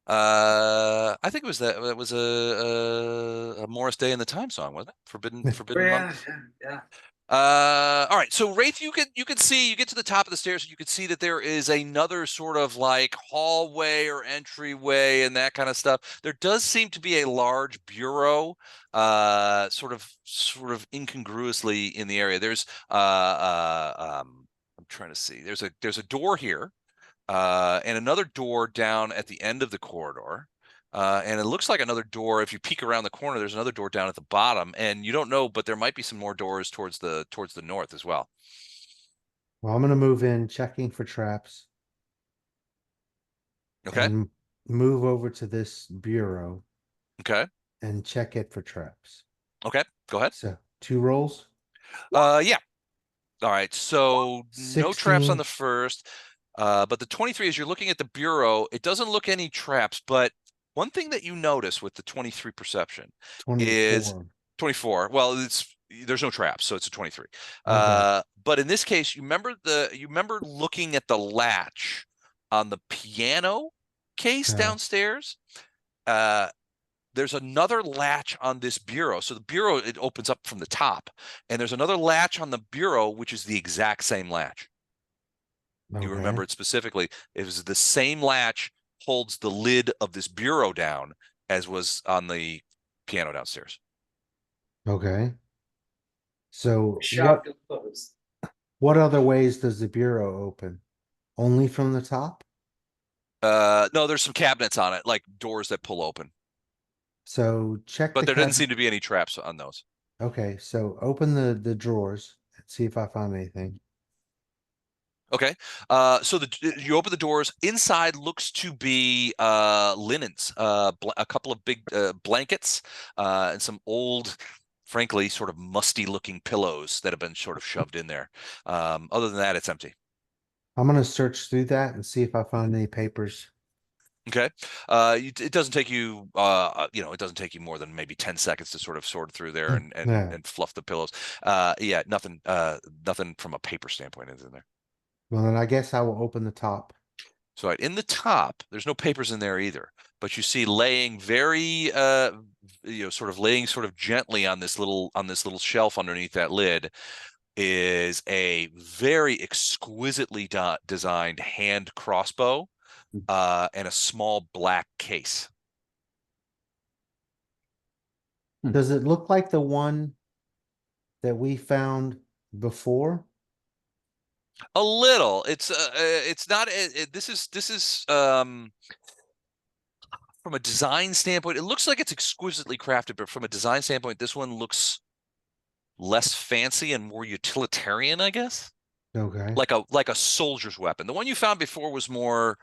I think it was that was a Morris Day in the Time song, wasn't it? Forbidden Yeah, monk. yeah. All right, so Wraith, you can see, you get to the top of the stairs and you can see that there is another sort of like hallway or entryway and that kind of stuff. There does seem to be a large bureau sort of incongruously in the area. There's I'm trying to see, there's a door here and another door down at the end of the corridor. And it looks like another door. If you peek around the corner, there's another door down at the bottom, and you don't know, but there might be some more doors towards the north as well. Well, I'm gonna move in, checking for traps. Okay. And move over to this bureau Okay. and check it for traps. Okay. Go ahead. So 2 rolls. Yeah. All right. So no traps on 16. the first, but the 23, as you're looking at the bureau, it doesn't look any traps, but one thing that you notice with the 23 perception 24. is 24. Well, there's no traps, so it's a 23. Okay. But in this case, you remember looking at the latch on the piano case Okay. downstairs. There's another latch on this bureau. So the bureau, it opens up from the top, and there's another latch on the bureau, which is the exact same latch. You remember it specifically. It was the same latch holds the lid of this bureau down as was on the piano downstairs. Okay. So Shop closed. what other ways does the bureau open? Only from the top? No, there's some cabinets on it, like doors that pull open, So check but the there didn't cabinet. seem to be any traps on those. Okay, so open the drawers and see if I find anything. Okay. So you open the doors. Inside looks to be linens, a couple of big blankets, and some old, frankly, sort of musty looking pillows that have been sort of shoved in there. Other than that, it's empty. I'm gonna search through that and see if I find any papers. Okay. It doesn't take you, it doesn't take you more than maybe 10 seconds to sort of sort through there and Yeah. and fluff the pillows. Yeah, nothing from a paper standpoint is in there. Well, then I guess I will open the top. So in the top, there's no papers in there either, but you see laying very, sort of laying sort of gently on this little shelf underneath that lid is a very exquisitely designed hand crossbow, and a small black case. Does it look like the one that we found before? A little. It's not. This is from a design standpoint. It looks like it's exquisitely crafted, but from a design standpoint, this one looks less fancy and more utilitarian, I guess. Okay. Like a soldier's weapon. The one you found before was more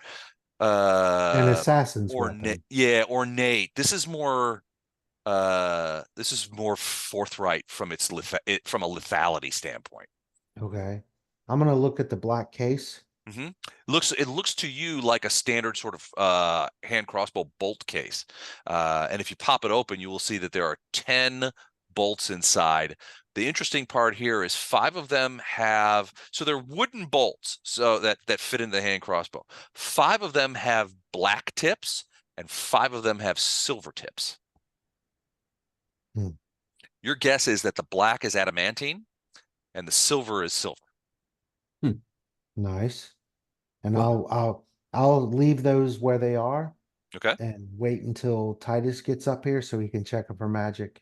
An assassin's ornate. weapon. Yeah, ornate. This is more forthright from from a lethality standpoint. Okay. I'm gonna look at the black case. Mm-hmm. It looks to you like a standard sort of hand crossbow bolt case, and if you pop it open, you will see that there are 10 bolts inside. The interesting part here is 5 of them so they're wooden bolts, so that fit in the hand crossbow. 5 of them have black tips, and 5 of them have silver tips. Hmm. Your guess is that the black is adamantine, and the silver is silver. Nice. And Well- I'll leave those where they are Okay. and wait until Titus gets up here so he can check them for magic.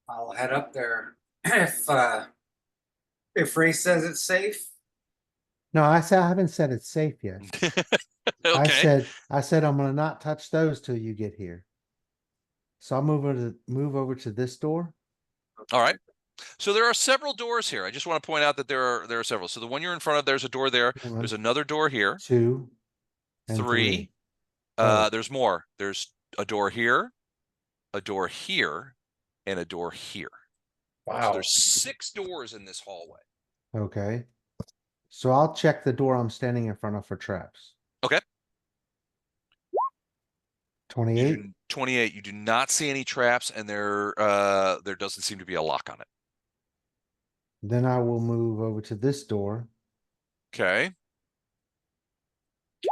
I'll head up there if Ray says it's safe. No, I haven't said it's safe yet. I Okay. said I'm gonna not touch those till you get here. So I'll move over to this door. All right. So there are several doors here. I just want to point out that there are several. So the one you're in front of, there's a door there. One, There's another door here. 2, and 3. 3. Oh. There's more. There's a door here, a door here, and a door here. So Wow. there's 6 doors in this hallway. Okay. So I'll check the door I'm standing in front of for traps. Okay. 28. 28. You do not see any traps, and there doesn't seem to be a lock on it. Then I will move over to this door. Okay.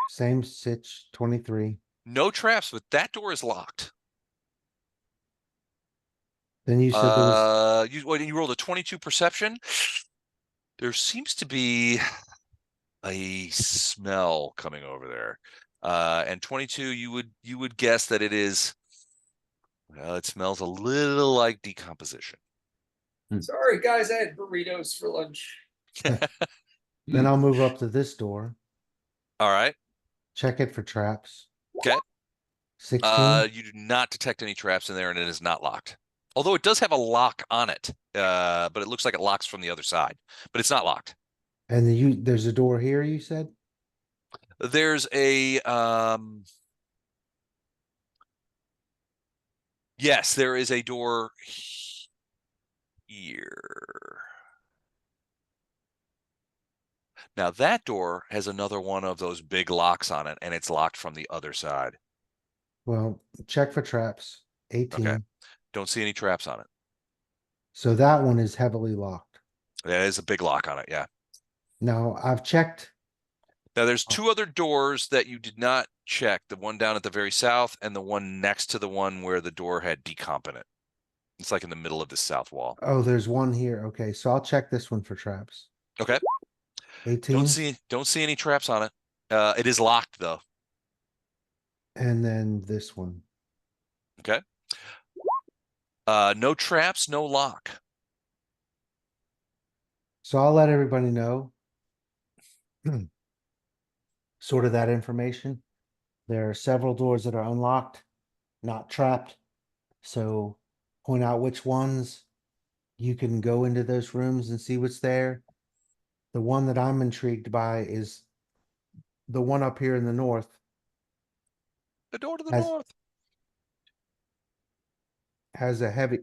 Same sitch, 23. No traps, but that door is locked. Then you said there was You rolled a 22 perception. There seems to be a smell coming over there. And 22, you would guess that it is, well, it smells a little like decomposition. Sorry, guys, I had burritos for lunch. then I'll move up to this door. All right. Check it for traps. Okay. 16. You do not detect any traps in there, and it is not locked. Although it does have a lock on it, but it looks like it locks from the other side. But it's not locked. And there's a door here, you said? There's a yes, there is a door here. Now that door has another one of those big locks on it, and it's locked from the other side. Well, check for traps. 18. Okay. Don't see any traps on it. So that one is heavily locked. There is a big lock on it, yeah. Now I've checked. Now there's 2 other doors that you did not check, the one down at the very south and the one next to the one where the door had decomp in it. It's like in the middle of the south wall. Oh, there's one here. Okay, so I'll check this one for traps. Okay. 18. Don't see any traps on it. It is locked though. And then this one. Okay. No traps, no lock. So I'll let everybody know sort of that information. There are several doors that are unlocked, not trapped. So point out which ones you can go into those rooms and see what's there. The one that I'm intrigued by is the one up here in the north. The door to the Has- north. Has a heavy,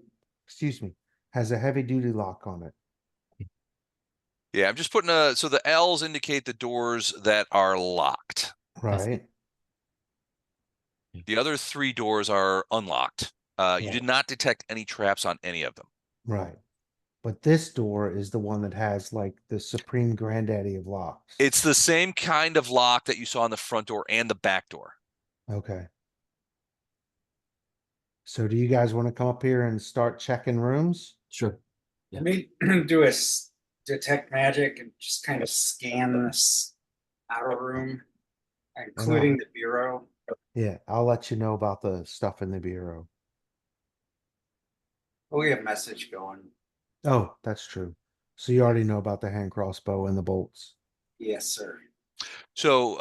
excuse me, has a heavy duty lock on it. Yeah, I'm just putting so the L's indicate the doors that are locked. Right. The other 3 doors are unlocked. You did Right. not detect any traps on any of them. Right. But this door is the one that has like the supreme granddaddy of locks. It's the same kind of lock that you saw on the front door and the back door. Okay. So do you guys want to come up here and start checking rooms? Sure. Yeah. Let me do a detect magic and just kind of scan this outer room, including the bureau. Yeah, I'll let you know about the stuff in the bureau. Oh, we have a message going. Oh, that's true. So you already know about the hand crossbow and the bolts. Yes, sir. So,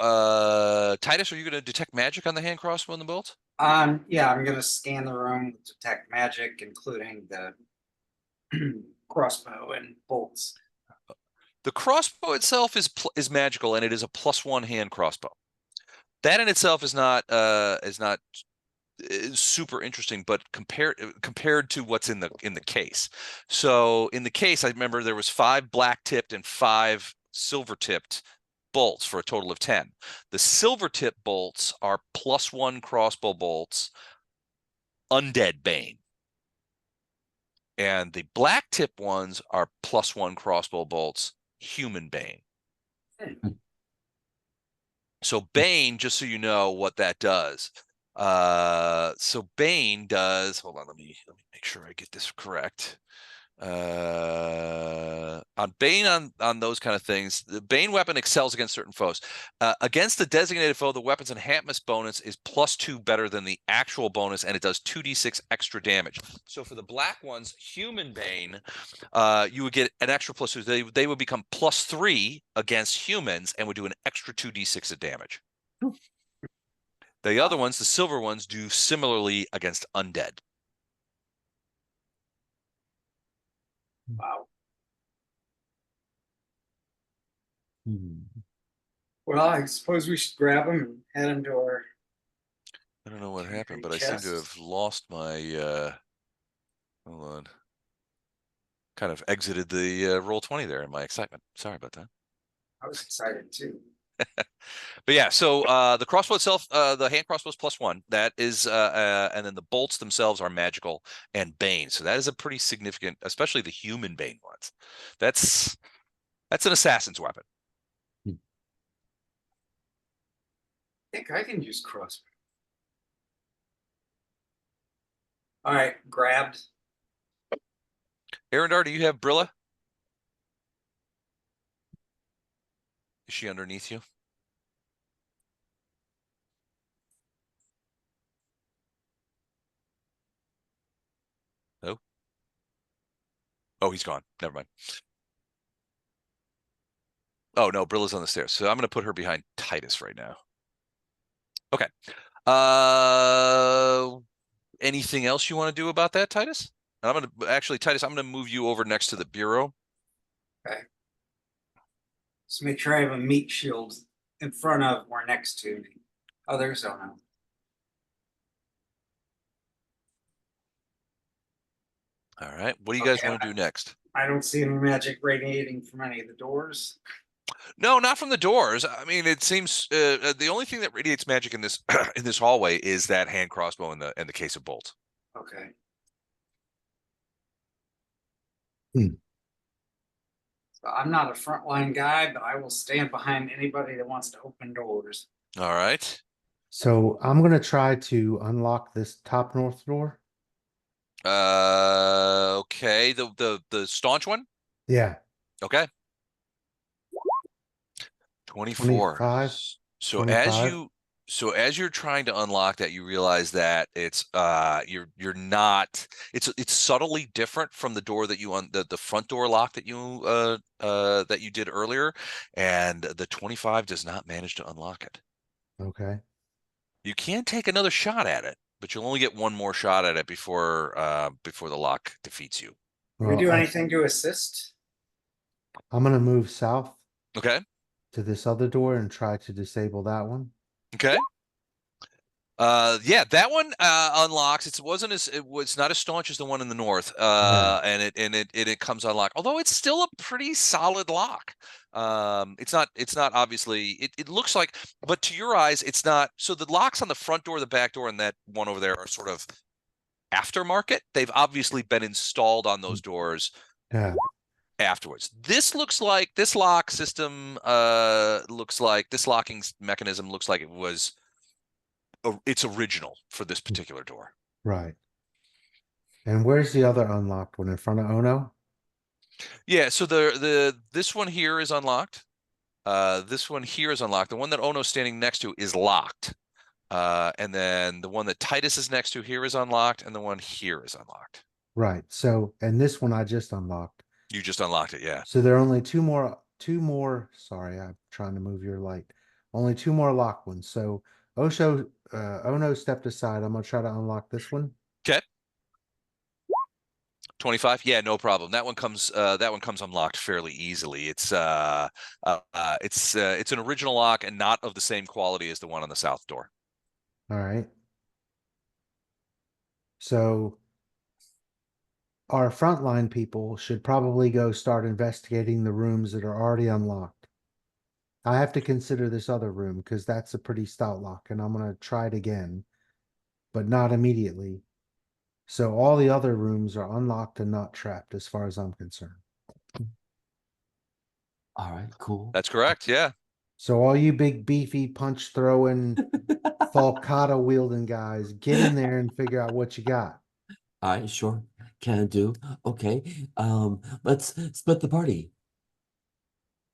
Titus, are you going to detect magic on the hand crossbow and the bolt? Yeah, I'm gonna scan the room with detect magic, including the crossbow and bolts. The crossbow itself is magical, and it is a +1 hand crossbow. That in itself is not super interesting, but compared to what's in the case. So in the case, I remember there was 5 black tipped and 5 silver tipped bolts for a total of 10. The silver tip bolts are +1 crossbow bolts, undead bane. And the black tip ones are +1 crossbow bolts, human bane. So bane, just so you know what that does. So bane does, hold on, let me make sure I get this correct. On bane on those kind of things, the bane weapon excels against certain foes. Against the designated foe, the weapon's enhancement bonus is +2 better than the actual bonus, and it does 2d6 extra damage. So for the black ones, human bane, you would get an extra +2. They would become +3 against humans and would do an extra 2d6 of damage. The other ones, the silver ones, do similarly against undead. Wow. Hmm. Well, I suppose we should grab them and head them to our. I don't know what happened, but I Chest. seem to have lost my hold on. Kind of exited the Roll20 there in my excitement. Sorry about that. I was excited too. But yeah, so the crossbow itself, the hand crossbow is +1. That is, and then the bolts themselves are magical and bane. So that is a pretty significant, especially the human bane ones. That's an assassin's weapon. I think I can use crossbow. All right, grabbed. Arendar, do you have Bryla? Is she underneath you? No. Oh, he's gone. Never mind. Oh no, Brilla's on the stairs. So I'm going to put her behind Titus right now. Okay. Anything else you want to do about that, Titus? And I'm going to actually, Titus, I'm going to move you over next to the bureau. Okay. Just make sure I have a meat shield in front of or next to me. Oh, there's no. All right. What do you guys Okay, want to do next? I don't see any magic radiating from any of the doors. No, not from the doors. I mean, it seems the only thing that radiates magic in this in this hallway is that hand crossbow and the case of bolts. Okay. So I'm not a frontline guy, but I will stand behind anybody that wants to open doors. All right. So I'm gonna try to unlock this top north door. Okay. The staunch one. Yeah, Okay. 24. 25, So 25. as you're trying to unlock that, you realize that it's you're not, it's subtly different from the door that you the front door lock that you did earlier, and the 25 does not manage to unlock it. Okay. You can take another shot at it, but you'll only get one more shot at it before the lock defeats you. Do we Well, do anything to assist? I'm gonna move south Okay. to this other door and try to disable that one. Okay. Yeah, that one unlocks. It was not as staunch as the one in the north. And it comes unlocked. Although it's still a pretty solid lock. It's not obviously it looks like, but to your eyes, it's not. So the locks on the front door, the back door, and that one over there are sort of aftermarket. They've obviously been installed on those doors Yeah. afterwards. This lock system looks like this locking mechanism looks like it's original for this particular door. Right. And where's the other unlocked one? In front of Ono? Yeah, so this one here is unlocked. This one here is unlocked. The one that Ono's standing next to is locked. And then the one that Titus is next to here is unlocked, and the one here is unlocked. Right. So, and this one I just unlocked. You just unlocked it, yeah. So there are only two more. Sorry, I'm trying to move your light. Only two more locked ones. So Ono stepped aside. I'm gonna try to unlock this one. Okay. 25. Yeah, no problem. That one comes unlocked fairly easily. It's an original lock and not of the same quality as the one on the south door. All right. So our frontline people should probably go start investigating the rooms that are already unlocked. I have to consider this other room because that's a pretty stout lock, and I'm gonna try it again, but not immediately. So all the other rooms are unlocked and not trapped as far as I'm concerned. All right, cool. That's correct. Yeah. So all you big beefy punch throwing falcata wielding guys, get in there and figure out what you got. All right, sure. Can do. Okay. Let's split the party.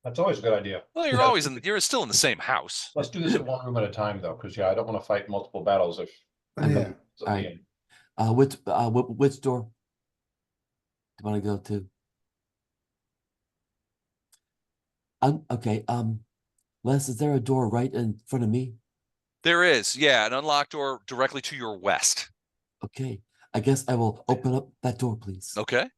That's always a good idea. Well, you're still in the same house. Let's do this at one room at a time, though, because I don't want to fight multiple battles if. Yeah. Alright. Which door do you want to go to? Okay. Les, is there a door right in front of me? There is, yeah, an unlocked door directly to your west. Okay. I guess I will open up that door, please. Okay.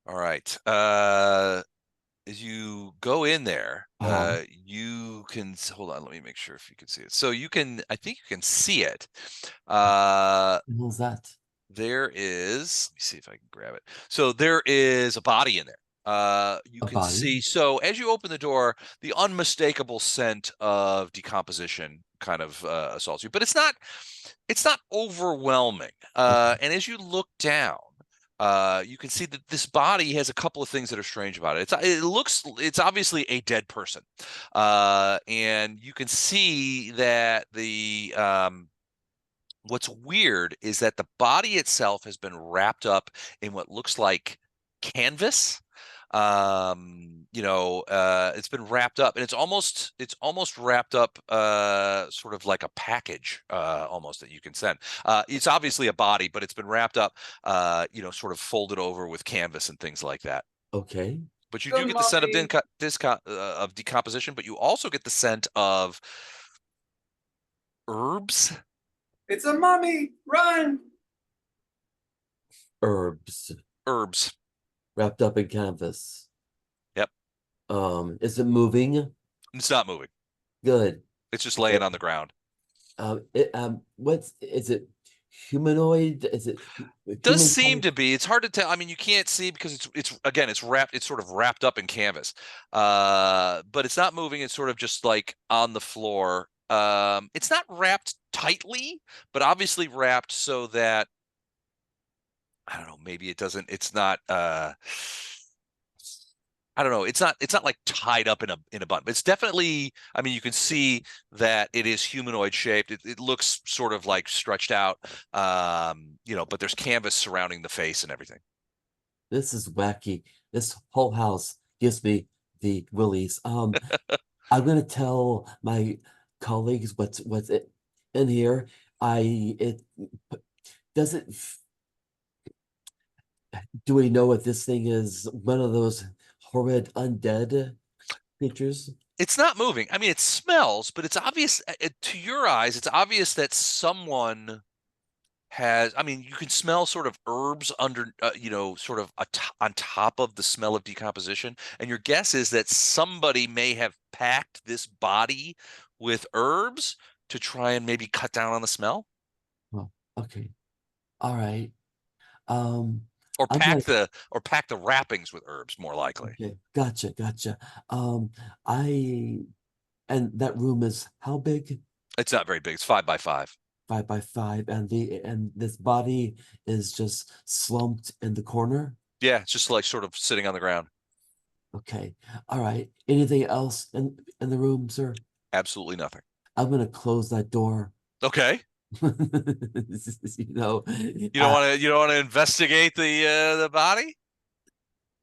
All right. As you go in there, you can hold on. Let me make sure if you can see it. So I think you can see it. What was that? There is. Let me see if I can grab it. So there is a body in there. You can see. So as you open the door, the unmistakable scent of decomposition kind of assaults you, but it's not overwhelming. And as you look down, you can see that this body has a couple of things that are strange about it. It's obviously a dead person, and you can see that what's weird is that the body itself has been wrapped up in what looks like canvas. It's been wrapped up, and it's almost wrapped up sort of like a package almost that you can send. It's obviously a body, but it's been wrapped up sort of folded over with canvas and things like that. Okay. But you do get the scent of decomposition, but you also get the scent of herbs. It's a mummy! Run! Herbs wrapped up in canvas. Yep. Is it moving? It's not moving. Good. It's just laying on the ground. Is it humanoid? Is it? It does seem to be. It's hard to tell. I mean, you can't see because it's wrapped. It's sort of wrapped up in canvas. But it's not moving. It's sort of just like on the floor. It's not wrapped tightly, but obviously wrapped so that I don't know, maybe it's not I don't know. It's not like tied up in a bun, but it's definitely, I mean, you can see that it is humanoid shaped. It looks sort of like stretched out, but there's canvas surrounding the face and everything. This is wacky. This whole house gives me the willies. I'm gonna tell my colleagues what's it in here. Do we know if this thing is one of those horrid undead creatures? It's not moving. I mean, it smells, but it's obvious to your eyes. It's obvious that someone has. I mean, you can smell sort of herbs under, sort of on top of the smell of decomposition. And your guess is that somebody may have packed this body with herbs to try and maybe cut down on the smell, Oh, okay. All right. Um, or I'm pack gonna the wrappings with herbs, more likely. okay, gotcha. I and that room is how big? It's not very big. It's 5 by 5. 5 by 5, and this body is just slumped in the corner. Yeah, it's just like sort of sitting on the ground. Okay. All right. Anything else in the room, sir? Absolutely nothing. I'm gonna close that door. Okay. You know, You don't want to investigate the body?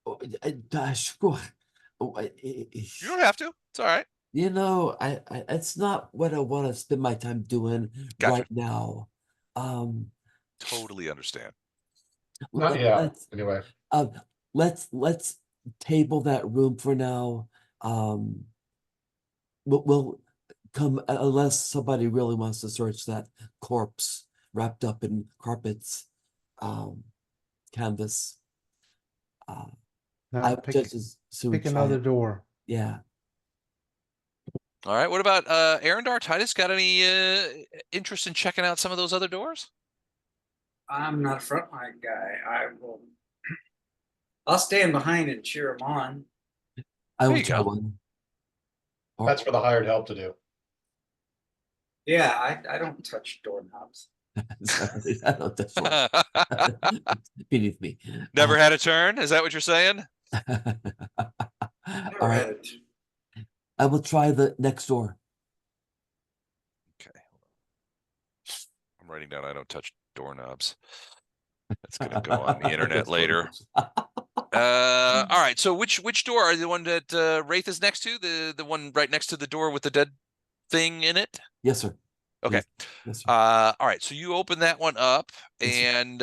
sure. You don't have to. It's all right. You know, I it's not what I want to spend my time doing Gotcha. right now. Totally understand. Not yet, anyway. Let's table that room for now. We'll come unless somebody really wants to search that corpse wrapped up in carpets, canvas. I Now would just as soon pick try another it. door. Yeah. All right. What about Arendar? Titus got any interest in checking out some of those other doors? I'm not a frontline guy. I'll stand behind and cheer him on. I There will you try go. one. Or- That's for the hired help to do. Yeah, I don't touch doorknobs. Sorry, I don't touch one. Beneath me. Never had a turn? Is that what you're saying? Never All right, had it. I will try the next door. Okay. I'm writing down I don't touch doorknobs. That's gonna go on the internet later. All right. So which door are the one that Wraith is next to? The one right next to the door with the dead thing in it? Yes, sir. Okay. Yes, sir. All right. So you open that one up, Yes, sir. and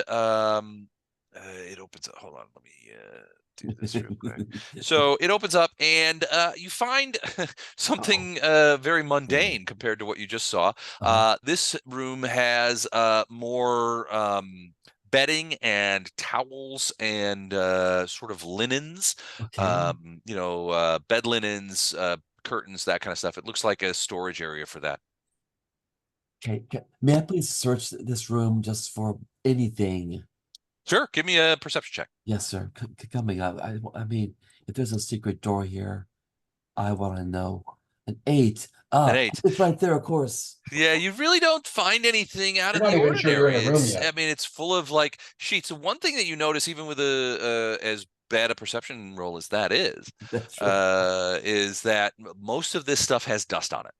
it opens up. Hold on. Let me do this real quick. So it opens up, and you find something very mundane compared to what you just saw. This room has more bedding and towels and sort of linens, Okay. bed linens, curtains, that kind of stuff. It looks like a storage area for that. Okay. May I please search this room just for anything? Sure. Give me a perception check. Yes, sir. Coming up. I mean, if there's a secret door here, I want to know. An 8. An 8. It's right there, of course. Yeah, you really don't find anything out You're of not the even sure you're ordinary. in a room yet. I mean, it's full of like sheets. So one thing that you notice, even with as bad a perception roll as that is That's right. that most of this stuff has dust on it.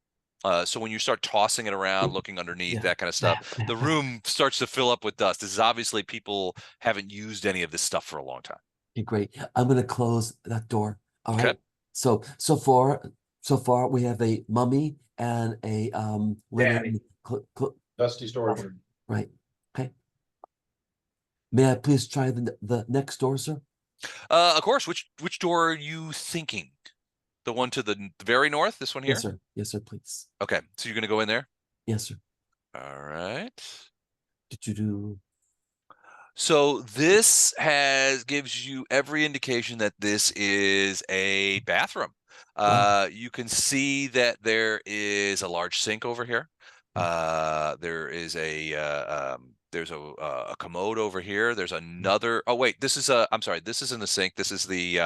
So when you start tossing it around, looking underneath, Yeah. that kind of stuff, the room starts to fill up with dust. This is obviously people haven't used any of this stuff for a long time. Okay, great. I'm gonna close that door. All Okay. right. So far we have a mummy and a linen. Dusty storage room. Right. Okay. May I please try the next door, sir? Of course. Which door are you thinking? The one to the very north? This one here? Yes, sir. Yes, sir. Please. Okay. So you're gonna go in there? Yes, sir. All right. Do. So this gives you every indication that this is a bathroom. Wow. You can see that there is a large sink over here. There is there's a commode over here. There's another. Oh wait, I'm sorry. This isn't the sink. This is the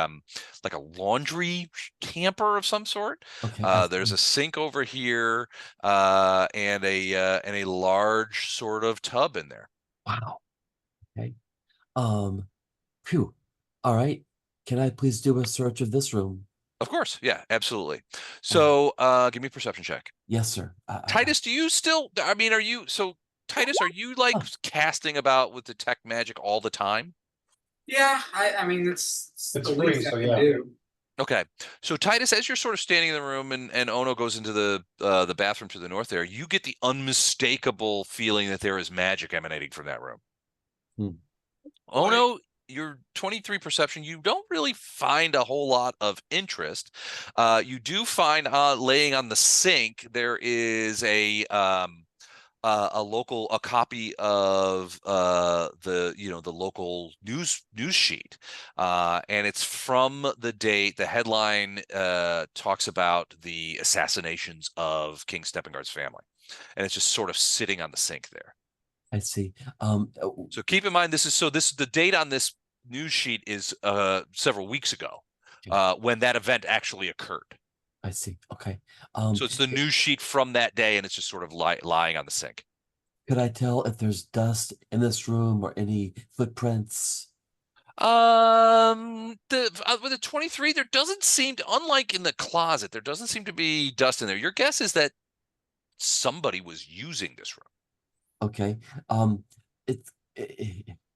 like a laundry camper of some sort. Okay. There's a sink over here and a large sort of tub in there. Wow. Okay. Phew. All right. Can I please do a search of this room? Of course. Yeah, absolutely. So give me a perception check. Yes, sir. Titus, do you still, I mean, Titus, are you like casting about with detect magic all the time? Yeah, I mean it's It's the free, least I so can yeah. do. Okay. So Titus, as you're sort of standing in the room and Ono goes into the bathroom to the north there, you get the unmistakable feeling that there is magic emanating from that room. Hmm. Ono, your 23 perception, you don't really find a whole lot of interest. You do find laying on the sink there is a copy of the local news sheet, and it's from the date. The headline talks about the assassinations of King Steppengard's family, and it's just sort of sitting on the sink there. I see. So keep in mind, the date on this news sheet is several weeks ago, when that event actually occurred. I see. Okay. So it's the news sheet from that day, and it's just sort of lying on the sink. Could I tell if there's dust in this room or any footprints? With the 23, there doesn't seem to, unlike in the closet, there doesn't seem to be dust in there. Your guess is that somebody was using this room. Okay.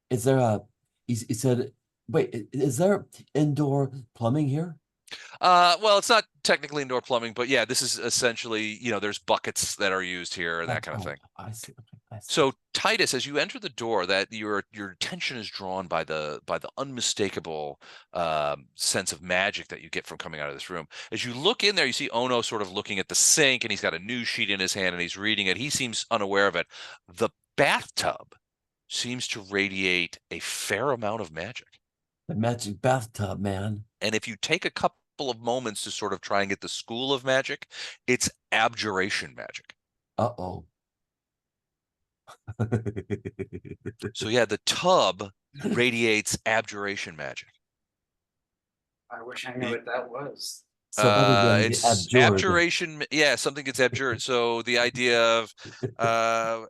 Is there a? He said, wait. Is there indoor plumbing here? Well, it's not technically indoor plumbing, but yeah, this is essentially, there's buckets that are used here and that kind of thing. I see. Okay, I see. So Titus, as you enter the door, that your attention is drawn by the unmistakable sense of magic that you get from coming out of this room. As you look in there, you see Ono sort of looking at the sink, and he's got a news sheet in his hand and he's reading it. He seems unaware of it. The bathtub seems to radiate a fair amount of magic. The magic bathtub, man. And if you take a couple of moments to sort of try and get the school of magic, it's abjuration magic. Uh-oh. So yeah, the tub radiates abjuration magic. I wish I knew what that was. It's abjuration. Yeah, something gets abjured. So the idea of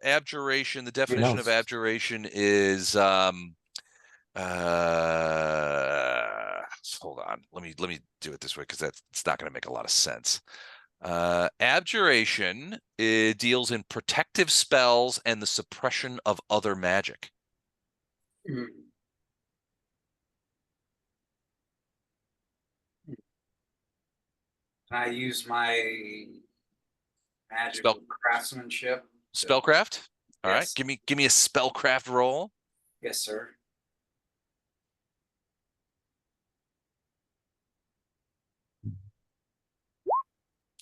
abjuration, the definition of abjuration is hold on. Let me do it this way, because it's not going to make a lot of sense. Abjuration deals in protective spells and the suppression of other magic. Hmm. Can I use my magical craftsmanship? Spellcraft? All right. Yes. Give me a spellcraft roll. Yes, sir.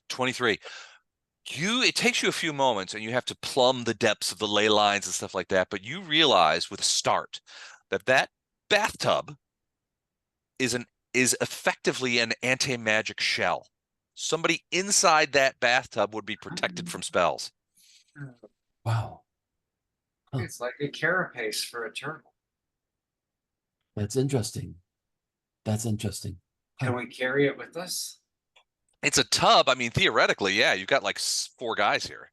$23. It takes you a few moments, and you have to plumb the depths of the ley lines and stuff like that, but you realize with a start that bathtub is effectively an anti-magic shell. Somebody inside that bathtub would be protected from spells. Wow. Huh. It's like a carapace for a turtle. That's interesting. That's interesting. Can we carry it with us? It's a tub. I mean, theoretically, yeah, you've got like 4 guys here.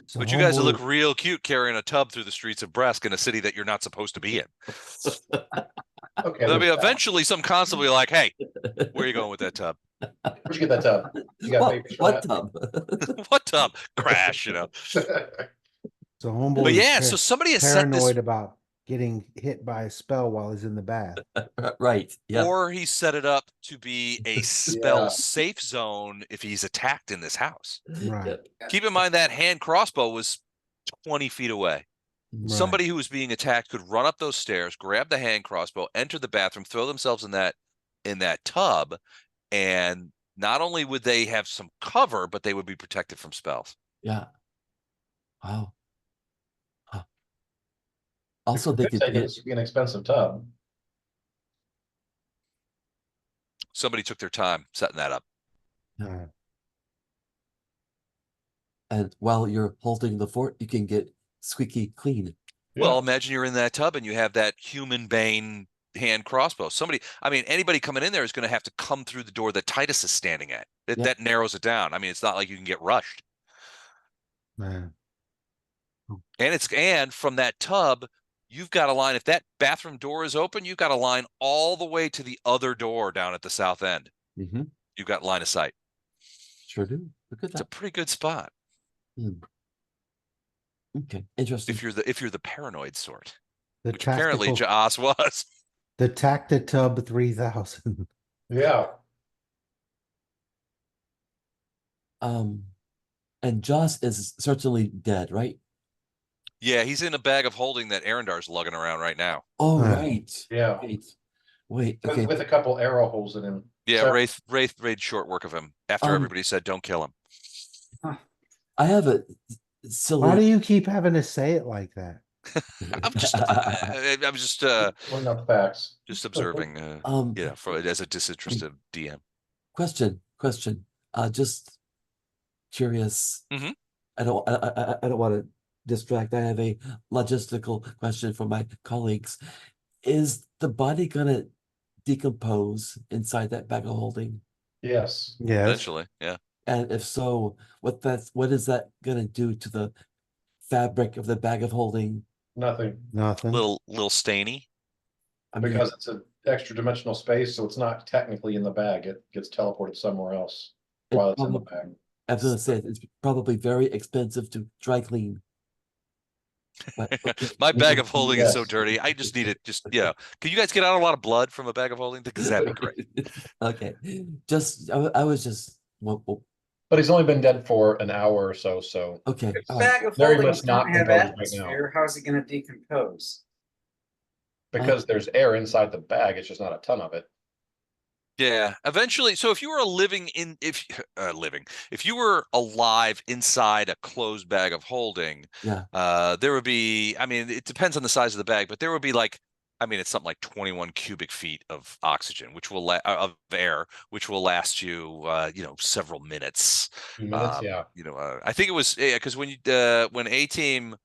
So But you guys homeboy- look real cute carrying a tub through the streets of Bresk in a city that you're not supposed to be in. Okay. I mean, eventually some constable will be like, hey, where are you going with that tub? Where'd you get that tub? You got papers for What that? tub? What tub? Crash, So But homeboy yeah, is so somebody has set paranoid this, about getting hit by a spell while he's in the bath. Right. Yeah. or he set it up to be a spell Yeah. safe zone if he's attacked in this house. Right. Keep in mind that hand crossbow was 20 feet away. Right. Somebody who was being attacked could run up those stairs, grab the hand crossbow, enter the bathroom, throw themselves in that tub, and not only would they have some cover, but they would be protected from spells. Yeah. Wow. Huh. Also, they Could could take it get, to be an expensive tub. Somebody took their time setting that up. Right. and while you're holding the fort, you can get squeaky clean. Well, imagine you're in that tub and you have that human bane hand crossbow. Anybody coming in there is going to have to come through the door that Titus is standing at. That narrows it down. I mean, it's not like you can get rushed. Man. And from that tub, you've got a line. If that bathroom door is open, you've got a line all the way to the other door down at the south end. Mm-hmm. You've got line of sight. Sure do. Look at It's a that. pretty good spot Okay. Interesting. if you're the paranoid sort, The which apparently tactical, Jaas was. the Tactitub 3000. Yeah. And Joss is certainly dead, right? Yeah, he's in a bag of holding that Arendar's lugging around right now. Oh, Huh. right. Yeah. Wait. Wait. Okay. With a couple arrow holes in him. Yeah, So- Wraith made short work of him after Um, everybody said don't kill him. I have a silly. Why do you keep having to say it like that? I'm Point out facts. just observing. Yeah, as a disinterested DM. Question. Just curious. Mhm. I don't want to distract. I have a logistical question for my colleagues. Is the body gonna decompose inside that bag of holding? Yes. Yes. Eventually, yeah. And if so, what is that gonna do to the fabric of the bag of holding? Nothing. Nothing. Little stainy. I mean, Because it's an extra dimensional space, so it's not technically in the bag. It gets teleported somewhere else it while it's in the probably- bag. I was gonna say it's probably very expensive to dry clean. But, okay. My bag of holding is so Yes. dirty. I just need it. Can you guys get out a lot of blood from a bag of holding? Because that'd be great. Okay, I was just well, But he's only been dead for an hour or so, so okay. If all right. bag of Very holdings much not don't have composed right now. atmosphere, how's it gonna decompose? because there's air inside the bag, it's just not a ton of it. Yeah, eventually. So if you were if you were alive inside a closed bag of holding, Yeah. there would be. I mean, it depends on the size of the bag, but there would be like, I mean, it's something like 21 cubic feet of oxygen, which will of air, which will last you, several minutes. 2 minutes, yeah. I think it was because when A Team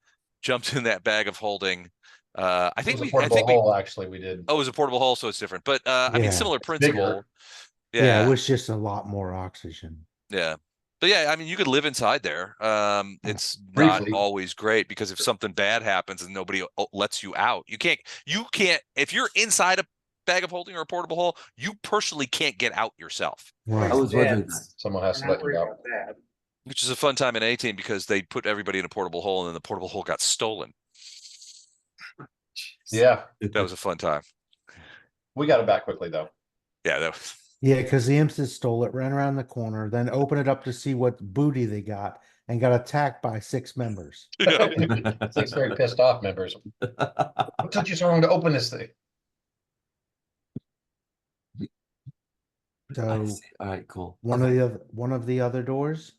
jumped in that bag of holding, I It think was a portable hole, actually, we did. Oh, it was a portable hole, so it's different. But I mean, Yeah. similar It's principle. bigger. Yeah, Yeah, it was just a lot more oxygen. yeah. But yeah, I mean, you could live inside there. It's not Briefly. always great because if something bad happens and nobody lets you out, you can't. If you're inside a bag of holding or a portable hole, you personally can't get out yourself. Right. I was wondering Dead. that. Someone has We're to not let you worried out. about that. Which is a fun time in A Team because they put everybody in a portable hole and then the portable hole got stolen. Yeah, That was a fun time. we got it back quickly, though. Yeah, that was. Yeah, because the imps had stole it, ran around the corner, then opened it up to see what booty they got, and got attacked by 6 members. 6 very pissed off members. What took you so long to open this thing? I So see. All right, cool. one Okay. of the other doors.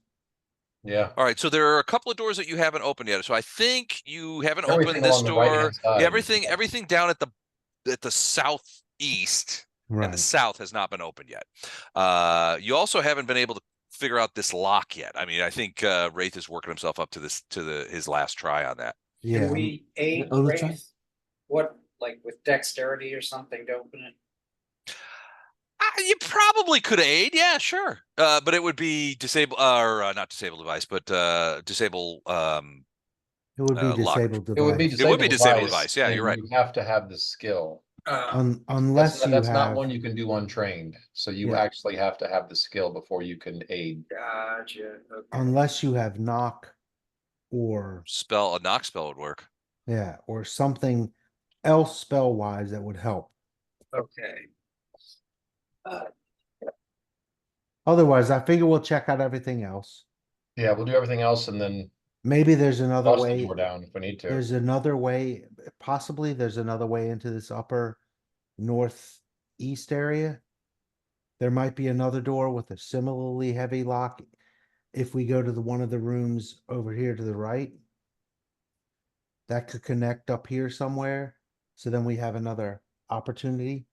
Yeah. All right, so there are a couple of doors that you haven't opened yet. So I think you haven't Everything opened this along the door. right-hand side. Yeah, everything down at the southeast and the Right. south has not been opened yet. You also haven't been able to figure out this lock yet. I mean, I think Wraith is working himself up to his last try on that. Yeah. Can we aid Oh, that's right. Wraith? What, like with dexterity or something to open it? You probably could aid, yeah, sure. But it would be disable or not disable device, but disable. It would be lock. disabled It would be device. It would be disabled device, yeah, and you're right. You have to have the skill. Unless you That's have. not one you can do untrained. So you Yeah. actually have to have the skill before you can aid. Gotcha. Okay. Unless you have knock, or A knock spell would work. yeah, or something else spell wise that would help. Okay. Otherwise, I figure we'll check out everything else. Yeah, we'll do everything else and then Maybe there's another bust the way. door down if we need to. There's another way, possibly there's another way into this upper northeast area. There might be another door with a similarly heavy lock. If we go to one of the rooms over here to the right, that could connect up here somewhere. So then we have another opportunity.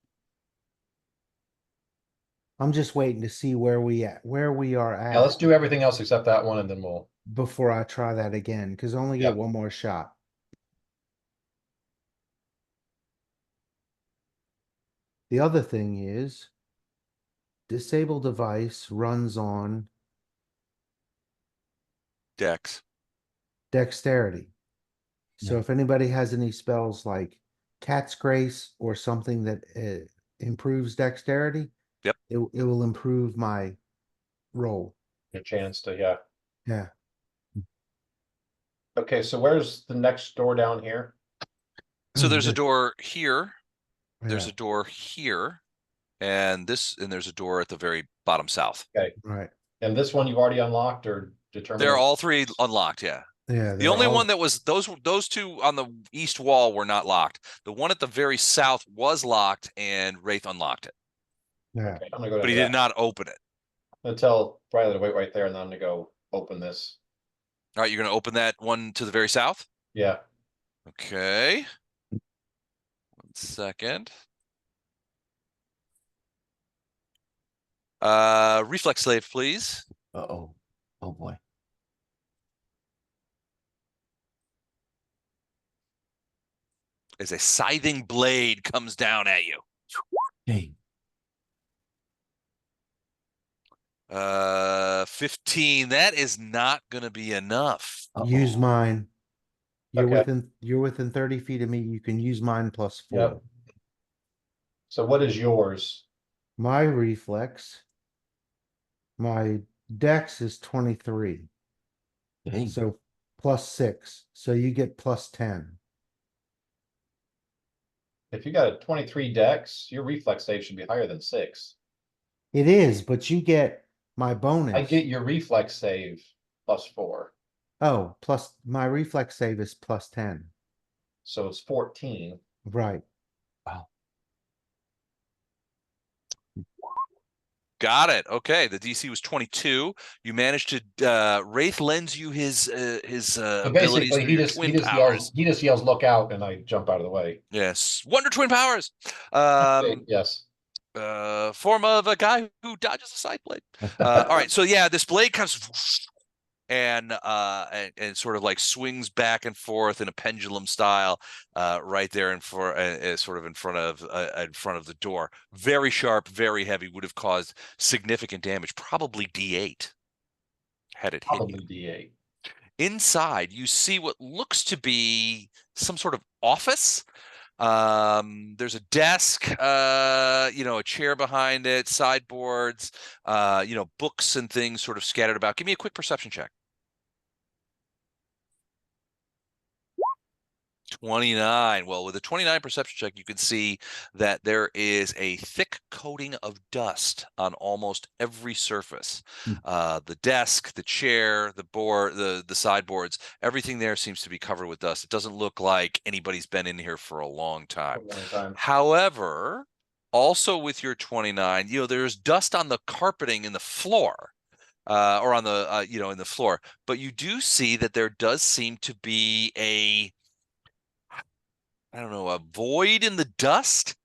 I'm just waiting to see where we are Yeah, let's at do everything else except that one and then we'll. before I try that again, because I only Yep. get one more shot. The other thing is disable device runs on Dex. dexterity. So Yeah. if anybody has any spells like Cat's Grace or something that improves dexterity, Yep. it will improve my roll. Your chance to, yeah. Yeah. Okay, so where's the next door down here? So there's a The- door here. There's yeah, a door here, and there's a door at the very bottom south. right. And this one you've already unlocked or determined? They're all three unlocked. Yeah. Yeah. The they're only all- one that was those two on the east wall were not locked. The one at the very south was locked, and Wraith unlocked it, Yeah. Okay, I'm gonna go but to he did not open it. I'm gonna tell Bryla to wait right there, and then I'm gonna go open this. All right, you're going to open that one to the very south? Yeah. Okay. 1 second. Reflex save, please. Uh-oh. Oh boy. As a scything blade comes down at you. Dang. 15. That is not going to be enough. Use Uh-oh. mine. Okay. You're within 30 feet of me. You can use mine plus 4. Yep. So what is yours? My reflex, my dex is 23. Dang. So plus 6. So you get plus 10. If you got a 23 dex, your reflex save should be higher than 6. It is, but you get my bonus. I get your reflex save plus 4. Oh, plus my reflex save is plus 10. So it's 14. Right. Wow. Got it. Okay. The DC was 22. You managed to Wraith lends you his So abilities basically for your twin powers. he just yells, look out, and I jump out of the way. Yes. Wonder twin powers. Yes. Form of a guy who dodges a side blade. All right. So yeah, this blade comes and sort of like swings back and forth in a pendulum style, right there sort of in front of the door. Very sharp, very heavy. Would have caused significant damage. Probably D8 had it hit you. Probably D8. Inside, you see what looks to be some sort of office. There's a desk, a chair behind it, sideboards, books and things sort of scattered about. Give me a quick perception check. 29. Well, with a 29 perception check, you can see that there is a thick coating of dust on almost every surface. The desk, the chair, the board, the sideboards, everything there seems to be covered with dust. It doesn't look like anybody's been in here for a long time. However, also with your 29, there's dust on the carpeting in the floor. Or on the, in the floor. But you do see that there does seem to be a void in the dust,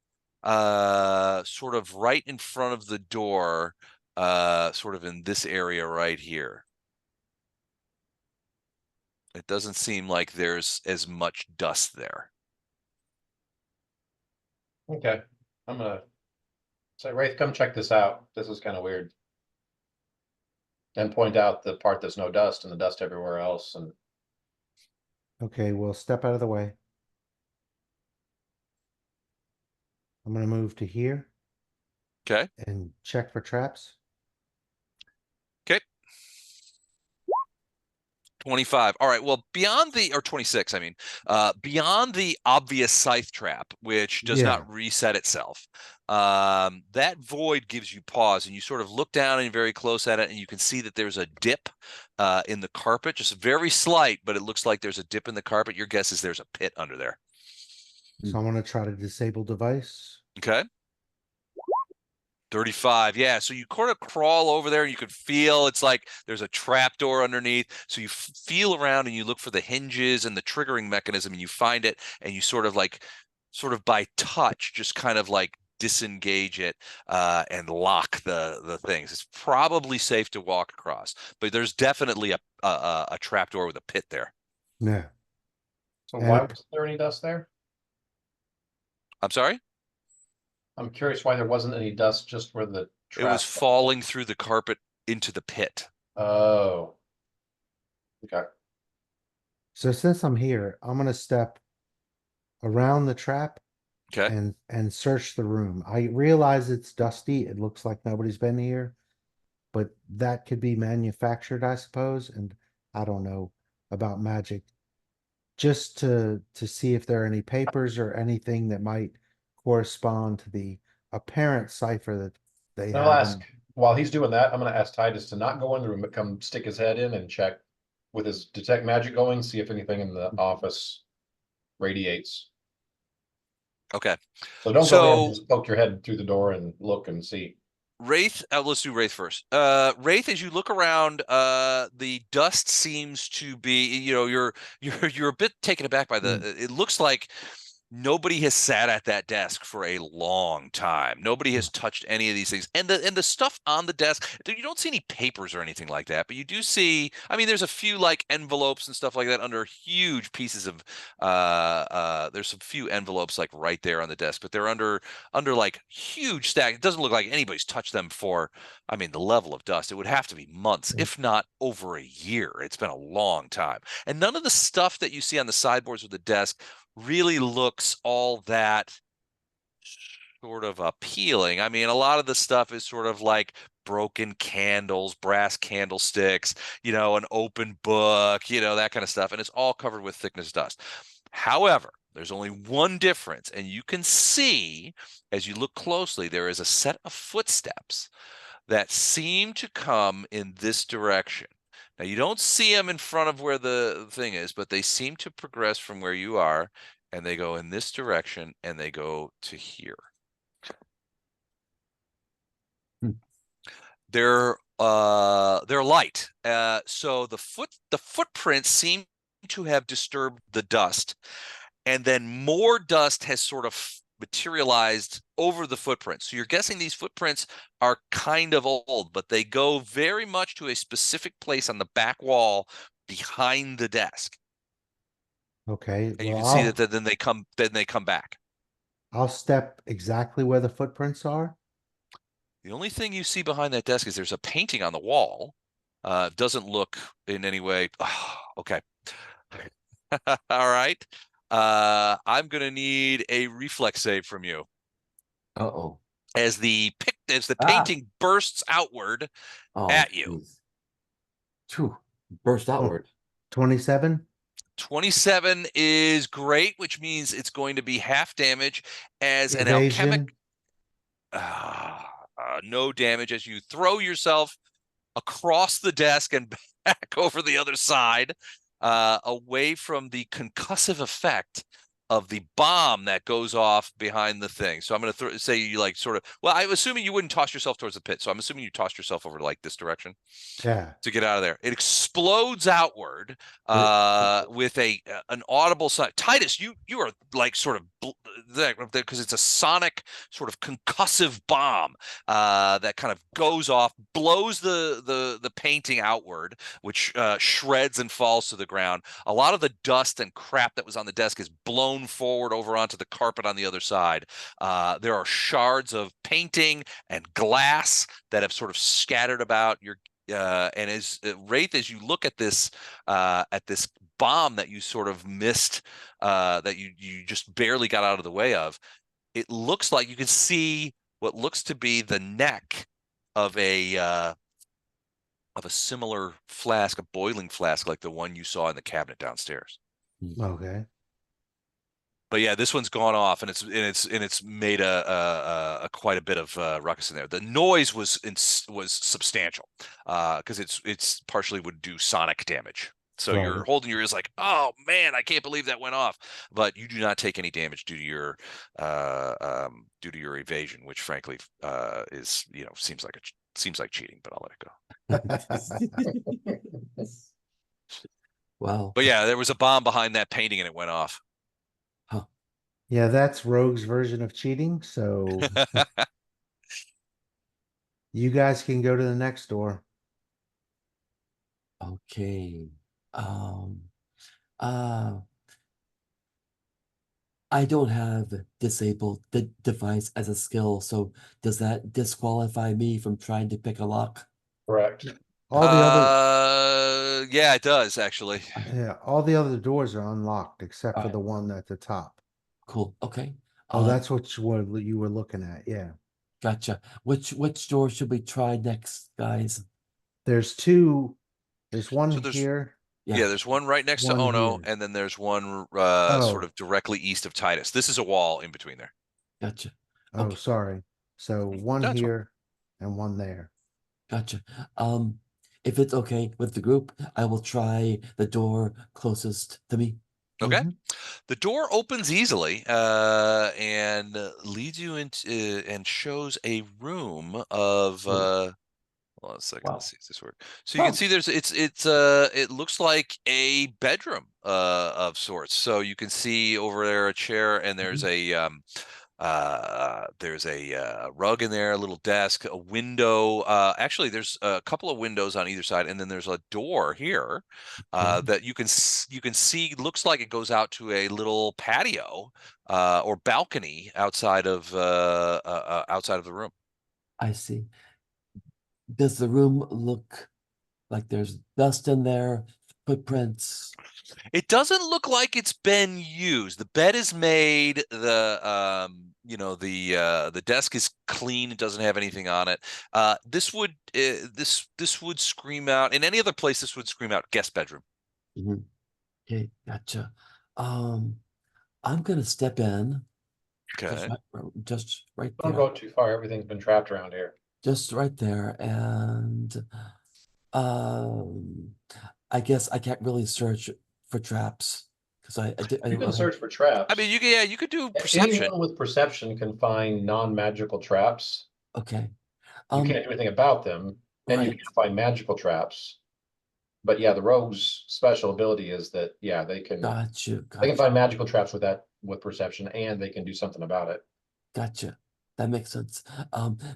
sort of right in front of the door, sort of in this area right here. It doesn't seem like there's as much dust there. Okay. I'm gonna say, Wraith, come check this out. This is kind of weird. And point out the part that's no dust and the dust everywhere else. And Okay, well, step out of the way. I'm going to move to here. Okay. And check for traps. Okay. 25. All right. Well, beyond or 26, beyond the obvious scythe trap, which does not reset itself, that void gives you pause, and you sort of look down and you're very close at it, and you can see that there's a dip in the carpet, just very slight, but it looks like there's a dip in the carpet. Your guess is there's a pit under there. So I'm going to try to disable device. Okay. 35. Yeah. So you kind of crawl over there and you can feel it's like there's a trap door underneath. So you feel around and you look for the hinges and the triggering mechanism, and you find it, and you sort of by touch, just kind of like disengage it and lock the things. It's probably safe to walk across, but there's definitely a trap door with a pit there. Yeah. so why was there any dust there? I'm sorry? I'm curious why there wasn't any dust just where the It was falling through the carpet into the pit. Oh. Okay. So since I'm here, I'm going to step around the trap. Okay. And search the room. I realize it's dusty. It looks like nobody's been here, but that could be manufactured, I suppose. And I don't know about magic. Just to see if there are any papers or anything that might correspond to the apparent cipher that they have. I'll ask, while he's doing that, I'm gonna ask Titus to not go in the room, but come stick his head in and check with his detect magic going, see if anything in the office radiates. Okay. So don't go in, So just poke your head through the door and look and see. Wraith, let's do Wraith first. Wraith, as you look around, the dust seems to be, you're a bit taken aback by it looks like nobody has sat at that desk for a long time. Nobody has touched any of these things. And the stuff on the desk, you don't see any papers or anything like that, but you do see, I mean, there's a few like envelopes and stuff like that under huge pieces of there's some few envelopes like right there on the desk, but they're under like huge stack. It doesn't look like anybody's touched them for, I mean, the level of dust, it would have to be months, if not over a year. It's been a long time. And none of the stuff that you see on the sideboards of the desk really looks all that sort of appealing. I mean, a lot of the stuff is sort of like broken candles, brass candlesticks, an open book, that kind of stuff. And it's all covered with thickness dust. However, there's only one difference, and you can see as you look closely, there is a set of footsteps that seem to come in this direction. Now, you don't see them in front of where the thing is, but they seem to progress from where you are, and they go in this direction, and they go to here. They're light. So the footprints seem to have disturbed the dust, and then more dust has sort of materialized over the footprints. So you're guessing these footprints are kind of old, but they go very much to a specific place on the back wall behind the desk. Okay, And you well, can see that then they come back. I'll step exactly where the footprints are. The only thing you see behind that desk is there's a painting on the wall. Doesn't look in any way. Oh, okay. All right. I'm gonna need a reflex save from you. Uh-oh. As the painting bursts outward at you. Geez. Phew. Burst outward. 27. 27 is great, which means it's going to be half damage as an Evasion. alchemic. No damage as you throw yourself across the desk and back over the other side, away from the concussive effect of the bomb that goes off behind the thing. So I'm going to say you like sort of, well, I'm assuming you wouldn't toss yourself towards the pit. So I'm assuming you tossed yourself over like this direction. Yeah. To get out of there. It explodes outward with an audible sound. Titus, you are like sort of because it's a sonic sort of concussive bomb that kind of goes off, blows the painting outward, which shreds and falls to the ground. A lot of the dust and crap that was on the desk is blown forward over onto the carpet on the other side. There are shards of painting and glass that have sort of scattered about. And as Wraith, as you look at this bomb that you sort of missed, that you just barely got out of the way of, it looks like you can see what looks to be the neck of a similar flask, a boiling flask like the one you saw in the cabinet downstairs. Okay. But yeah, this one's gone off, and it's made a quite a bit of ruckus in there. The noise was substantial, because it's partially would do sonic damage. So Right. you're holding your ears like, oh man, I can't believe that went off. But you do not take any damage due to your evasion, which frankly is seems like cheating, but I'll let it go. Wow. But yeah, there was a bomb behind that painting, and it went off. Yeah, that's Rogue's version of cheating. So you guys can go to the next door. Okay. I don't have disabled the device as a skill, so does that disqualify me from trying to pick a lock? Correct. All the other Yeah, it does actually. all the other doors are unlocked except for Oh. the one at the top. Cool. Okay. Oh, that's what you were looking at. Yeah. Gotcha. Which door should we try next, guys? There's two. There's one So there's- here. Yeah, there's one right next to One Ono, here. and then there's one Oh. sort of directly east of Titus. This is a wall in between there. Gotcha. Oh, Okay. sorry. So one That's fine. here and one there. Gotcha. If it's okay with the group, I will try the door closest to me. Okay. Mhm. The door opens easily and leads you into and shows a room of hold on a second, Wow. let's see if this works. So you can Oh. see there's it looks like a bedroom of sorts. So you can see over there a chair, and there's a rug in there, a little desk, a window. Actually, there's a couple of windows on either side, and then there's a door here that you can see. Looks like it goes out to a little patio or balcony outside of the room. I see. Does the room look like there's dust in there, footprints? It doesn't look like it's been used. The bed is made. The desk is clean. It doesn't have anything on it. This would scream out in any other place. This would scream out guest bedroom. Mhm. Okay, gotcha. I'm gonna step in Okay. just right Don't there, go too far. Everything's been trapped around here. just right there, and I guess I can't really search for traps because I You don't can know. search for traps. I mean, you could do perception. Anyone with perception can find non-magical traps. Okay. You can't do anything about them, and you Right. can find magical traps. But yeah, the rogue's special ability is that, yeah, they can Gotcha. find magical traps with perception, and they can do something about it. Gotcha. That makes sense.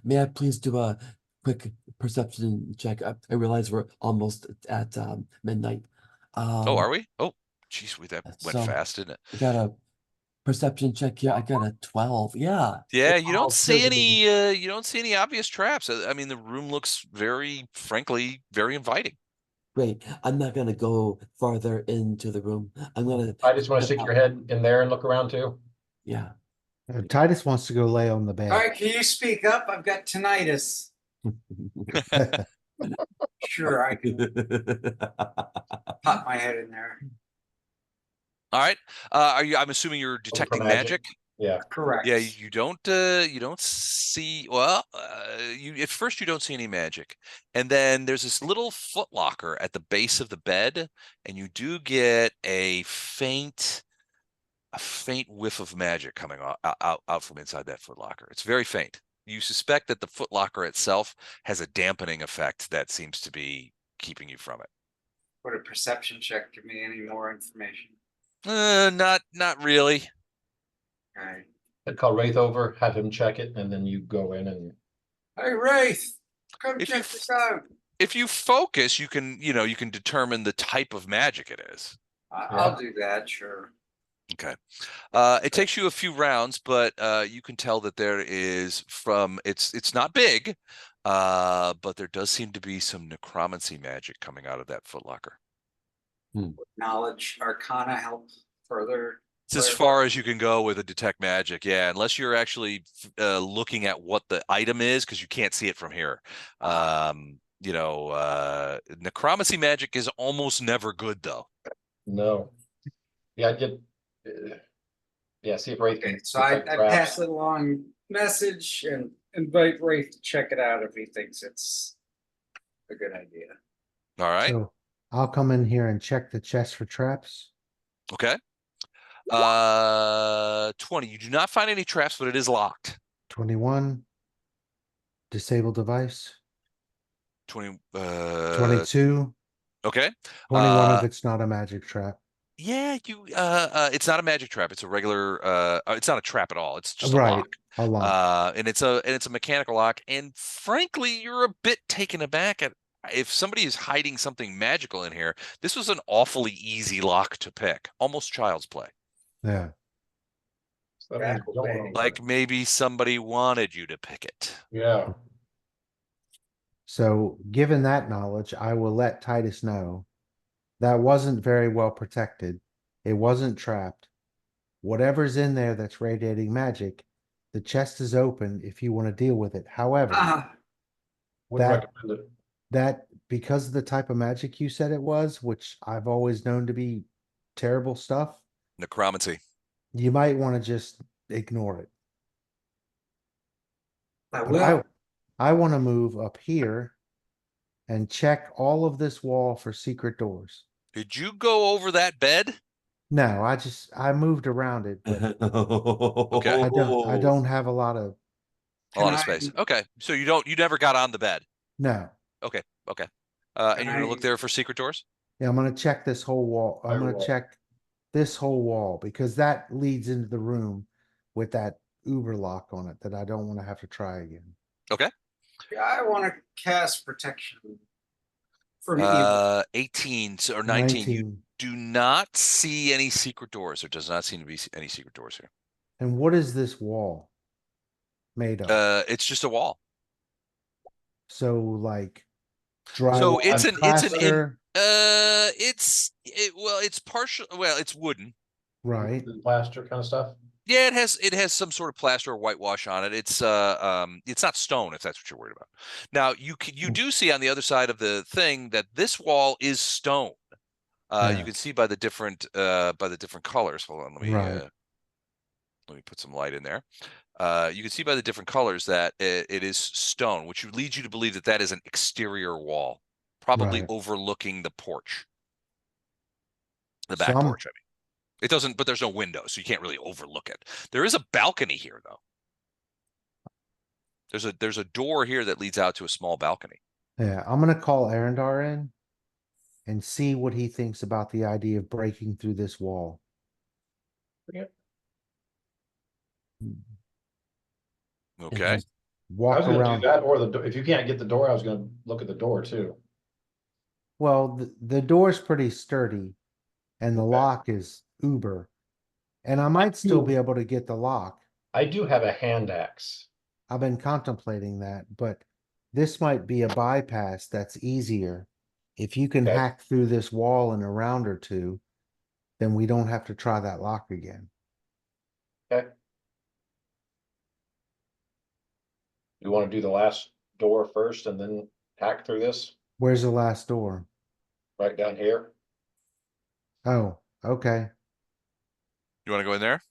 May I please do a quick perception check? I realize we're almost at midnight. Oh, are we? Oh, geez, that went so fast, didn't it? I got a perception check here. I got a 12. Yeah. Yeah, it all appears to be you don't see any obvious traps. I mean, the room looks frankly, very inviting. great. I'm not gonna go farther into the room. I'm gonna I just want to step stick your out. head in there and look around too. Yeah. Titus wants to go lay on the bed. All right, can you speak up? I've got tinnitus. Sure, I can pop my head in there. All right. I'm assuming you're detecting for magic. magic. Yeah. Correct. Yeah, you don't see, you at first you don't see any magic. And then there's this little foot locker at the base of the bed, and you do get a faint whiff of magic coming out from inside that foot locker. It's very faint. You suspect that the foot locker itself has a dampening effect that seems to be keeping you from it. Would a perception check give me any more information? Not really. All right. I'd call Wraith over, have him check it, and then you go in and Hey, Wraith, come If you check this out. If you focus, you can determine the type of magic it is. I'll do that, sure. Okay. It takes you a few rounds, but you can tell that there is it's not big, but there does seem to be some necromancy magic coming out of that footlocker. Knowledge Arcana help further. It's as far as you can go with a detect magic, yeah, unless you're actually looking at what the item is, because you can't see it from here. Necromancy magic is almost never good, though. no. Yeah, I get. Yeah, see if Wraith Okay, can. so I detect traps. pass it along message and invite Wraith to check it out if he thinks it's a good idea. All right. So I'll come in here and check the chest for traps. Okay. 20. You do not find any traps, but it is locked. 21. Disable device. 20. 22. Okay. 21 if it's not a magic trap. Yeah, it's not a magic trap. It's a regular. It's not a trap at all. It's just a Right. lock. A lock. And it's a mechanical lock. And frankly, you're a bit taken aback at if somebody is hiding something magical in here. This was an awfully easy lock to pick, almost child's play. Yeah. So that means we don't wanna- Like maybe somebody wanted you to pick it. Yeah. So given that knowledge, I will let Titus know that wasn't very well protected. It wasn't trapped. Whatever's in there that's radiating magic, the chest is open if you want to deal with it. However, Wouldn't That- recommend it. that because of the type of magic you said it was, which I've always known to be terrible stuff, Necromancy. you might want to just ignore it. I But will. I want to move up here and check all of this wall for secret doors. Did you go over that bed? No, I moved around it, but Okay. I don't have a lot of, A lot Can of I- space. Okay. So you never got on the bed. no. Okay. Okay. Can And you're gonna look I- there for secret doors? Yeah, I'm gonna check this whole wall. I'm gonna Firewall. check this whole wall because that leads into the room with that Uber lock on it that I don't want to have to try again. Okay. I want to cast protection from evil. 18 or 19. You 19. do not see any secret doors. There does not seem to be any secret doors here. And what is this wall made of? It's just a wall. So like drywall, So it's an plaster, it's partial. Well, it's wooden. right? Plaster kind of stuff. Yeah, it has some sort of plaster or whitewash on it. It's not stone if that's what you're worried about. Now you do see on the other side of the thing that this wall is stone. Yeah. You can see by the different colors. Hold on, Right. let me put some light in there. You can see by the different colors that it is stone, which leads you to believe that that is an exterior wall, probably Right. overlooking the porch, the So back I'm- porch. I mean, it doesn't, but there's no window, so you can't really overlook it. There is a balcony here, though. There's a door here that leads out to a small balcony. Yeah, I'm gonna call Arendar in and see what he thinks about the idea of breaking through this wall. Okay. Just I walk was gonna around. do that, or the if you can't get the door, I was gonna look at the door too. Well, the door's pretty sturdy and the Okay. lock is Uber. And I might still be able to get the lock. I do have a hand axe. I've been contemplating that, but this might be a bypass that's easier. If you can Okay. hack through this wall in a round or two, then we don't have to try that lock again. Okay. You want to do the last door first and then hack through this Where's the last door? right down here? Oh, okay. You want to go in there?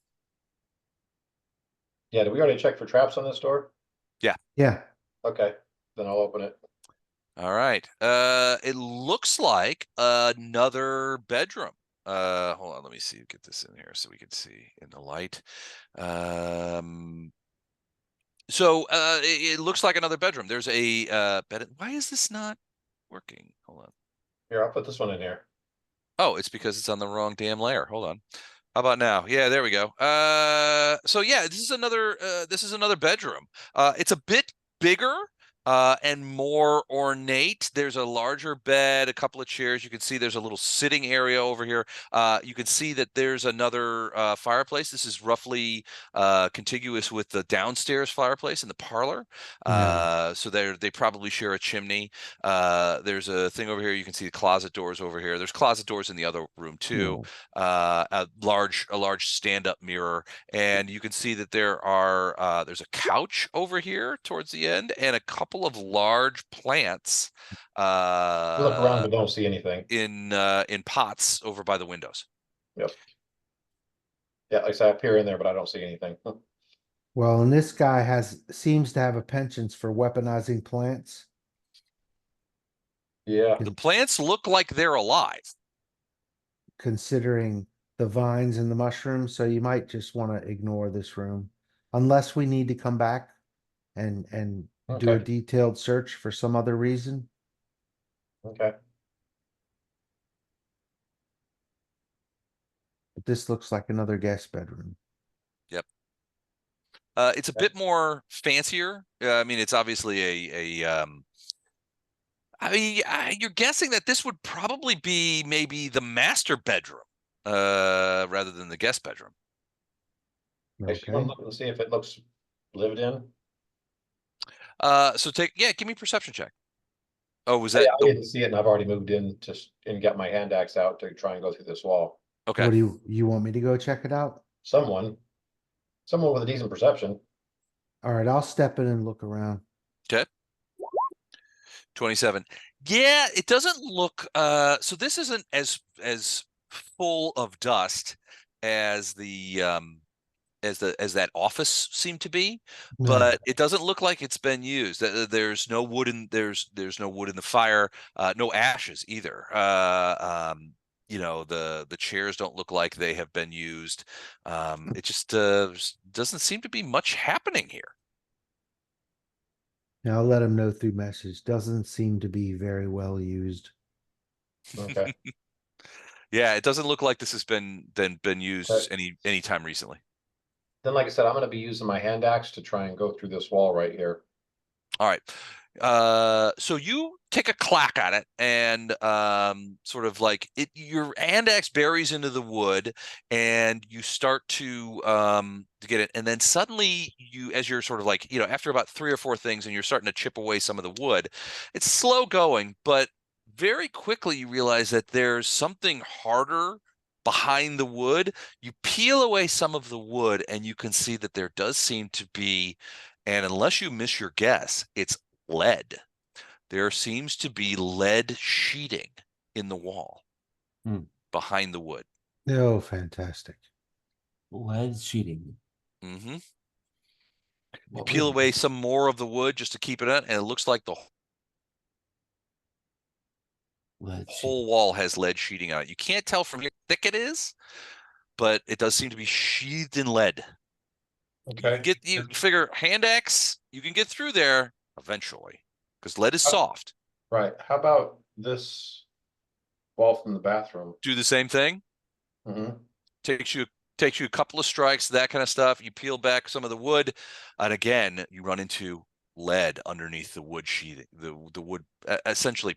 Yeah, did we already check for traps on this door? Yeah, Okay, then I'll open it. All right. It looks like another bedroom. Hold on, let me see. Get this in here so we can see in the light. So it looks like another bedroom. There's a bed. Why is this not working? Hold on. Here, I'll put this one in here. Oh, it's because it's on the wrong damn layer. Hold on. How about now? Yeah, there we go. So yeah, this is another bedroom. It's a bit bigger and more ornate. There's a larger bed, a couple of chairs. You can see there's a little sitting area over here. You can see that there's another fireplace. This is roughly contiguous with the downstairs fireplace in the parlor. So they probably share a chimney. There's a thing over here. You can see the closet doors over here. There's closet doors in the other room too. A large stand-up mirror, and you can see that there's a couch over here towards the end, and a couple of large plants We look around, but don't see anything. in pots over by the windows. Yep. Yeah, like I said, I peer in there, but I don't see anything. well, and this guy seems to have a penchant for weaponizing plants. Yeah, The plants look like they're alive. Considering the vines and the mushrooms, so you might just want to ignore this room unless we need to come back and do a Okay. detailed search for some other reason. okay. But this looks like another guest bedroom. It's a bit more fancier. I mean, it's obviously I mean, you're guessing that this would probably be maybe the master bedroom, rather than the guest bedroom. Actually, Okay. want to look and see if it looks lived in. So give me a perception check. Oh, was Yeah, that I didn't see it, and I've already moved in and got my hand axe out to try and go through this wall. okay? What do you want me to go check it out? Someone with a decent perception. All right, I'll step in and look around. 27. Yeah, it doesn't look so this isn't as full of dust as the as that office seemed to be, Yeah. but it doesn't look like it's been used. There's no wood in there's no wood in the fire, no ashes either. You know, the chairs don't look like they have been used. It just doesn't seem to be much happening here. Now I'll let him know through message. Doesn't seem to be very well used. Okay. Yeah, it doesn't look like this has been used Okay. any time recently. Then, like I said, I'm going to be using my hand axe to try and go through this wall right here. All right. So you take a clack at it and sort of like your hand axe buries into the wood and you start to get it, and then suddenly as you're sort of like, you know, after about 3 or 4 things and you're starting to chip away some of the wood, it's slow going, but very quickly you realize that there's something harder behind the wood. You peel away some of the wood and you can see that there does seem to be, and unless you miss your guess, it's lead. There seems to be lead sheeting in the wall behind the wood. Oh, fantastic. Lead sheeting. Mm-hmm. You What peel would- away some more of the wood just to keep it in, and it looks like the lead whole sheeting. wall has lead sheeting on it. You can't tell from how thick it is, but it does seem to be sheathed in lead. Okay. You figure hand axe, you can get through there eventually because lead is soft. Right. How about this wall from the bathroom? Do the same thing. Mm-hmm. Takes you a couple of strikes, that kind of stuff. You peel back some of the wood, and again, you run into lead underneath the wood sheathing. The wood essentially,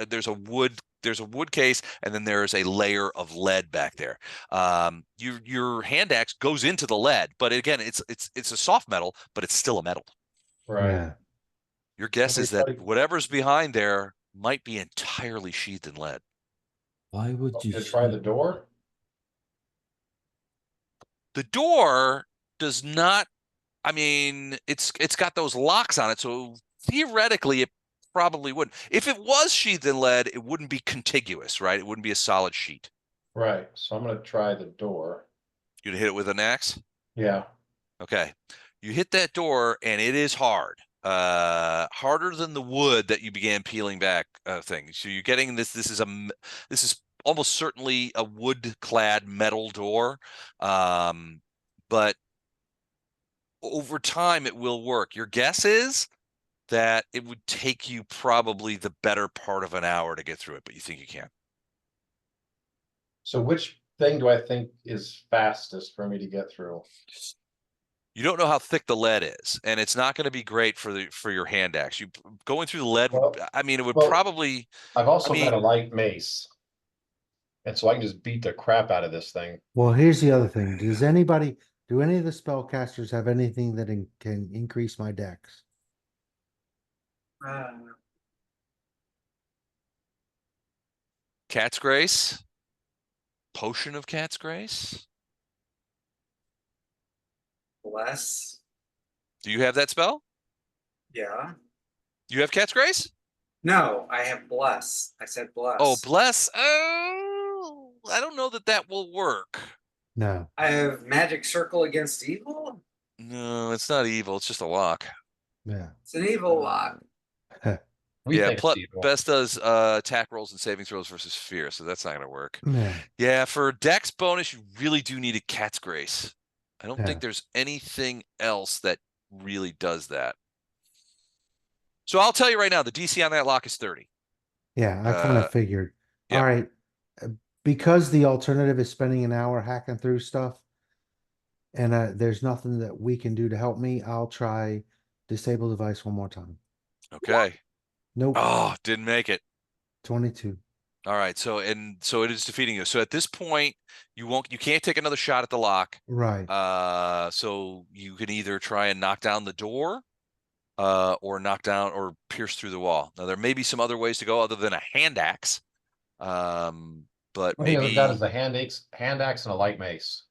there's a wood case, and then there's a layer of lead back there. Your hand axe goes into the lead, but again, it's a soft metal, but it's still a metal. Right. Yeah. Your guess is that Everybody- whatever's behind there might be entirely sheathed in lead. Why would Want you me to try the sheath- door? The door does not, I mean, it's got those locks on it, so theoretically it probably wouldn't. If it was sheathed in lead, it wouldn't be contiguous, right? It wouldn't be a solid sheet. Right. So I'm going to try the door. You'd hit it with an axe? Yeah. Okay. You hit that door and it is hard. Harder than the wood that you began peeling back thing. So you're getting this is almost certainly a wood clad metal door. But over time it will work. Your guess is that it would take you probably the better part of an hour to get through it, but you think you can. So which thing do I think is fastest for me to get through? You don't know how thick the lead is, and it's not going to be great for your hand axe. You going through the lead Well- would, I mean, it would well, probably. I've also I mean- got a light mace. And so I can just beat the crap out of this thing. Well, here's the other thing. Do any of the spellcasters have anything that can increase my dex? Cat's Grace, potion of Cat's Grace. Bless. Do you have that spell? Yeah. You have Cat's Grace? No, I have bless. I said bless. Oh, bless. Oh, I don't know that will work. No. I have magic circle against evil. No, it's not evil. It's just a lock. Yeah. It's an evil lock. We Yeah, think plus it's evil. best does attack rolls and saving throws versus fear, so that's not gonna work. Yeah. Yeah, for dex bonus, you really do need a Cat's Grace. I don't Yeah. think there's anything else that really does that. So I'll tell you right now, the DC on that lock is 30. Yeah, I kind of figured. yep. All right. Because the alternative is spending an hour hacking through stuff, and there's nothing that we can do to help me, I'll try disable device one more time. Okay. Nope. Oh, didn't make it. 22. All right. So it is defeating you. So at this point, you can't take another shot at the lock. Right. So you can either try and knock down the door, or knock down or pierce through the wall. Now there may be some other ways to go other than a hand axe. But What he maybe has got is a hand axe and a light mace.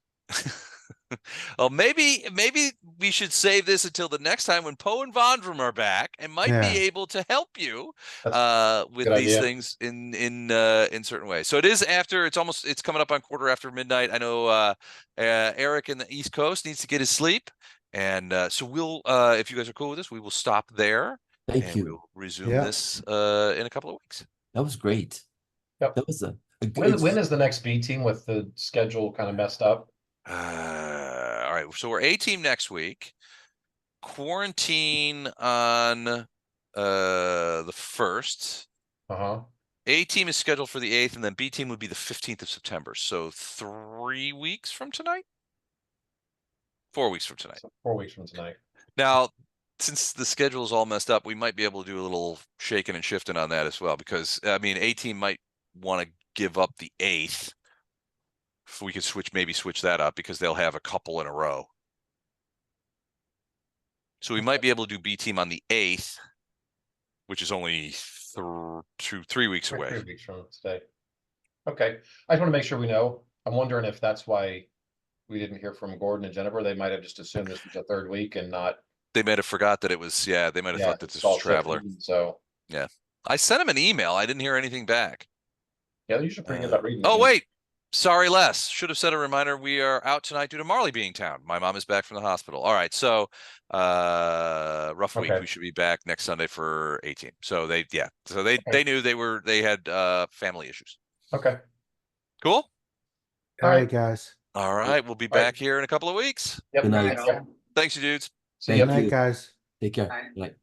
Well, maybe we should save this until the next time when Poe and Vondram are back and might be Yeah. able to help you That's with good these idea. things in certain ways. So it is after, it's coming up on 1:15 midnight. I know Eric in the East Coast needs to get his sleep. And so we'll if you guys are cool with this, we will stop there. Thank and you. we'll resume Yeah. this in a couple of weeks. That was great. Yep. That was a When is the next B team with the schedule kind of messed up? All right, so we're A team next week. Quarantine on the 1st. Uh-huh. A team is scheduled for the 8th, and then B team would be the 15th of September. So 3 weeks from tonight? 4 weeks from tonight. So 4 weeks from tonight. Now, since the schedule is all messed up, we might be able to do a little shaking and shifting on that as well, because I mean, A team might want to give up the 8th. If we could maybe switch that up, because they'll have a couple in a row. So we might be able to do B team on the 8th, which is only 3 weeks away. 3 weeks from today. Okay. I just want to make sure we know. I'm wondering if that's why we didn't hear from Gordon and Jennifer. They might have just assumed this was the 3rd week and not. They might have forgot that it was, they might have thought that this it's all was Traveler. shifted, so Yeah. I sent him an email. I didn't hear anything back. yeah, they're usually pretty good about reading. Oh, emails. wait. Sorry, Les. Should have set a reminder. We are out tonight due to Marley being town. My mom is back from the hospital. All right. So rough week. Okay. We should be back next Sunday for 18. So they Okay. knew they had family issues. Okay. Cool. All right, guys. All right. We'll be All right. back here in a couple of weeks. Yep. Good night. Okay. Thanks, you dudes. See Good ya. night, guys. Take care. Bye. Good night.